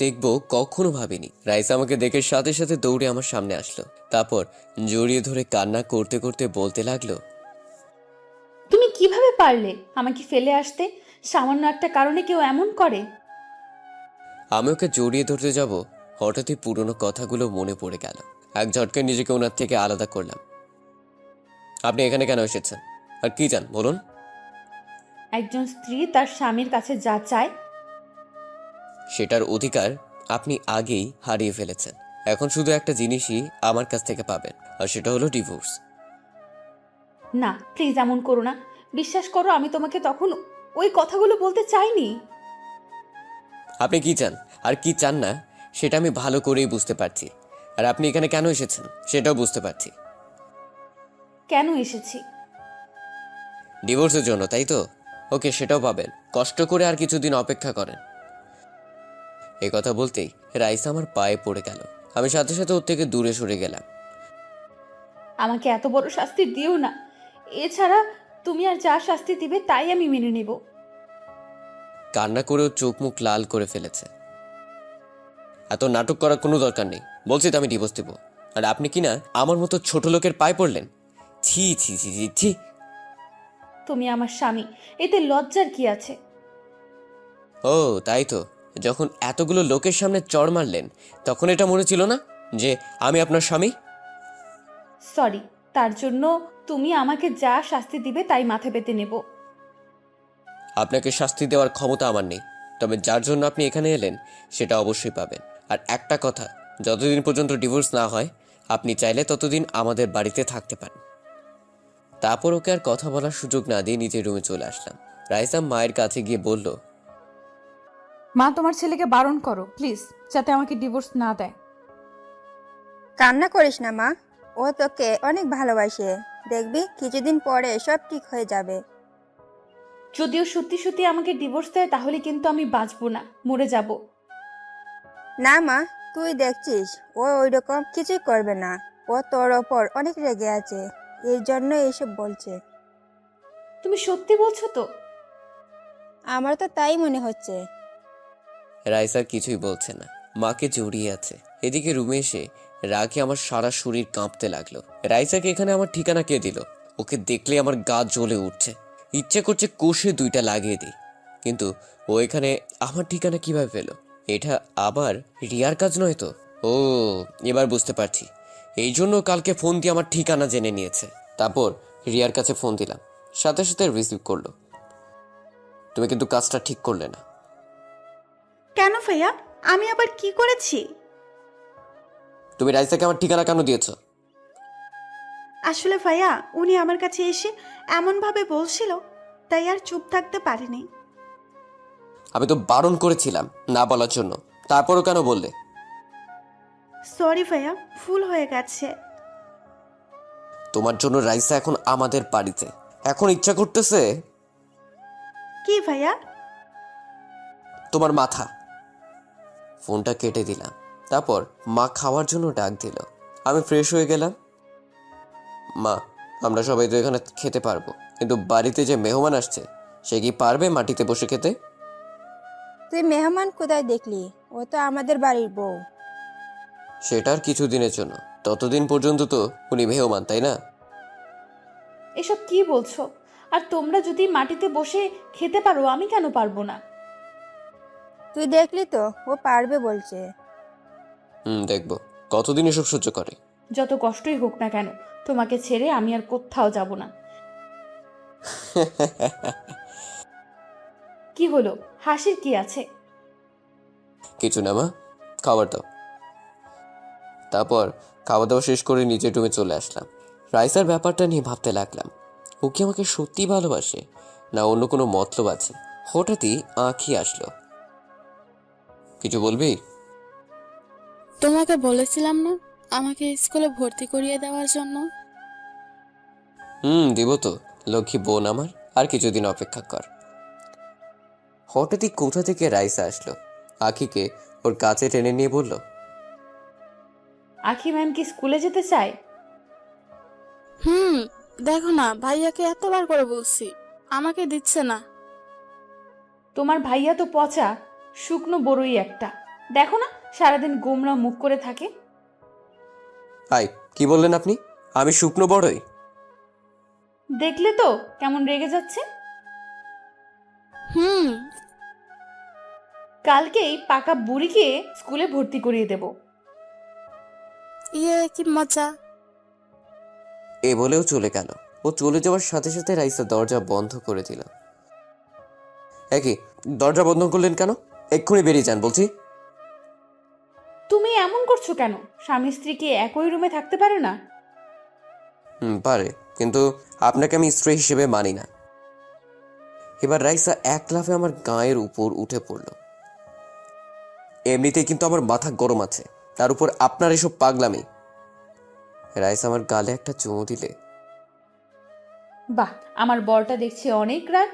দেখবো কখনো ভাবিনি। রাইসা আমাকে দেখে সাথে সাথে দৌড়ে আমার সামনে আসলো, তারপর জড়িয়ে ধরে কান্না করতে করতে বলতে লাগলো, তুমি কিভাবে পারলে আমাকে ফেলে আসতে? সামান্য একটা কারণে কেউ এমন করে? আমি ওকে জড়িয়ে ধরতে যাব, হঠাৎই পুরনো কথাগুলো মনে পড়ে গেল। এক ঝটকায় নিজেকে ওনার থেকে আলাদা করলাম। আপনি এখানে কেন এসেছেন আর কি চান বলুন? একজন স্ত্রী তার স্বামীর কাছে যা চায় সেটার অধিকার আপনি আগেই হারিয়ে ফেলেছেন। এখন শুধু একটা জিনিসই আমার কাছ থেকে পাবেন, আর সেটা হলো ডিভোর্স। না প্লিজ এমন করো না। বিশ্বাস করো আমি তোমাকে তখন ওই কথাগুলো বলতে চাইনি। আপনি কি চান আর কি চান না সেটা আমি ভালো করেই বুঝতে পারছি, আর আপনি এখানে কেন এসেছেন সেটাও বুঝতে পারছি। কেন এসেছি? ডিভোর্সের জন্য, তাই তো? ওকে, সেটাও পাবেন। কষ্ট করে আর কিছুদিন অপেক্ষা করেন। এই কথা বলতেই রাইসা আমার পায়ে পড়ে গেল। আমি সাথে সাথে ওর থেকে দূরে সরে গেলাম। আমাকে এত বড় শাস্তি দিও না। এছাড়া তুমি আর যা শাস্তি দিবে তাই আমি মেনে নেব। কান্না করেও চোখ মুখ লাল করে ফেলেছে। এত নাটক করার কোনো দরকার নেই। বলছি তো আমি ডিভোর্স দিব, আর আপনি কি না আমার মতো ছোট লোকের পায়ে পড়লেন? ছি ছি ছি ছি ছি। তুমি আমার স্বামী, এতে লজ্জার কি আছে? ও তাই তো, যখন এতগুলো লোকের সামনে চড় মারলেন তখন এটা মনে ছিল না যে আমি আপনার স্বামী? সরি, তার জন্য তুমি আমাকে যা শাস্তি দিবে তাই মাথা পেতে নেব। আপনাকে শাস্তি দেওয়ার ক্ষমতা আমার নেই, তবে যার জন্য আপনি এখানে এলেন সেটা অবশ্যই পাবেন। আর একটা কথা, যতদিন পর্যন্ত ডিভোর্স না হয় আপনি চাইলে ততদিন আমাদের বাড়িতে থাকতে পারেন। তারপর ওকে আর কথা বলার সুযোগ না দিয়ে নিজের রুমে চলে আসলাম। রাইসা মায়ের কাছে গিয়ে বলল, মা, তোমার ছেলেকে বারণ করো প্লিজ, যাতে আমাকে ডিভোর্স না দেয়। কান্না করিস না মা, ও তোকে অনেক ভালোবাসে। দেখবি কিছুদিন পরে সব ঠিক হয়ে যাবে। যদিও সত্যি সত্যি আমাকে ডিভোর্স দেয় তাহলে কিন্তু আমি বাঁচবো না, মরে যাব। না মা, তুই দেখছিস ও ওইরকম কিছুই করবে না। ও তোর ওপর অনেক রেগে আছে, এর জন্য এইসব বলছে। তুমি সত্যি বলছো তো? আমার তো তাই মনে হচ্ছে। রাইসার কিছুই বলছে না, মাকে জড়িয়ে আছে। এদিকে রুমে এসে রাগে আমার সারা শরীর কাঁপতে লাগলো। রাইসাকে এখানে আমার ঠিকানা কে দিল? ওকে দেখলে আমার গা জ্বলে উঠছে, ইচ্ছে করছে কষে দুইটা লাগিয়ে দিই। কিন্তু ও এখানে আমার ঠিকানা কিভাবে পেল? এটা আবার রিয়ার কাজ নয় তো? ও, এবার বুঝতে পারছি, এই জন্য কালকে ফোন দিয়ে আমার ঠিকানা জেনে নিয়েছে। তারপর রিয়ার কাছে ফোন দিলাম, সাথে সাথে রিসিভ করলো। তুমি কিন্তু কাজটা ঠিক করলে না। কেন ভাইয়া? আমি আবার কি করেছি? তুমি রাইসাকে আমার ঠিকানা কেন দিয়েছো? আসলে ভাইয়া, উনি আমার কাছে এসে এমনভাবে বলছিল, তাই আর চুপ থাকতে পারিনি। আমি তো বারণ করেছিলাম না বলার জন্য, তারপরও কেন বললে? সরি ভাইয়া, ভুল হয়ে গেছে। তোমার জন্য রাইসা এখন আমাদের বাড়িতে। এখন ইচ্ছা করতেছে কি ভাইয়া? তোমার মাথা। ফোনটা কেটে দিলাম। তারপর মা খাওয়ার জন্য ডাক দিল। আমি ফ্রেশ হয়ে গেলাম। মা, আমরা সবাই তো এখানে খেতে পারবো, কিন্তু বাড়িতে যে মেহমান আসছে সে কি পারবে মাটিতে বসে খেতে? তুই মেহমান কোথায় দেখলি? ও তো আমাদের বাড়ির বউ। সেটার কিছুদিনের জন্য, ততদিন পর্যন্ত তো উনি মেহমান, তাই না? এসব কি বলছো? আর তোমরা যদি মাটিতে বসে খেতে পারো, আমি কেন পারবো না? তুই দেখলি তো, ও পারবে বলছে। দেখবো কতদিন এসব সহ্য করে। যত কষ্টই হোক না কেন, তোমাকে ছেড়ে আমি আর কোথাও যাব না। কি হলো, হাসির কি আছে? কিছু না মা, খাবার দাও। তারপর খাওয়া দাওয়া শেষ করে নিজের রুমে চলে আসলাম। রাইসার ব্যাপারটা নিয়ে ভাবতে লাগলাম, ও কি আমাকে সত্যি ভালোবাসে না অন্য কোনো মতলব আছে? হঠাৎই আঁখি আসলো। কিছু বলবি? তোমাকে বলেছিলাম না আমাকে স্কুলে ভর্তি করিয়ে দেওয়ার জন্য? দিব তো, লক্ষ্মী বোন আমার, আর কিছুদিন অপেক্ষা কর। হঠাৎই কোথা থেকে রাইসা আসলো, আঁখিকে ওর কাছে টেনে নিয়ে বলল, আখি ম্যাম কি স্কুলে যেতে চায়? দেখো না, ভাইয়াকে এতবার করে বলছি, আমাকে দিচ্ছে না। তোমার ভাইয়া তো পচা শুকনো বড়ই একটা, দেখো না সারাদিন গোমরা মুখ করে থাকে। হাই, কি বললেন আপনি? আমি শুকনো বড়ই? দেখলে তো কেমন রেগে যাচ্ছে। কালকেই পাকা বুড়িকে স্কুলে ভর্তি করিয়ে দেব। ইয়ে কি মজা! এ বলেও চলে গেল। ও চলে যাওয়ার সাথে সাথে রাইসা দরজা বন্ধ করে দিল। একই, দরজা বন্ধ করলেন কেন? এক্ষুনি বেরিয়ে যান বলছি। তুমি এমন করছো কেন? স্বামী স্ত্রী কি একই রুমে থাকতে পারে না? পারে, কিন্তু আপনাকে আমি স্ত্রী হিসেবে মানি না। এবার রাইসা এক লাফে আমার গায়ের উপর উঠে পড়ল। এমনিতেই কিন্তু আমার মাথা গরম আছে, তার উপর আপনার এসব পাগলামি। রাইসা আমার গালে একটা চুমু দিলে। বাহ, আমার বরটা দেখছি অনেক রাগ।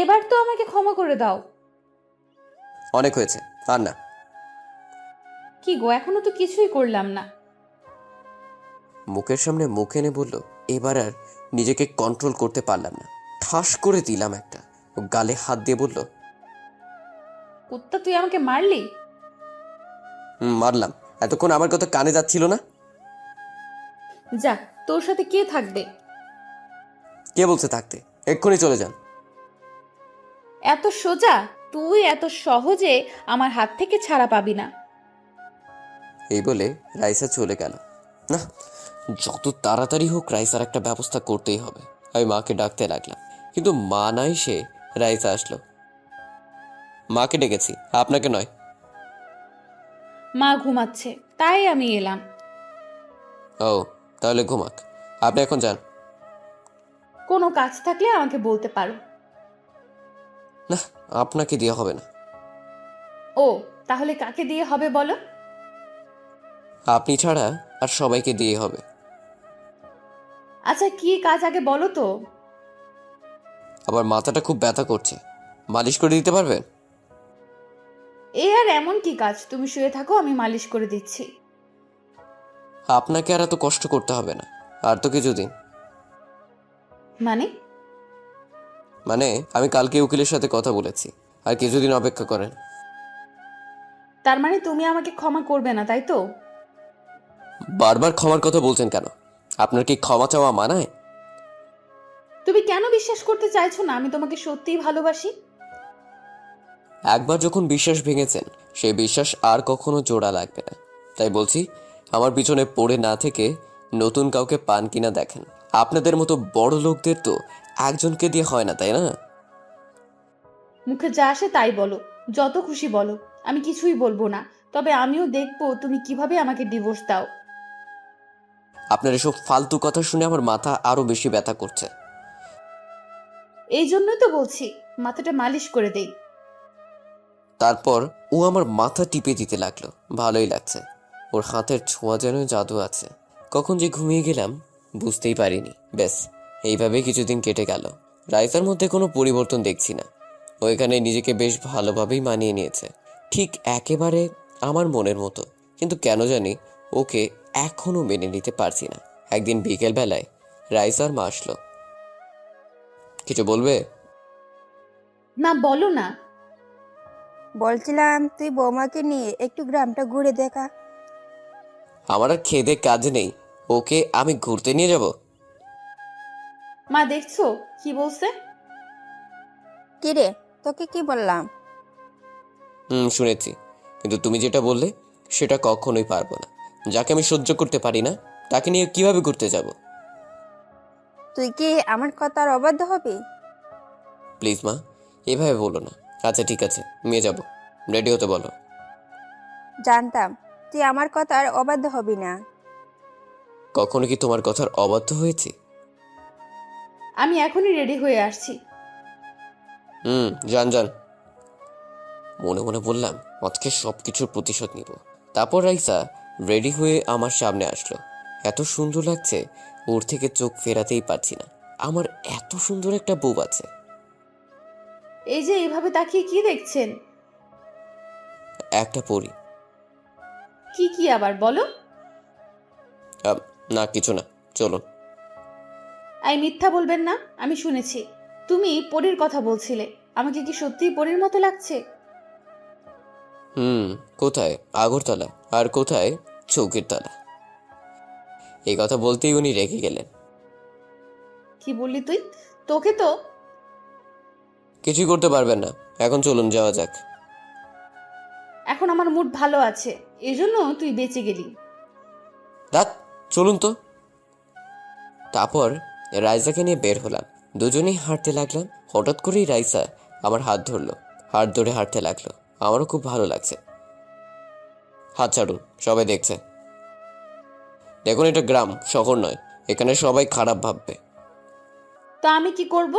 এবার তো আমাকে ক্ষমা করে দাও। অনেক হয়েছে, আর না। কি গো, এখনো তো কিছুই করলাম না। মুখের সামনে মুখ এনে বলল। এবার আর নিজেকে কন্ট্রোল করতে পারলাম না, ঠাস করে দিলাম একটা। ও গালে হাত দিয়ে বলল, কুত্তা, তুই আমাকে মারলি? মারলাম। এতক্ষণ আমার কথা কানে যাচ্ছিল না? যা, তোর সাথে কে থাকবে? কে বলছে থাকতে? এক্ষুনি চলে যান। এত সোজা? তুই এত সহজে আমার হাত থেকে ছাড়া পাবি না। এই বলে রাইসা চলে গেল। না, যত তাড়াতাড়ি হোক রাইসার একটা ব্যবস্থা করতেই হবে। আমি মাকে ডাকতে লাগলাম, কিন্তু মা নাই। সে রাইসা আসলো। মাকে ডেকেছি, আপনাকে নয়। মা ঘুমাচ্ছে, তাই আমি এলাম। ও, তাহলে ঘুমাক। আপনি এখন যান। কোনো কাজ থাকলে আমাকে বলতে পারো। না, আপনাকে দেওয়া হবে না। ও, তাহলে কাকে দিয়ে হবে বলো? আপনি ছাড়া আর সবাইকে দিয়ে হবে। আচ্ছা, কি কাজ আগে বলো তো। আবার মাথাটা খুব ব্যথা করছে, মালিশ করে দিতে পারবেন? এ আর এমন কি কাজ? তুমি শুয়ে থাকো, আমি মালিশ করে দিচ্ছি। আপনাকে আর এত কষ্ট করতে হবে না, আর তো কিছুদিন। মানে? মানে আমি কালকে উকিলের সাথে কথা বলেছি, আর কিছুদিন অপেক্ষা করেন। তার মানে তুমি আমাকে ক্ষমা করবে না, তাই তো? বারবার ক্ষমার কথা বলছেন কেন? আপনার কি ক্ষমা চাওয়া মানায়? তুমি কেন বিশ্বাস করতে চাইছো না আমি তোমাকে সত্যিই ভালোবাসি? একবার যখন বিশ্বাস ভেঙেছেন, সেই বিশ্বাস আর কখনো জোড়া লাগবে না। তাই বলছি, আমার পিছনে পড়ে না থেকে নতুন কাউকে পান কিনা দেখেন। আপনাদের মতো বড় লোকদের তো একজনকে দিয়ে হয় না, তাই না? মুখে যা আসে তাই বলো, যত খুশি বলো, আমি কিছুই বলবো না। তবে আমিও দেখবো তুমি কিভাবে আমাকে ডিভোর্স দাও। আপনার এসব ফালতু কথা শুনে আমার মাথা আরো বেশি ব্যথা করছে। এই জন্যই তো বলছি মাথাটা মালিশ করে দেই। তারপর ও আমার মাথা টিপে দিতে লাগলো। ভালোই লাগছে, ওর হাতের ছোঁয়া যেন জাদু আছে। কখন যে ঘুমিয়ে গেলাম বুঝতেই পারিনি। ব্যাস, এইভাবে কিছুদিন কেটে গেল। রাইসার মধ্যে কোনো পরিবর্তন দেখছি না। ও এখানে নিজেকে বেশ ভালোভাবেই মানিয়ে নিয়েছে, ঠিক একেবারে আমার মনের মতো। কিন্তু কেন জানি ওকে এখনো মেনে নিতে পারছি না। একদিন বিকেল বেলায় রাইসার মা আসলো। কিছু বলবে? না, বলো না। বলছিলাম তুই বৌমাকে নিয়ে একটু গ্রামটা ঘুরে দেখা। আমার আর খেদে কাজ নেই, ওকে আমি ঘুরতে নিয়ে যাব? মা দেখছো কি বলছে? কিরে, তোকে কি বললাম? শুনেছি, কিন্তু তুমি যেটা বললে সেটা কখনোই পারবো না। যাকে আমি সহ্য করতে পারি না তাকে নিয়ে কিভাবে ঘুরতে যাব? তুই কি আমার কথার অবাধ্য হবি? প্লিজ মা, এভাবে বলো না। আচ্ছা ঠিক আছে, নিয়ে যাব। রেডি হতে বলো। জানতাম তুই আমার কথার অবাধ্য হবি না। কখনো কি তোমার কথার অবাধ্য হয়েছি? আমি এখনই রেডি হয়ে আসছি। যান যান। মনে মনে বললাম আজকে সবকিছুর প্রতিশোধ নিব। তারপর রাইসা রেডি হয়ে আমার সামনে আসলো। এত সুন্দর লাগছে, ওর থেকে চোখ ফেরাতেই পারছি না। আমার এত সুন্দর একটা বউ আছে। এই যে এইভাবে তাকিয়ে কি দেখছেন? একটা পরি। কি কি আবার বলো? না কিছু না, চলুন। এই মিথ্যা বলবেন না, আমি শুনেছি তুমি পরীর কথা বলছিলে। আমাকে কি সত্যিই পরীর মতো লাগছে? কোথায় আগরতলা আর কোথায় চৌকির তলা? এই কথা বলতেই উনি রেগে গেলেন। কি বললি তুই? তোকে তো। কিছুই করতে পারবেন না, এখন চলুন যাওয়া যাক। এখন আমার মুড ভালো আছে, এজন্য তুই বেঁচে গেলি। রাত, চলুন তো। তারপর রাইসাকে নিয়ে বের হলাম। দুজনেই হাঁটতে লাগলাম। হঠাৎ করেই রাইসা আমার হাত ধরলো, হাত ধরে হাঁটতে লাগলো। আমারও খুব ভালো লাগছে। হাত ছাড়ুন, সবাই দেখছে। দেখুন, এটা গ্রাম, শহর নয়। এখানে সবাই খারাপ ভাববে। তা আমি কি করব?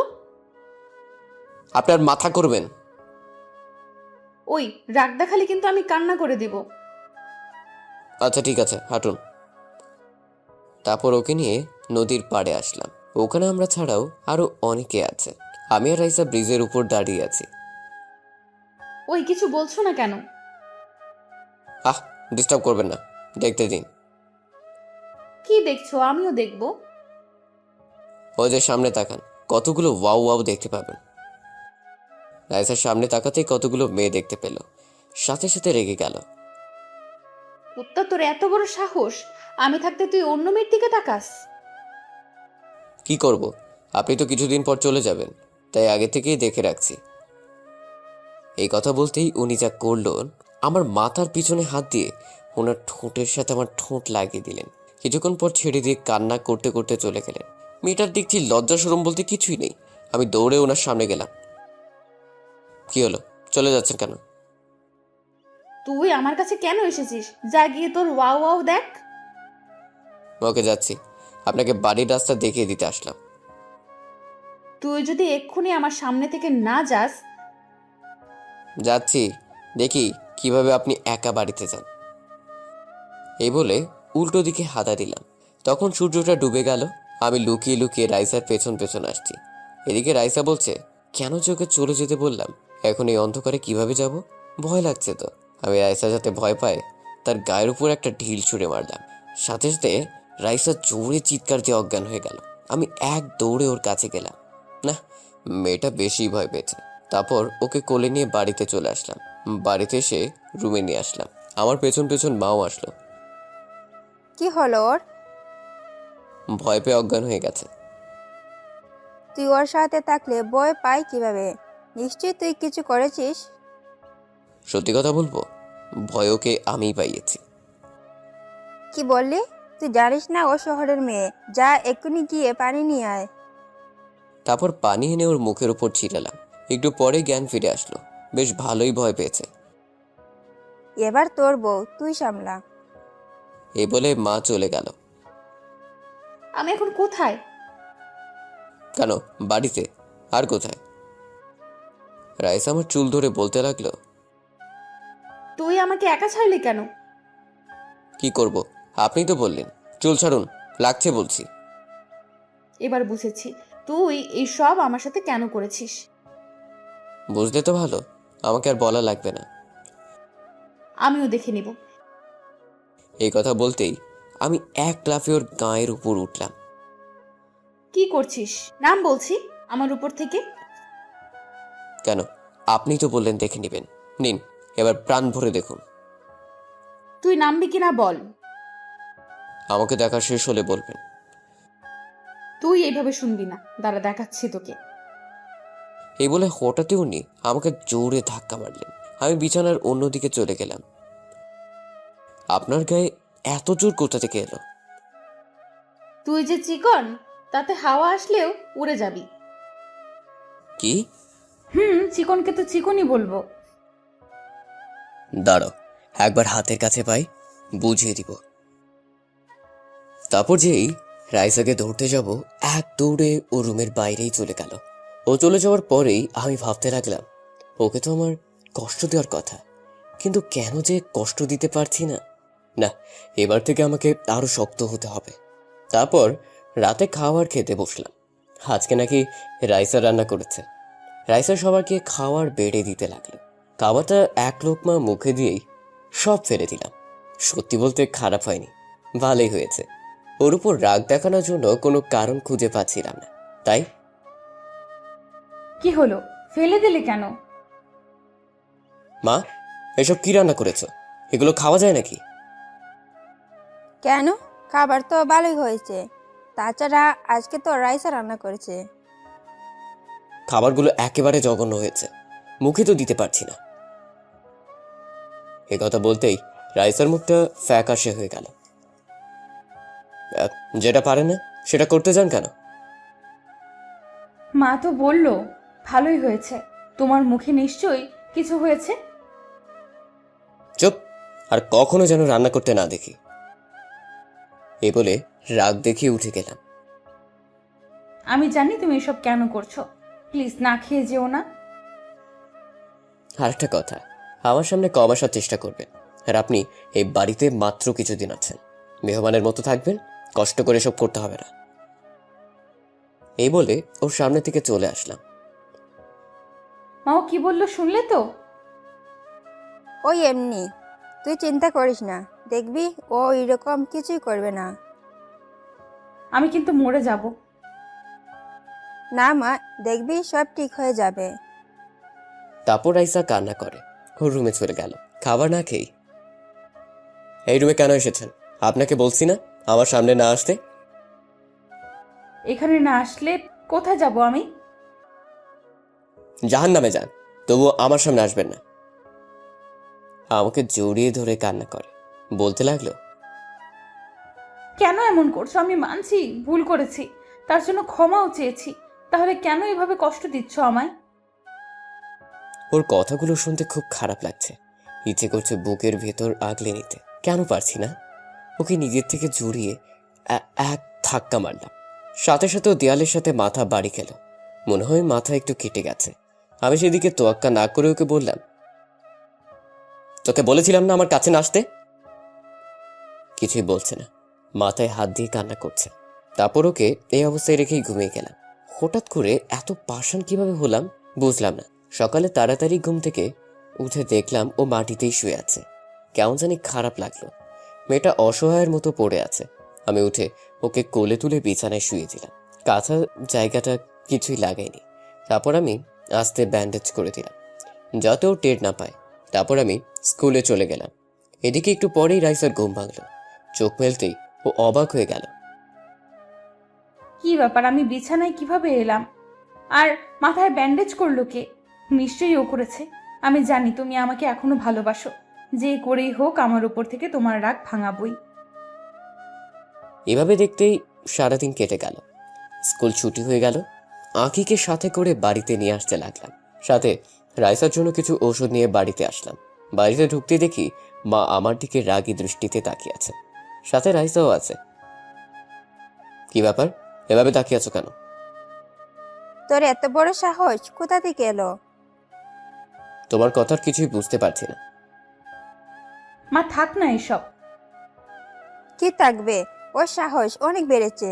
আপনার মাথা করবেন। ওই রাগ দেখালে কিন্তু আমি কান্না করে দেব। আচ্ছা ঠিক আছে, হাঁটুন। তারপর ওকে নিয়ে নদীর পাড়ে আসলাম। ওখানে আমরা ছাড়াও আরো অনেকে আছে। আমি আর রাইসা ব্রিজের উপর দাঁড়িয়ে আছি। ওই কিছু বলছো না কেন? ডিস্টার্ব করবেন না, দেখতে দিন। কি দেখছো? আমিও দেখব। ওই যে সামনে তাকান, কতগুলো ওয়াও ওয়াও দেখতে পাবেন। রাইসার সামনে তাকাতেই কতগুলো মেয়ে দেখতে পেল, সাথে সাথে রেগে গেল। উত্তর, তোর এত বড় সাহস! আমি থাকতে তুই অন্য মেয়ের দিকে তাকাস? কি করব, আপনি তো কিছুদিন পর চলে যাবেন, তাই আগে থেকেই দেখে রাখছি। এই কথা বলতেই উনি যা করলো, আমার মাথার পিছনে হাত দিয়ে ওনার ঠোঁটের সাথে আমার ঠোঁট লাগিয়ে দিলেন। কিছুক্ষণ পর ছেড়ে দিয়ে কান্না করতে করতে চলে গেলেন। মেয়েটার দেখছি লজ্জা শরম বলতে কিছুই নেই। আমি দৌড়ে ওনার সামনে গেলাম। কি হলো, চলে যাচ্ছেন কেন? তুই আমার কাছে কেন এসেছিস? যা গিয়ে তোর ওয়াও ওয়াও দেখ। ওকে, যাচ্ছি। আপনাকে বাড়ির রাস্তা দেখিয়ে দিতে আসলাম। তুই যদি এক্ষুনি আমার সামনে থেকে না যাস। যাচ্ছি, দেখি কিভাবে আপনি একা বাড়িতে যান। এই বলে উল্টো দিকে হাতা দিলাম। তখন সূর্যটা ডুবে গেল। আমি লুকিয়ে লুকিয়ে রাইসার পেছন পেছন আসছি। এদিকে রাইসা বলছে, কেন যে ওকে চলে যেতে বললাম, এখন এই অন্ধকারে কিভাবে যাব? ভয় লাগছে তো। আমি রাইসা যাতে ভয় পায় তার গায়ের উপর একটা ঢিল ছুঁড়ে মারলাম। সাথে সাথে রাইসা জোরে চিৎকার দিয়ে অজ্ঞান হয়ে গেল। আমি এক দৌড়ে ওর কাছে গেলাম। না, মেয়েটা বেশি ভয় পেয়েছে। তারপর ওকে কোলে নিয়ে বাড়িতে চলে আসলাম। বাড়িতে এসে রুমে নিয়ে আসলাম। আমার পেছন পেছন মাও আসলো। কি হলো ওর? ভয় পেয়ে অজ্ঞান হয়ে গেছে। তুই ওর সাথে থাকলে ভয় পাই কিভাবে? নিশ্চয়ই তুই কিছু করেছিস। সত্যি কথা বলবো, ভয় ওকে আমিই পাইয়েছি। কি বললি? তুই জানিস না ও শহরের মেয়ে? যা এক্ষুনি গিয়ে পানি নিয়ে আয়। তারপর পানি এনে ওর মুখের উপর ছিটালাম। একটু পরে জ্ঞান ফিরে আসলো। বেশ ভালোই ভয় পেয়েছে। এবার তোর বউ, তুই সামলা। এই বলে মা চলে গেল। আমি এখন কোথায়? কেন, বাড়িতে। আর কোথায়? রাইস আমার চুল ধরে বলতে লাগলো, তুই আমাকে একা ছাড়লি কেন? কি করব, আপনি তো বললেন। চুল ছাড়ুন, লাগছে বলছি। এবার বুঝেছি তুই এই সব আমার সাথে কেন করেছিস। বুঝলে তো ভালো, আমাকে আর বলা লাগবে না। আমিও দেখে নিব। এই কথা বলতেই আমি এক লাফে ওর গায়ের উপর উঠলাম। কি করছিস? নাম বলছি আমার উপর থেকে। কেন, আপনি তো বললেন দেখে নেবেন। নিন, এবার প্রাণ ভরে দেখুন। তুই নামবি কিনা বল। আমাকে দেখা শেষ হলে বলবেন। তুই এইভাবে শুনবি না, দাঁড়া দেখাচ্ছি তোকে। এই বলে হঠাৎই উনি আমাকে জোরে ধাক্কা মারলেন। আমি বিছানার অন্যদিকে চলে গেলাম। আপনার গায়ে এত জোর কোথা থেকে এলো? তুই যে চিকন, তাতে হাওয়া আসলেও উড়ে যাবি। কি? চিকনকে তো চিকনই বলবো। দাঁড়াও, একবার হাতের কাছে পাই, বুঝিয়ে দিব। তারপর যেই রাইসাকে ধরতে যাব, এক দৌড়ে ও রুমের বাইরেই চলে গেল। ও চলে যাওয়ার পরেই আমি ভাবতে লাগলাম, ওকে তো আমার কষ্ট দেওয়ার কথা, কিন্তু কেন যে কষ্ট দিতে পারছি না। না, এবার থেকে আমাকে আরো শক্ত হতে হবে। তারপর রাতে খাবার খেতে বসলাম। আজকে নাকি রাইসা রান্না করেছে। রাইসা সবাইকে খাওয়ার বেড়ে দিতে লাগলো। খাবারটা এক লোকমা মুখে দিয়েই সব ফেলে দিলাম। সত্যি বলতে খারাপ হয়নি, ভালোই হয়েছে। ওর উপর রাগ দেখানোর জন্য কোনো কারণ খুঁজে পাচ্ছিলাম না, তাই। কি হলো, ফেলে দিলে কেন? মা, এসব কি রান্না করেছো? এগুলো খাওয়া যায় নাকি? কেন? খাবার তো ভালোই হয়েছে। তাছাড়া আজকে তো রাইসা রান্না করেছে। খাবারগুলো একেবারে জঘন্য হয়েছে, মুখে তো দিতে পারছি না। এ কথা বলতেই রাইসার মুখটা ফ্যাকাশে হয়ে গেল। যেটা পারে না সেটা করতে যান কেন? মা তো বলল ভালোই হয়েছে, তোমার মুখে নিশ্চয়ই কিছু হয়েছে। চুপ, আর কখনো যেন রান্না করতে না দেখি। এই বলে রাগ দেখিয়ে উঠে গেলাম। আমি জানি তুমি এসব কেন করছো, প্লিজ না খেয়ে যেও না। আর একটা কথা, আমার সামনে কম আসার চেষ্টা করবেন। আর আপনি এই বাড়িতে মাত্র কিছুদিন আছেন, মেহমানের মতো থাকবেন, কষ্ট করে সব করতে হবে না। এই বলে ওর সামনে থেকে চলে আসলাম। মাও কি বললো শুনলে তো? ওই এমনি, তুই চিন্তা করিস না, দেখবি ও এরকম কিছুই করবে না। আমি কিন্তু মরে যাব। না মা, দেখবি সব ঠিক হয়ে যাবে। তারপর রাইসা কান্না করে ওর রুমে চলে গেল খাবার না খেয়েই। এই রুমে কেন এসেছেন? আপনাকে বলছি না আমার সামনে না আসতে? এখানে না আসলে কোথায় যাব আমি? জাহান্নামে যান, তবুও আমার সামনে আসবেন না। আমাকে জড়িয়ে ধরে কান্না করে, বলতে লাগলো, কেন এমন করছো? আমি মানছি ভুল করেছি, তার জন্য ক্ষমাও চেয়েছি, তাহলে কেন এভাবে কষ্ট দিচ্ছ আমায়? ওর কথাগুলো শুনতে খুব খারাপ লাগছে। ইচ্ছে করছে বুকের ভেতর আগলে নিতে, কেন পারছি না। ওকে নিজের থেকে জড়িয়ে এক ধাক্কা মারলাম। সাথে সাথে ও দেয়ালের সাথে মাথা বাড়ি খেল, মনে হয় মাথা একটু কেটে গেছে। আমি সেদিকে তোয়াক্কা না করে ওকে বললাম, তোকে বলেছিলাম না আমার কাছে না আসতে? কিছুই বলছে না, মাথায় হাত দিয়ে কান্না করছে। তারপর ওকে এই অবস্থায় রেখেই ঘুমিয়ে গেলাম। হঠাৎ করে এত পাষাণ কিভাবে হলাম বুঝলাম না। সকালে তাড়াতাড়ি ঘুম থেকে উঠে দেখলাম ও মাটিতেই শুয়ে আছে। কেমন জানি খারাপ লাগলো। মেয়েটা অসহায়ের মতো পড়ে আছে। আমি উঠে ওকে কোলে তুলে বিছানায় শুয়ে দিলাম। কাঁথা জায়গাটা কিছুই লাগাইনি। তারপর আমি আস্তে ব্যান্ডেজ করে দিলাম যাতে ও টের না পায়। তারপর আমি স্কুলে চলে গেলাম। এদিকে একটু পরেই রাইসার ঘুম ভাঙলো। চোখ মেলতেই ও অবাক হয়ে গেল। কি ব্যাপার, আমি বিছানায় কিভাবে এলাম? আর মাথায় ব্যান্ডেজ করলো কে? নিশ্চয়ই ও করেছে। আমি জানি তুমি আমাকে এখনো ভালোবাসো, যে করেই হোক আমার উপর থেকে তোমার রাগ ভাঙাবই। এভাবে দেখতেই সারাদিন কেটে গেল। স্কুল ছুটি হয়ে গেল। আঁকিকে সাথে করে বাড়িতে নিয়ে আসতে লাগলাম। সাথে রাইসার জন্য কিছু ওষুধ নিয়ে বাড়িতে আসলাম। বাড়িতে ঢুকতে দেখি মা আমার দিকে রাগী দৃষ্টিতে তাকিয়ে আছে, সাথে রাইসাও আছে। কি ব্যাপার, এভাবে তাকিয়ে আছো কেন? তোর এত বড় সাহস কোথা থেকে এলো? তোমার কথার কিছুই বুঝতে পারছি না। মা থাক না এসব। কি থাকবে, ওর সাহস অনেক বেড়েছে।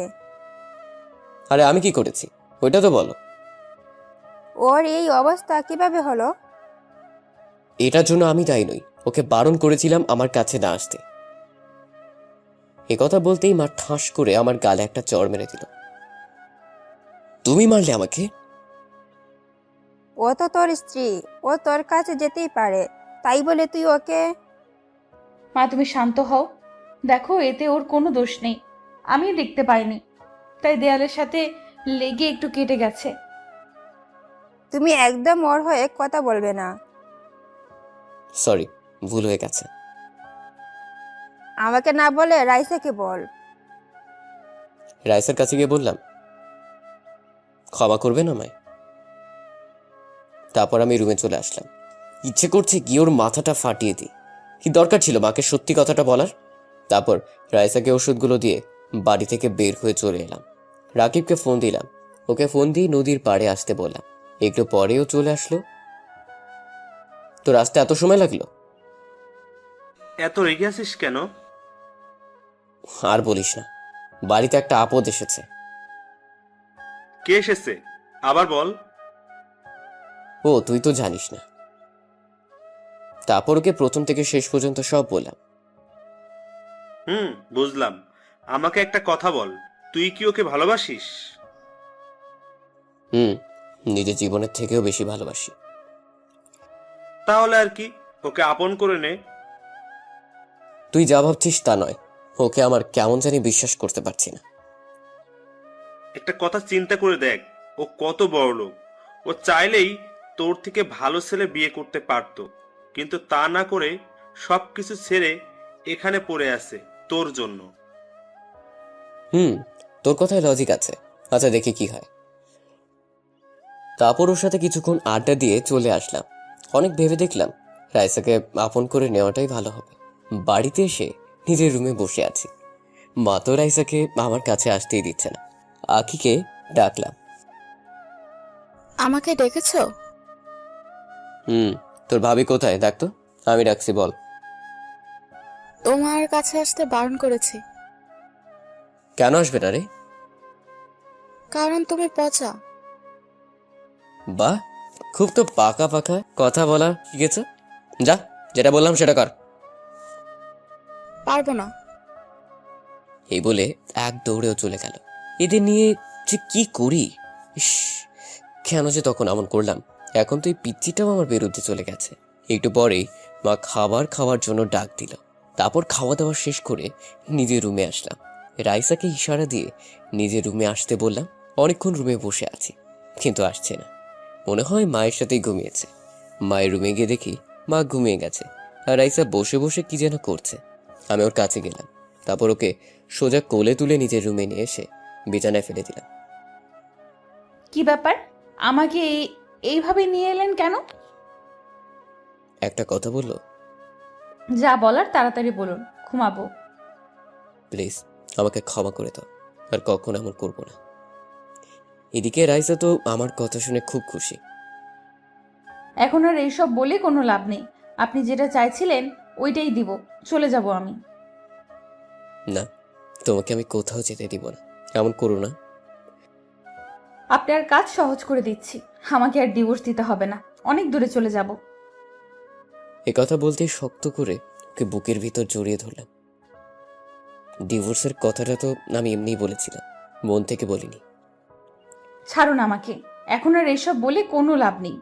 আরে আমি কি করেছি ওইটা তো বলো। ওর এই অবস্থা কিভাবে হলো? এটার জন্য আমি দায়ী নই, ওকে বারণ করেছিলাম আমার কাছে না আসতে। কথা বলতেই মা ঠাস করে আমার গালে একটা চড় মেরে দিল। তুমি মারলে আমাকে? ও তো তোর স্ত্রী, ও তোর কাছে যেতেই পারে, তাই বলে তুই ওকে? মা তুমি শান্ত হও, দেখো এতে ওর কোনো দোষ নেই, আমি দেখতে পাইনি, তাই দেয়ালের সাথে লেগে একটু কেটে গেছে। তুমি একদম ওর হয়ে কথা বলবে না। সরি, ভুল হয়ে গেছে। আমাকে না বলে রাইসাকে বল। রাইসার কাছে গিয়ে বললাম, ক্ষমা করবেন আমায়। তারপর আমি রুমে চলে আসলাম। ইচ্ছে করছে গিয়ে ওর মাথাটা ফাটিয়ে দিই। কি দরকার ছিল মাকে সত্যি কথাটা বলার? তারপর রাইসাকে ওষুধগুলো দিয়ে বাড়ি থেকে বের হয়ে চলে এলাম। রাকিবকে ফোন দিলাম, ওকে ফোন দিয়ে নদীর পাড়ে আসতে বললাম। একটু পরেও চলে আসলো। তো রাস্তায় এত সময় লাগলো? এত রেগে আছিস কেন? আর বলিস না, বাড়িতে একটা আপদ এসেছে। কে এসেছে আবার বল। ও তুই তো জানিস না। তারপর ওকে প্রথম থেকে শেষ পর্যন্ত সব বললাম। বুঝলাম। আমাকে একটা কথা বল, তুই কি ওকে ভালোবাসিস? নিজের জীবনের থেকেও বেশি ভালোবাসি। তাহলে আর কি, ওকে আপন করে নে। তুই যা ভাবছিস তা নয়, ওকে আমার কেমন জানি বিশ্বাস করতে পারছি না। একটা কথা চিন্তা করে দেখ, ও কত বড় লোক। ও চাইলেই তোর থেকে ভালো ছেলে বিয়ে করতে পারতো, কিন্তু তা না করে সবকিছু ছেড়ে এখানে পড়ে আছে তোর জন্য। তোর কথায় লজিক আছে। আচ্ছা দেখি কি হয়। তারপর ওর সাথে কিছুক্ষণ আড্ডা দিয়ে চলে আসলাম। অনেক ভেবে দেখলাম রাইসাকে আপন করে নেওয়াটাই ভালো হবে। বাড়িতে এসে নিজের রুমে বসে আছি। মা তো রাইসাকে আমার কাছে আসতেই দিচ্ছে না। আখিকে ডাকলাম। আমাকে ডেকেছো? তোর ভাবি কোথায় দেখ তো। আমি ডাকছি, বল। তোমার কাছে আসতে বারণ করেছি। কেন আসবে না রে? কারণ তুমি পচা। বাহ, খুব তো পাকা পাকা কথা বলা শিখেছ। যা, যেটা বললাম সেটা কর। পারবো না। এই বলে এক দৌড়েও চলে গেল। এদের নিয়ে যে কি করি, ইস, কেন যে তখন এমন করলাম। এখন তো এই পিচ্চিটাও আমার বিরুদ্ধে চলে গেছে। একটু পরেই মা খাবার খাওয়ার জন্য ডাক দিল। তারপর খাওয়া দাওয়া শেষ করে নিজের রুমে আসলাম। রাইসাকে ইশারা দিয়ে নিজের রুমে আসতে বললাম। অনেকক্ষণ রুমে বসে আছি, কিন্তু আসছে না। মনে হয় মায়ের সাথেই ঘুমিয়েছে। মায়ের রুমে গিয়ে দেখি মা ঘুমিয়ে গেছে, আর রাইসা বসে বসে কি যেন করছে। আমি ওর কাছে গেলাম। তারপর ওকে সোজা কোলে তুলে নিজের রুমে নিয়ে এসে বিছানায় ফেলে দিলাম। কি ব্যাপার, আমাকে এইভাবে নিয়ে এলেন কেন? একটা কথা বললো। যা বলার তাড়াতাড়ি বলুন, ঘুমাবো। প্লিজ আমাকে ক্ষমা করে দাও, আর কখনো এমন করবো না। এদিকে রাইসা তো আমার কথা শুনে খুব খুশি। এখন আর এইসব বলে কোনো লাভ নেই। আপনি যেটা চাইছিলেন ওইটাই দিব। চলে যাব আমি। না, তোমাকে আমি কোথাও যেতে দিব না, এমন করো না। আপনার কাজ সহজ করে দিচ্ছি। আমাকে আর ডিভোর্স দিতে হবে না, অনেক দূরে চলে যাব। এ কথা বলতেই শক্ত করে ওকে বুকের ভিতর জড়িয়ে ধরলাম। ডিভোর্সের কথাটা তো আমি এমনিই বলেছিলাম, মন থেকে বলিনি। ছাড়ুন আমাকে, এখন আর এইসব বলে কোনো লাভ নেই।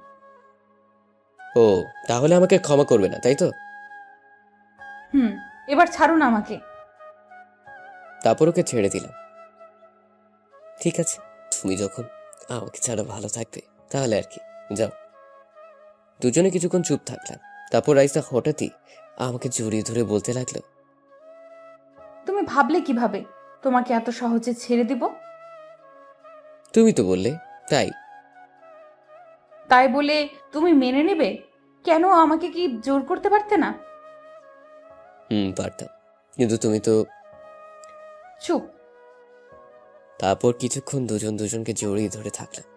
ও, তাহলে আমাকে ক্ষমা করবে না, তাই তো? এবার ছাড়ুন আমাকে। তারপর ওকে ছেড়ে দিলাম। ঠিক আছে, তুমি যখন আমাকে ছাড়া ভালো থাকবে তাহলে আর কি, যাও। দুজনে কিছুক্ষণ চুপ থাকলাম। তারপর রাইসা হঠাৎই আমাকে জড়িয়ে ধরে বলতে লাগলো, তুমি ভাবলে কিভাবে তোমাকে এত সহজে ছেড়ে দিব? তুমি তো বললে তাই। তাই বলে তুমি মেনে নেবে? কেন, আমাকে কি জোর করতে পারতে না? পারতাম, কিন্তু তুমি তো। চুপ। তারপর কিছুক্ষণ দুজন দুজনকে জড়িয়ে ধরে থাকলাম।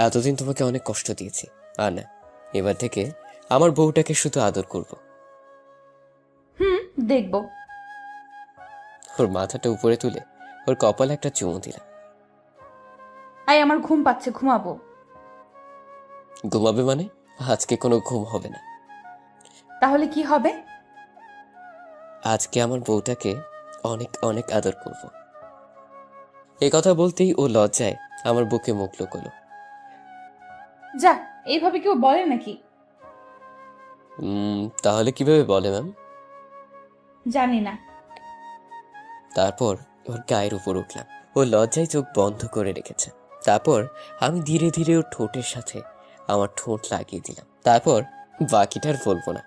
এতদিন তোমাকে অনেক কষ্ট দিয়েছি, আর না, এবার থেকে আমার বউটাকে শুধু আদর করব। দেখব। ওর মাথাটা উপরে তুলে ওর কপালে একটা চুমু দিলাম। আমার ঘুম পাচ্ছে, ঘুমাবো। ঘুমাবে মানে? আজকে কোনো ঘুম হবে না। তাহলে কি হবে? আজকে আমার বউটাকে অনেক অনেক আদর করব। এই কথা বলতেই ও লজ্জায় আমার বুকে মুখ লুকোলো। যা, এইভাবে কেউ বলে নাকি? তাহলে কিভাবে বলে ম্যাম? জানি না। তারপর ওর গায়ের উপর উঠলাম। ও লজ্জায় চোখ বন্ধ করে রেখেছে। তারপর আমি ধীরে ধীরে ওর ঠোঁটের সাথে আমার ঠোঁট লাগিয়ে দিলাম। তারপর বাকিটার বলবো না।